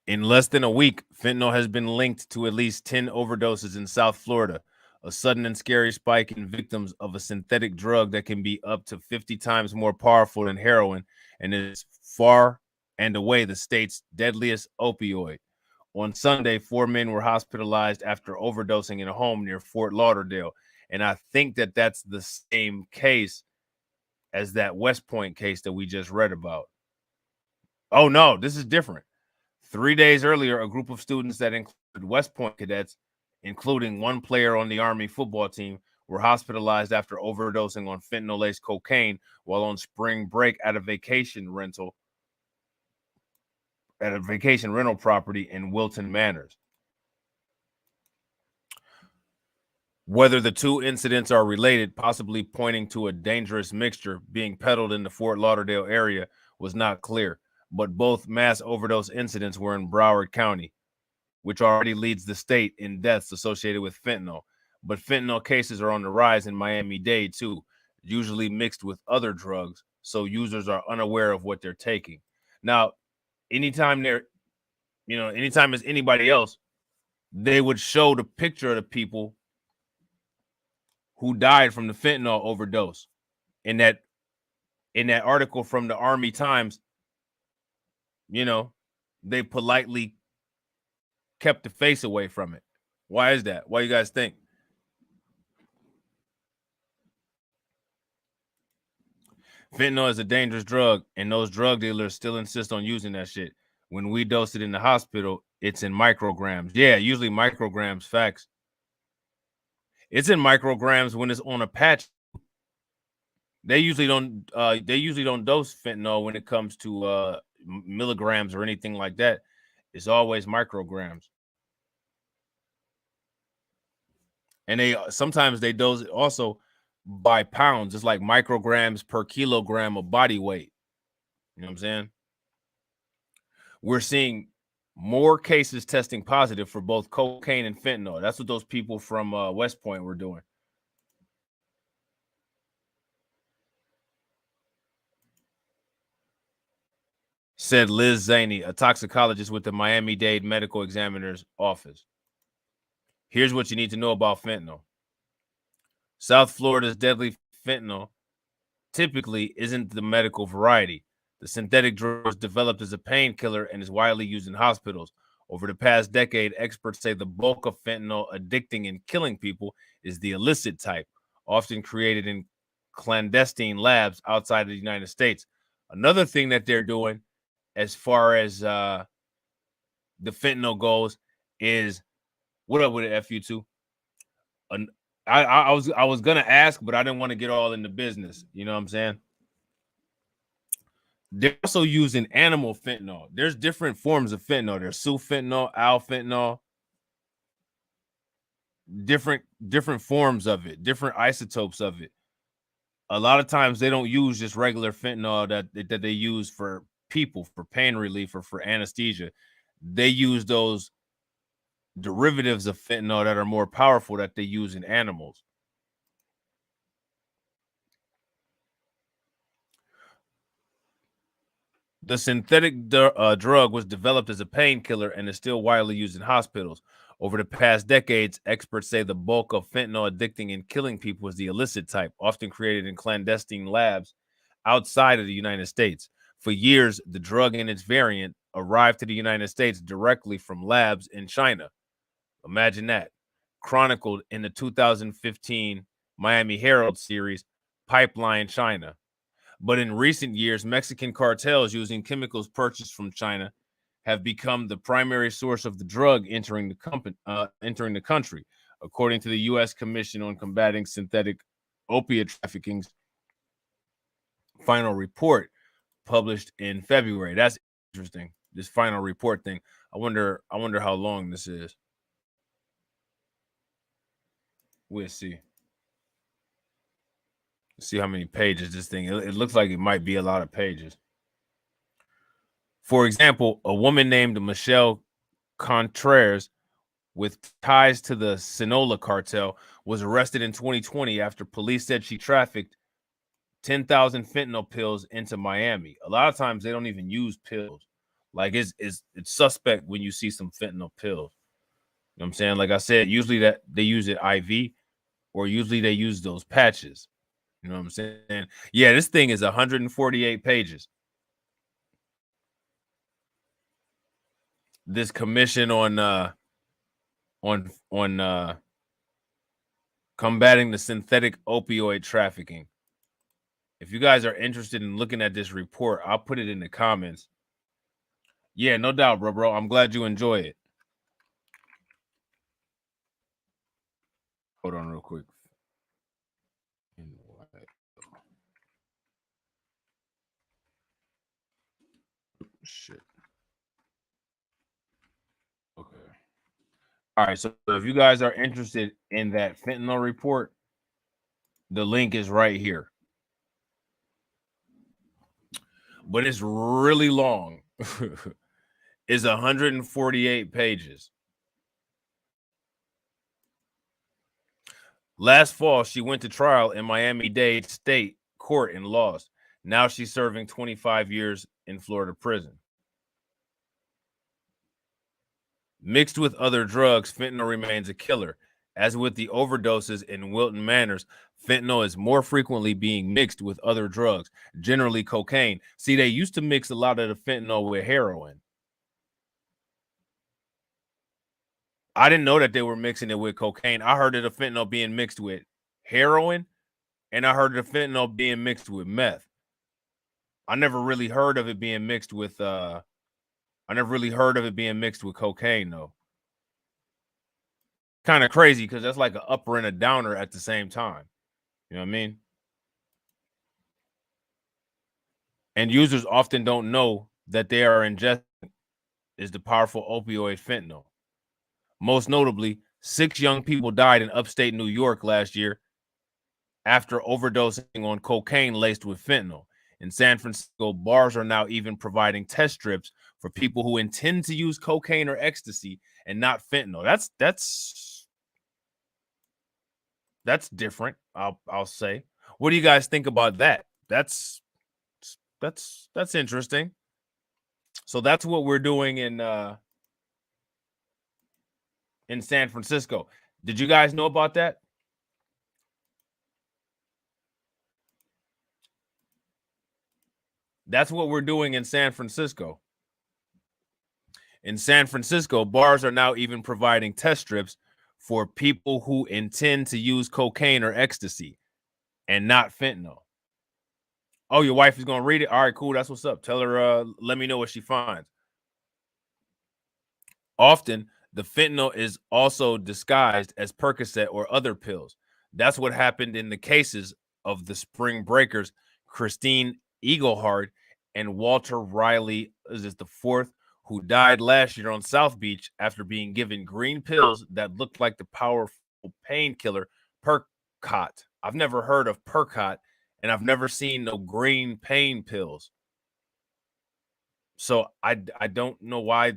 In less than a week, fentanyl has been linked to at least 10 overdoses in South Florida, a sudden and scary spike in victims of a synthetic drug that can be up to 50 times more powerful than heroin and is far and away the state's deadliest opioid. On Sunday, 4 men were hospitalized after overdosing in a home near Fort Lauderdale. And I think that that's the same case as that West Point case that we just read about. Oh, no, this is different. 3 days earlier, a group of students that included West Point cadets, including one player on the Army football team, were hospitalized after overdosing on fentanyl-laced cocaine while on spring break at a vacation rental property in Wilton Manors. Whether the two incidents are related, possibly pointing to a dangerous mixture being peddled in the Fort Lauderdale area, was not clear. But both mass overdose incidents were in Broward County, which already leads the state in deaths associated with fentanyl. But fentanyl cases are on the rise in Miami-Dade too, usually mixed with other drugs, so users are unaware of what they're taking. Now, anytime as anybody else, they would show the picture of the people who died from the fentanyl overdose. In that article from the Army Times, they politely kept the face away from it. Why is that? Why you guys think? Fentanyl is a dangerous drug, and those drug dealers still insist on using that shit. When we dose it in the hospital, it's in micrograms. Yeah, usually micrograms, facts. It's in micrograms when it's on a patch. They usually don't dose fentanyl when it comes to milligrams or anything like that. It's always micrograms. And sometimes they dose it also by pounds. It's like micrograms per kilogram of body weight. You know what I'm saying? We're seeing more cases testing positive for both cocaine and fentanyl. That's what those people from West Point were doing. Said Liz Zaney, a toxicologist with the Miami-Dade Medical Examiner's Office. Here's what you need to know about fentanyl. South Florida's deadly fentanyl typically isn't the medical variety. The synthetic drug was developed as a painkiller and is widely used in hospitals. Over the past decade, experts say the bulk of fentanyl addicting and killing people is the illicit type, often created in clandestine labs outside of the United States. Another thing that they're doing as far as the fentanyl goes is, what up with it, FU2? I was gonna ask, but I didn't want to get all in the business. You know what I'm saying? They're also using animal fentanyl. There's different forms of fentanyl. There's sulfentanyl, alfentanyl, different forms of it, different isotopes of it. A lot of times they don't use just regular fentanyl that they use for people, for pain relief or for anesthesia. They use those derivatives of fentanyl that are more powerful that they use in animals. The synthetic drug was developed as a painkiller and is still widely used in hospitals. Over the past decades, experts say the bulk of fentanyl addicting and killing people is the illicit type, often created in clandestine labs outside of the United States. For years, the drug and its variant arrived to the United States directly from labs in China. Imagine that. Chronicled in the 2015 Miami Herald series, Pipeline China. But in recent years, Mexican cartels using chemicals purchased from China have become the primary source of the drug entering the country, according to the U.S. Commission on Combating Synthetic Opiate Trafficking's final report published in February. That's interesting. This final report thing. I wonder how long this is. We'll see. Let's see how many pages this thing. It looks like it might be a lot of pages. For example, a woman named Michelle Contreras with ties to the Sinaloa cartel was arrested in 2020 after police said she trafficked 10,000 fentanyl pills into Miami. A lot of times they don't even use pills. Like it's suspect when you see some fentanyl pills. You know what I'm saying? Like I said, usually that they use it IV or usually they use those patches. You know what I'm saying? Yeah, this thing is 148 pages. this commission on combating the synthetic opioid trafficking. If you guys are interested in looking at this report, I'll put it in the comments. Yeah, no doubt, bro. I'm glad you enjoy it. Hold on real quick. Shit. Okay. All right. So if you guys are interested in that fentanyl report, the link is right here. But it's really long. It's 148 pages. Last fall, she went to trial in Miami-Dade State Court and lost. Now she's serving 25 years in Florida prison. Mixed with other drugs, fentanyl remains a killer. As with the overdoses in Wilton Manors, fentanyl is more frequently being mixed with other drugs, generally cocaine. See, they used to mix a lot of the fentanyl with heroin. I didn't know that they were mixing it with cocaine. I heard of the fentanyl being mixed with heroin, and I heard of the fentanyl being mixed with meth. I never really heard of it being mixed with cocaine, though. Kind of crazy because that's like an upper and a downer at the same time. You know what I mean? And users often don't know that they are ingesting is the powerful opioid fentanyl. Most notably, 6 young people died in upstate New York last year after overdosing on cocaine laced with fentanyl. In San Francisco, bars are now even providing test strips for people who intend to use cocaine or ecstasy and not fentanyl. That's different, I'll say. What do you guys think about that? That's interesting. So that's what we're doing in San Francisco. Did you guys know about that? That's what we're doing in San Francisco. In San Francisco, bars are now even providing test strips for people who intend to use cocaine or ecstasy and not fentanyl. Oh, your wife is going to read it? All right, cool. That's what's up. Tell her, let me know what she finds. Often, the fentanyl is also disguised as Percocet or other pills. That's what happened in the cases of the Spring Breakers, Christine Eagleheart and Walter Riley, is it the fourth, who died last year on South Beach after being given green pills that looked like the powerful painkiller Percot. I've never heard of Percot, and I've never seen no green pain pills. So I don't know why.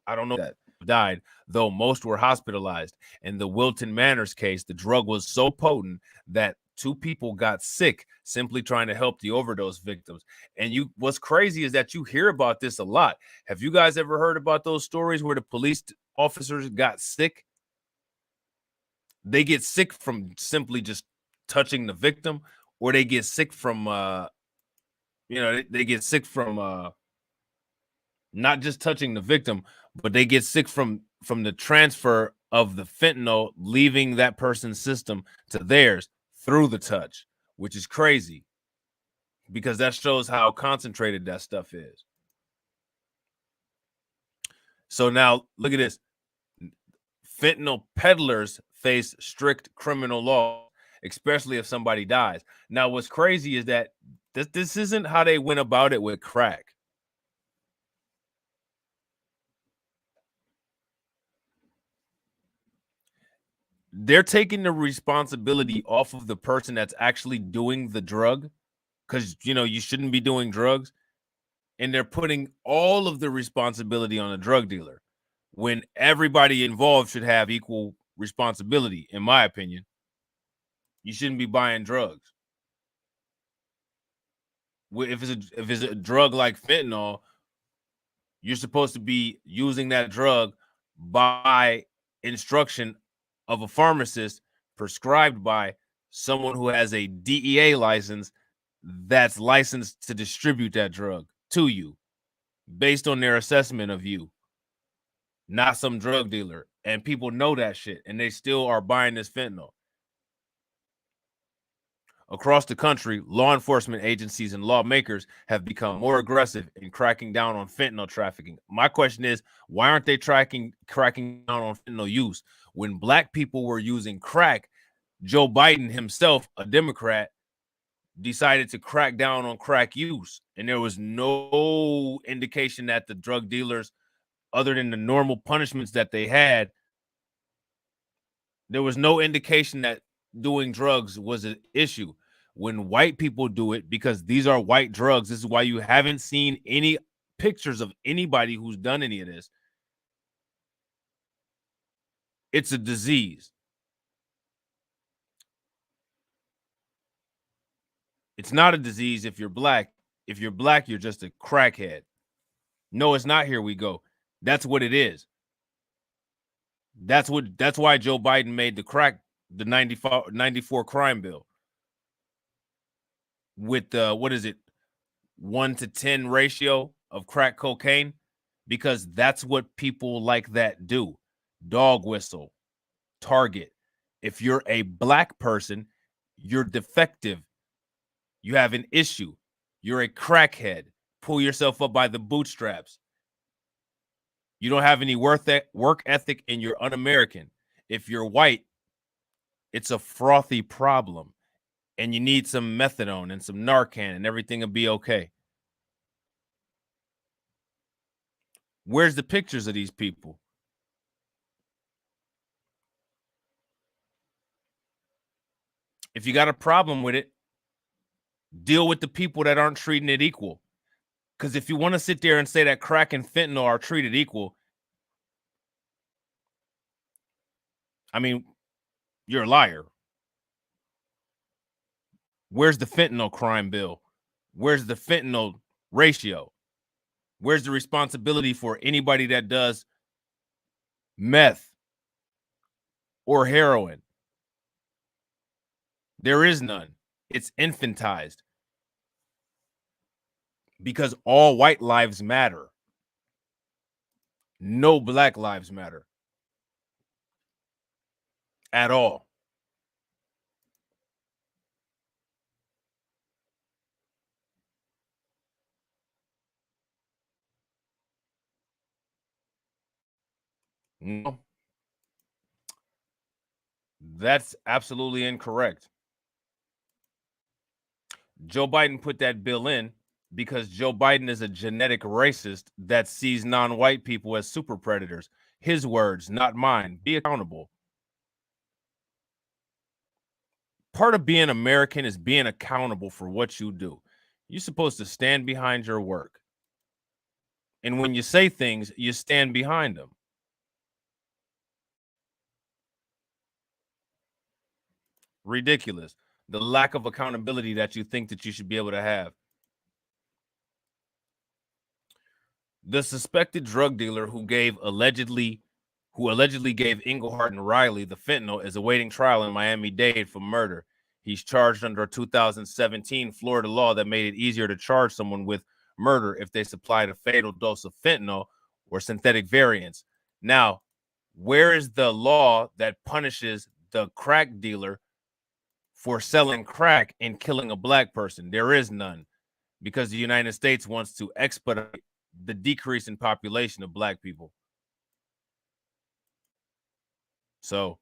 I don't know that died, though most were hospitalized. In the Wilton Manors case, the drug was so potent that 2 people got sick simply trying to help the overdose victims. And what's crazy is that you hear about this a lot. Have you guys ever heard about those stories where the police officers got sick? They get sick from simply just touching the victim, or they get sick from they get sick from not just touching the victim, but they get sick from the transfer of the fentanyl leaving that person's system to theirs through the touch, which is crazy because that shows how concentrated that stuff is. So now look at this. Fentanyl peddlers face strict criminal law, especially if somebody dies. Now, what's crazy is that this isn't how they went about it with crack. They're taking the responsibility off of the person that's actually doing the drug, because you shouldn't be doing drugs, and they're putting all of the responsibility on a drug dealer when everybody involved should have equal responsibility. In my opinion, you shouldn't be buying drugs. If it's a drug like fentanyl, you're supposed to be using that drug by instruction of a pharmacist, prescribed by someone who has a DEA license that's licensed to distribute that drug to you based on their assessment of you, not some drug dealer. And people know that shit, and they still are buying this fentanyl. Across the country, law enforcement agencies and lawmakers have become more aggressive in cracking down on fentanyl trafficking. My question is, why aren't they cracking down on fentanyl use? When black people were using crack, Joe Biden himself, a Democrat, decided to crack down on crack use. And there was no indication that the drug dealers, other than the normal punishments that they had, there was no indication that doing drugs was an issue. When white people do it, because these are white drugs, this is why you haven't seen any pictures of anybody who's done any of this. It's a disease. It's not a disease if you're black. If you're black, you're just a crackhead. No, it's not. Here we go. That's what it is. That's why Joe Biden made the 94 crime bill with what is it, 1 to 10 ratio of crack cocaine, because that's what people like that do. Dog whistle, target. If you're a black person, you're defective. You have an issue. You're a crackhead. Pull yourself up by the bootstraps. You don't have any work ethic, and you're un-American. If you're white, it's a frothy problem, and you need some methadone and some Narcan, and everything will be okay. Where's the pictures of these people? If you got a problem with it, deal with the people that aren't treating it equal. Because if you want to sit there and say that crack and fentanyl are treated equal, I mean, you're a liar. Where's the fentanyl crime bill? Where's the fentanyl ratio? Where's the responsibility for anybody that does meth or heroin? There is none. It's infantized. Because all white lives matter. No black lives matter. At all. No. That's absolutely incorrect. Joe Biden put that bill in because Joe Biden is a genetic racist that sees non-white people as super predators. His words, not mine. Be accountable. Part of being American is being accountable for what you do. You're supposed to stand behind your work. And when you say things, you stand behind them. Ridiculous. The lack of accountability that you think that you should be able to have. The suspected drug dealer who allegedly gave Englehart and Riley the fentanyl is awaiting trial in Miami-Dade for murder. He's charged under a 2017 Florida law that made it easier to charge someone with murder if they supplied a fatal dose of fentanyl or synthetic variants. Now, where is the law that punishes the crack dealer for selling crack and killing a black person? There is none, because the United States wants to expedite the decrease in population of black people. So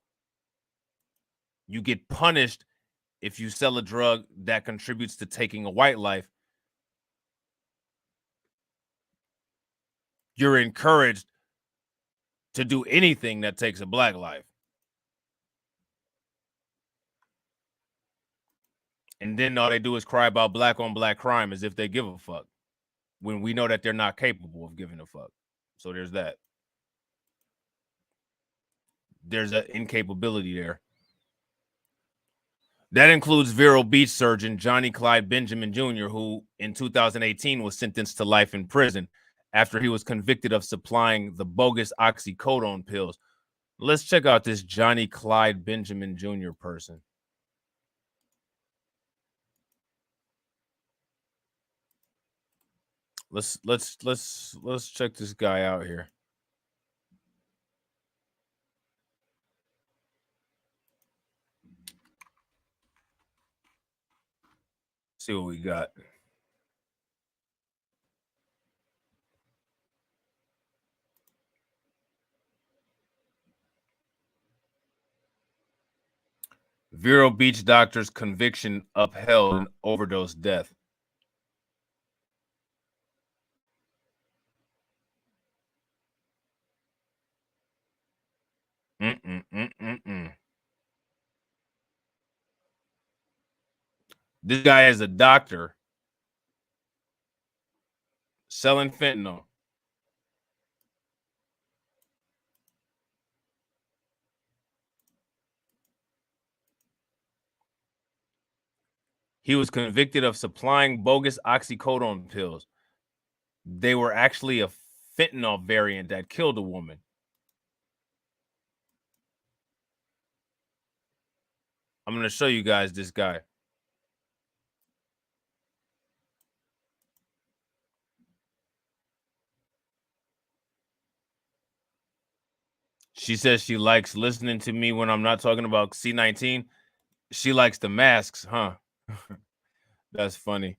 you get punished if you sell a drug that contributes to taking a white life. You're encouraged to do anything that takes a black life. And then all they do is cry about black on black crime as if they give a fuck, when we know that they're not capable of giving a fuck. So there's that. There's an incapability there. That includes Vero Beach surgeon Johnny Clyde Benjamin Jr., who in 2018 was sentenced to life in prison after he was convicted of supplying the bogus oxycodone pills. Let's check out this Johnny Clyde Benjamin Jr. person. Let's check this guy out here. See what we got. Vero Beach doctor's conviction upheld in overdose death. This guy is a doctor selling fentanyl. He was convicted of supplying bogus oxycodone pills. They were actually a fentanyl variant that killed a woman. I'm going to show you guys this guy. She says she likes listening to me when I'm not talking about C19. She likes the masks, huh? That's funny.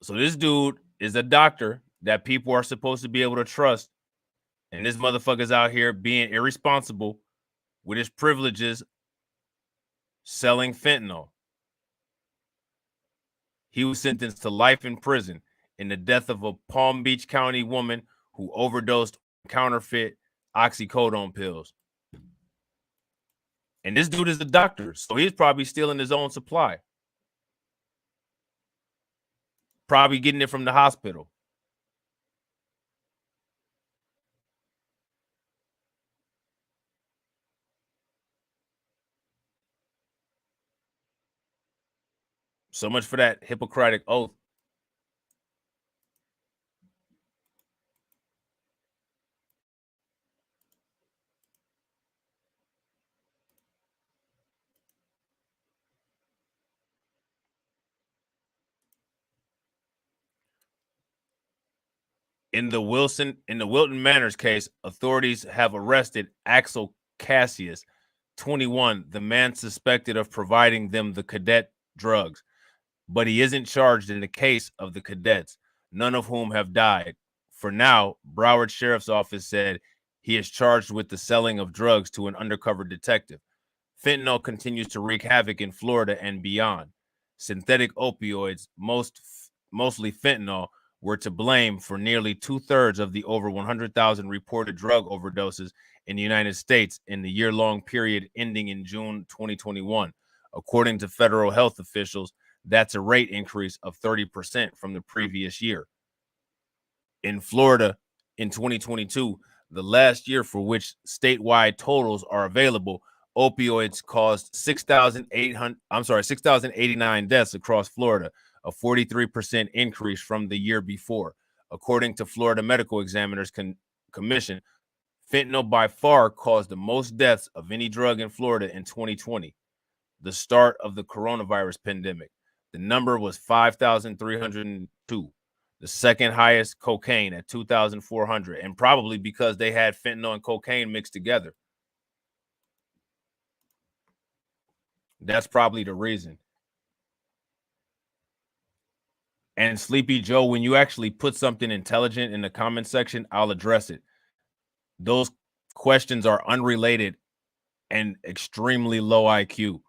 So this dude is a doctor that people are supposed to be able to trust. And this motherfucker's out here being irresponsible with his privileges selling fentanyl. He was sentenced to life in prison in the death of a Palm Beach County woman who overdosed on counterfeit oxycodone pills. And this dude is a doctor, so he's probably stealing his own supply. Probably getting it from the hospital. So much for that Hippocratic oath. In the Wilton Manors case, authorities have arrested Axel Cassius, 21, the man suspected of providing them the cadet drugs. But he isn't charged in the case of the cadets, none of whom have died. For now, Broward Sheriff's Office said he is charged with the selling of drugs to an undercover detective. Fentanyl continues to wreak havoc in Florida and beyond. Synthetic opioids, mostly fentanyl, were to blame for nearly 2/3 of the over 100,000 reported drug overdoses in the United States in the year-long period ending in June 2021. According to federal health officials, that's a rate increase of 30% from the previous year. In Florida, in 2022, the last year for which statewide totals are available, opioids caused 6,089 deaths across Florida, a 43% increase from the year before. According to Florida Medical Examiners Commission, fentanyl by far caused the most deaths of any drug in Florida in 2020, the start of the coronavirus pandemic. The number was 5,302, the second highest cocaine at 2,400, and probably because they had fentanyl and cocaine mixed together. That's probably the reason. And Sleepy Joe, when you actually put something intelligent in the comment section, I'll address it. Those questions are unrelated and extremely low IQ,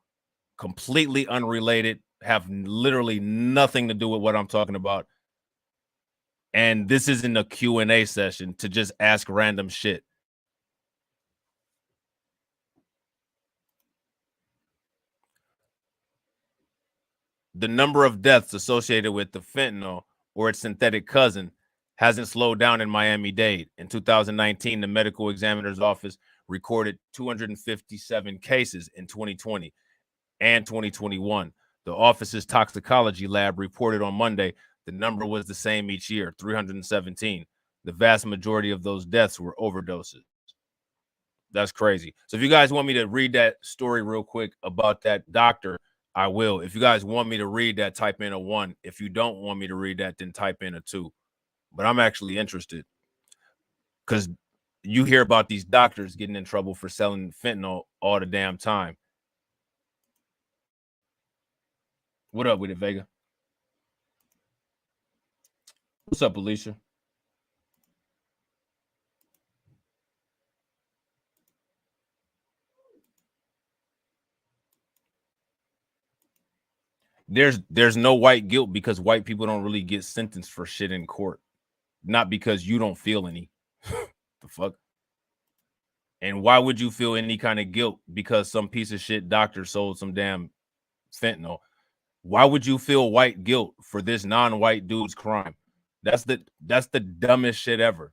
completely unrelated, have literally nothing to do with what I'm talking about. And this isn't a Q&A session to just ask random shit. The number of deaths associated with the fentanyl or its synthetic cousin hasn't slowed down in Miami-Dade. In 2019, the Medical Examiner's Office recorded 257 cases in 2020 and 2021. The office's toxicology lab reported on Monday the number was the same each year, 317. The vast majority of those deaths were overdoses. That's crazy. So if you guys want me to read that story real quick about that doctor I will. If you guys want me to read that, type in a 1. If you don't want me to read that, then type in a 2. But I'm actually interested because you hear about these doctors getting in trouble for selling fentanyl all the damn time. What up with it, Vega? What's up, Alicia? There's no white guilt because white people don't really get sentenced for shit in court. Not because you don't feel any. The fuck? And why would you feel any kind of guilt because some piece of shit doctor sold some damn fentanyl? Why would you feel white guilt for this non-white dude's crime? That's the dumbest shit ever.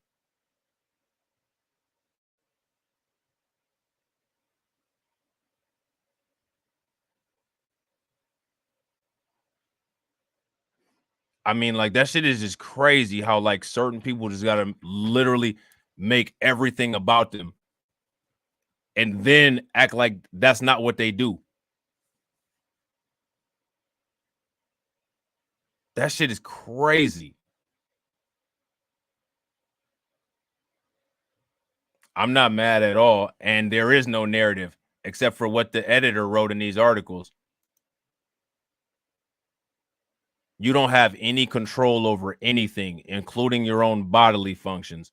I mean, like, that shit is just crazy how, like, certain people just gotta literally make everything about them and then act like that's not what they do. That shit is crazy. I'm not mad at all, and there is no narrative except for what the editor wrote in these articles. You don't have any control over anything, including your own bodily functions.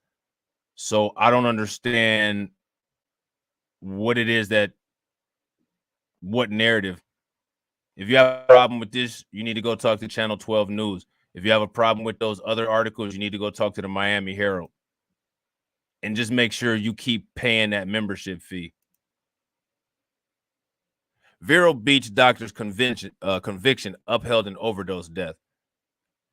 So I don't understand what it is what narrative. If you have a problem with this, you need to go talk to Channel 12 News. If you have a problem with those other articles, you need to go talk to the Miami Herald. And just make sure you keep paying that membership fee. Vero Beach doctor's conviction upheld an overdose death.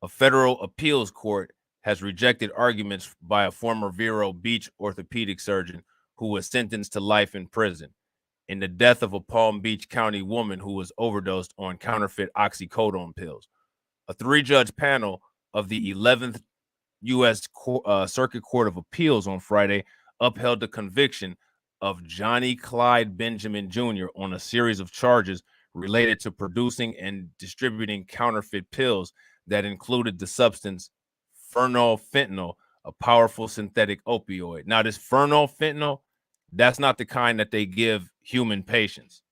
A federal appeals court has rejected arguments by a former Vero Beach orthopedic surgeon who was sentenced to life in prison in the death of a Palm Beach County woman who was overdosed on counterfeit oxycodone pills. A 3-judge panel of the 11th U.S. Circuit Court of Appeals on Friday upheld the conviction of Johnny Clyde Benjamin Jr. on a series of charges related to producing and distributing counterfeit pills that included the substance fentanyl, a powerful synthetic opioid. Now, this fentanyl, that's not the kind that they give human patients.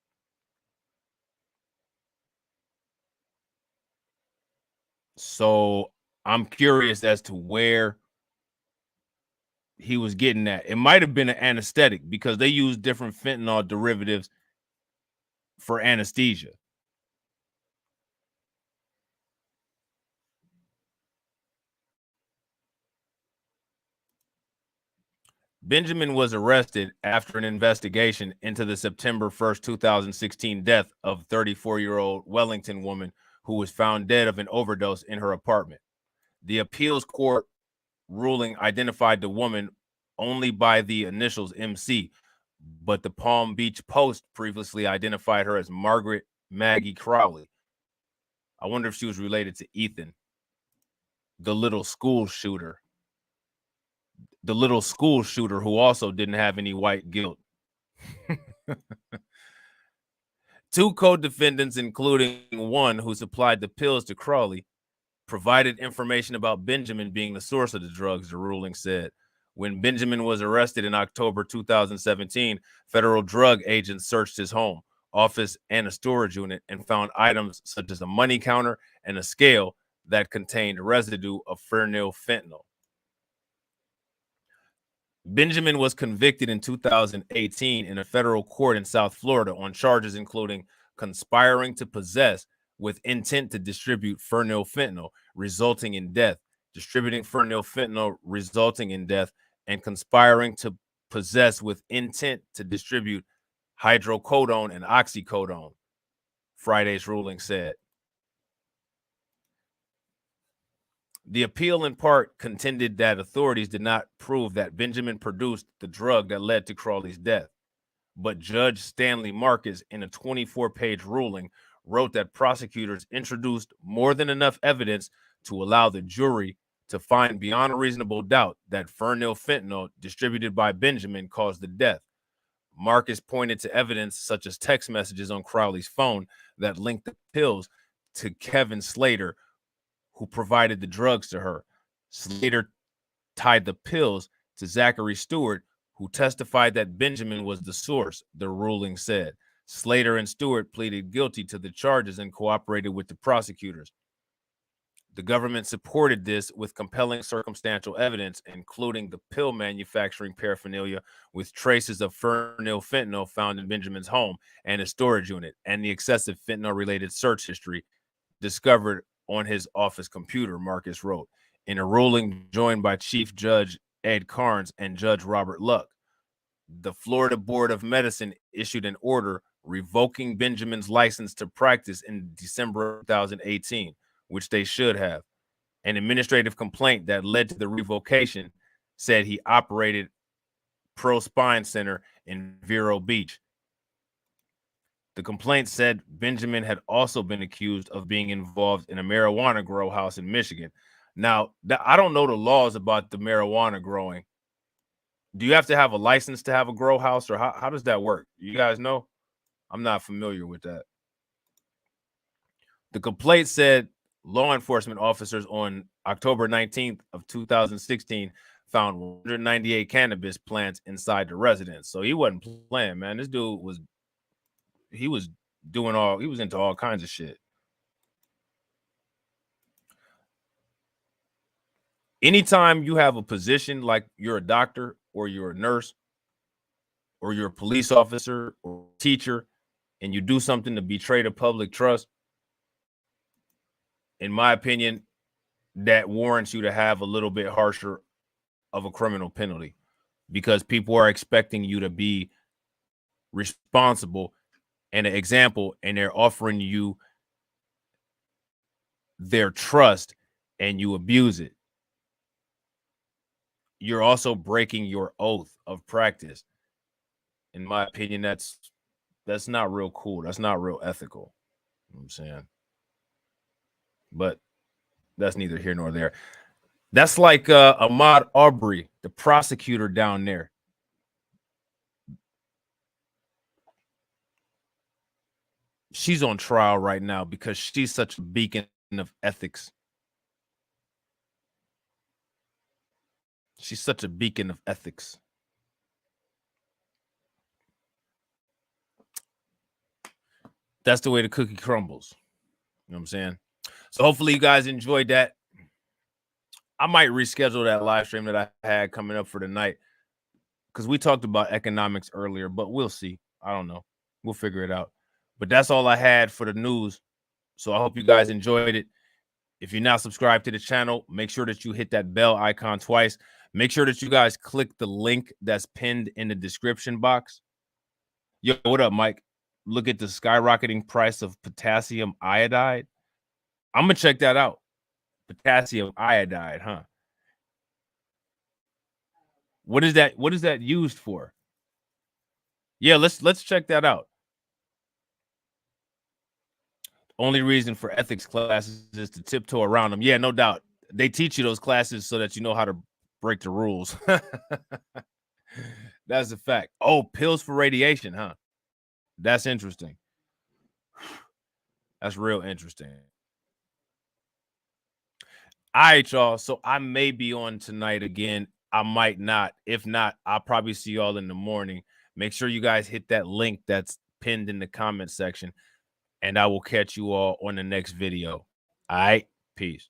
So I'm curious as to where he was getting at. It might have been an anesthetic because they use different fentanyl derivatives for anesthesia. Benjamin was arrested after an investigation into the September 1st, 2016 death of 34-year-old Wellington woman who was found dead of an overdose in her apartment. The appeals court ruling identified the woman only by the initials MC, but the Palm Beach Post previously identified her as Margaret Maggie Crowley. I wonder if she was related to Ethan, the little school shooter. The little school shooter who also didn't have any white guilt. 2 co-defendants, including one who supplied the pills to Crowley, provided information about Benjamin being the source of the drugs, the ruling said. When Benjamin was arrested in October 2017, federal drug agents searched his home, office, and a storage unit and found items such as a money counter and a scale that contained residue of fentanyl. Benjamin was convicted in 2018 in a federal court in South Florida on charges including conspiring to possess with intent to distribute fentanyl, resulting in death, distributing fentanyl, resulting in death, and conspiring to possess with intent to distribute hydrocodone and oxycodone, Friday's ruling said. The appeal in part contended that authorities did not prove that Benjamin produced the drug that led to Crowley's death. But Judge Stanley Marcus, in a 24-page ruling, wrote that prosecutors introduced more than enough evidence to allow the jury to find beyond a reasonable doubt that fentanyl distributed by Benjamin caused the death. Marcus pointed to evidence such as text messages on Crowley's phone that linked the pills to Kevin Slater, who provided the drugs to her. Slater tied the pills to Zachary Stewart, who testified that Benjamin was the source, the ruling said. Slater and Stewart pleaded guilty to the charges and cooperated with the prosecutors. The government supported this with compelling circumstantial evidence, including the pill manufacturing paraphernalia with traces of fentanyl found in Benjamin's home and his storage unit, and the excessive fentanyl-related search history discovered on his office computer, Marcus wrote. In a ruling joined by Chief Judge Ed Carnes and Judge Robert Luck, the Florida Board of Medicine issued an order revoking Benjamin's license to practice in December 2018, which they should have. An administrative complaint that led to the revocation said he operated Pro Spine Center in Vero Beach. The complaint said Benjamin had also been accused of being involved in a marijuana grow house in Michigan. Now, I don't know the laws about the marijuana growing. Do you have to have a license to have a grow house, or how does that work? You guys know? I'm not familiar with that. The complaint said law enforcement officers on October 19th of 2016 found 198 cannabis plants inside the residence. So he wasn't playing, man. This dude was into all kinds of shit. Anytime you have a position like you're a doctor or you're a nurse or you're a police officer or teacher and you do something to betray the public trust, in my opinion, that warrants you to have a little bit harsher of a criminal penalty, because people are expecting you to be responsible and an example, and they're offering you their trust and you abuse it. You're also breaking your oath of practice. In my opinion, that's not real cool. That's not real ethical. You know what I'm saying? But that's neither here nor there. That's like Ahmaud Arbery, the prosecutor down there. She's on trial right now because she's such a beacon of ethics. She's such a beacon of ethics. That's the way the cookie crumbles. You know what I'm saying? So hopefully you guys enjoyed that. I might reschedule that live stream that I had coming up for tonight, because we talked about economics earlier, but we'll see. I don't know. We'll figure it out. But that's all I had for the news. So I hope you guys enjoyed it. If you're not subscribed to the channel, make sure that you hit that bell icon twice. Make sure that you guys click the link that's pinned in the description box. Yo, what up, Mike? Look at the skyrocketing price of potassium iodide. I'm going to check that out. Potassium iodide, huh? What is that? What is that used for? Yeah, let's check that out. Only reason for ethics classes is to tiptoe around them. Yeah, no doubt. They teach you those classes so that you know how to break the rules. That's a fact. Oh, pills for radiation, huh? That's interesting. That's real interesting. All right, y'all. So I may be on tonight again. I might not. If not, I'll probably see y'all in the morning. Make sure you guys hit that link that's pinned in the comment section, and I will catch you all on the next video. All right, peace.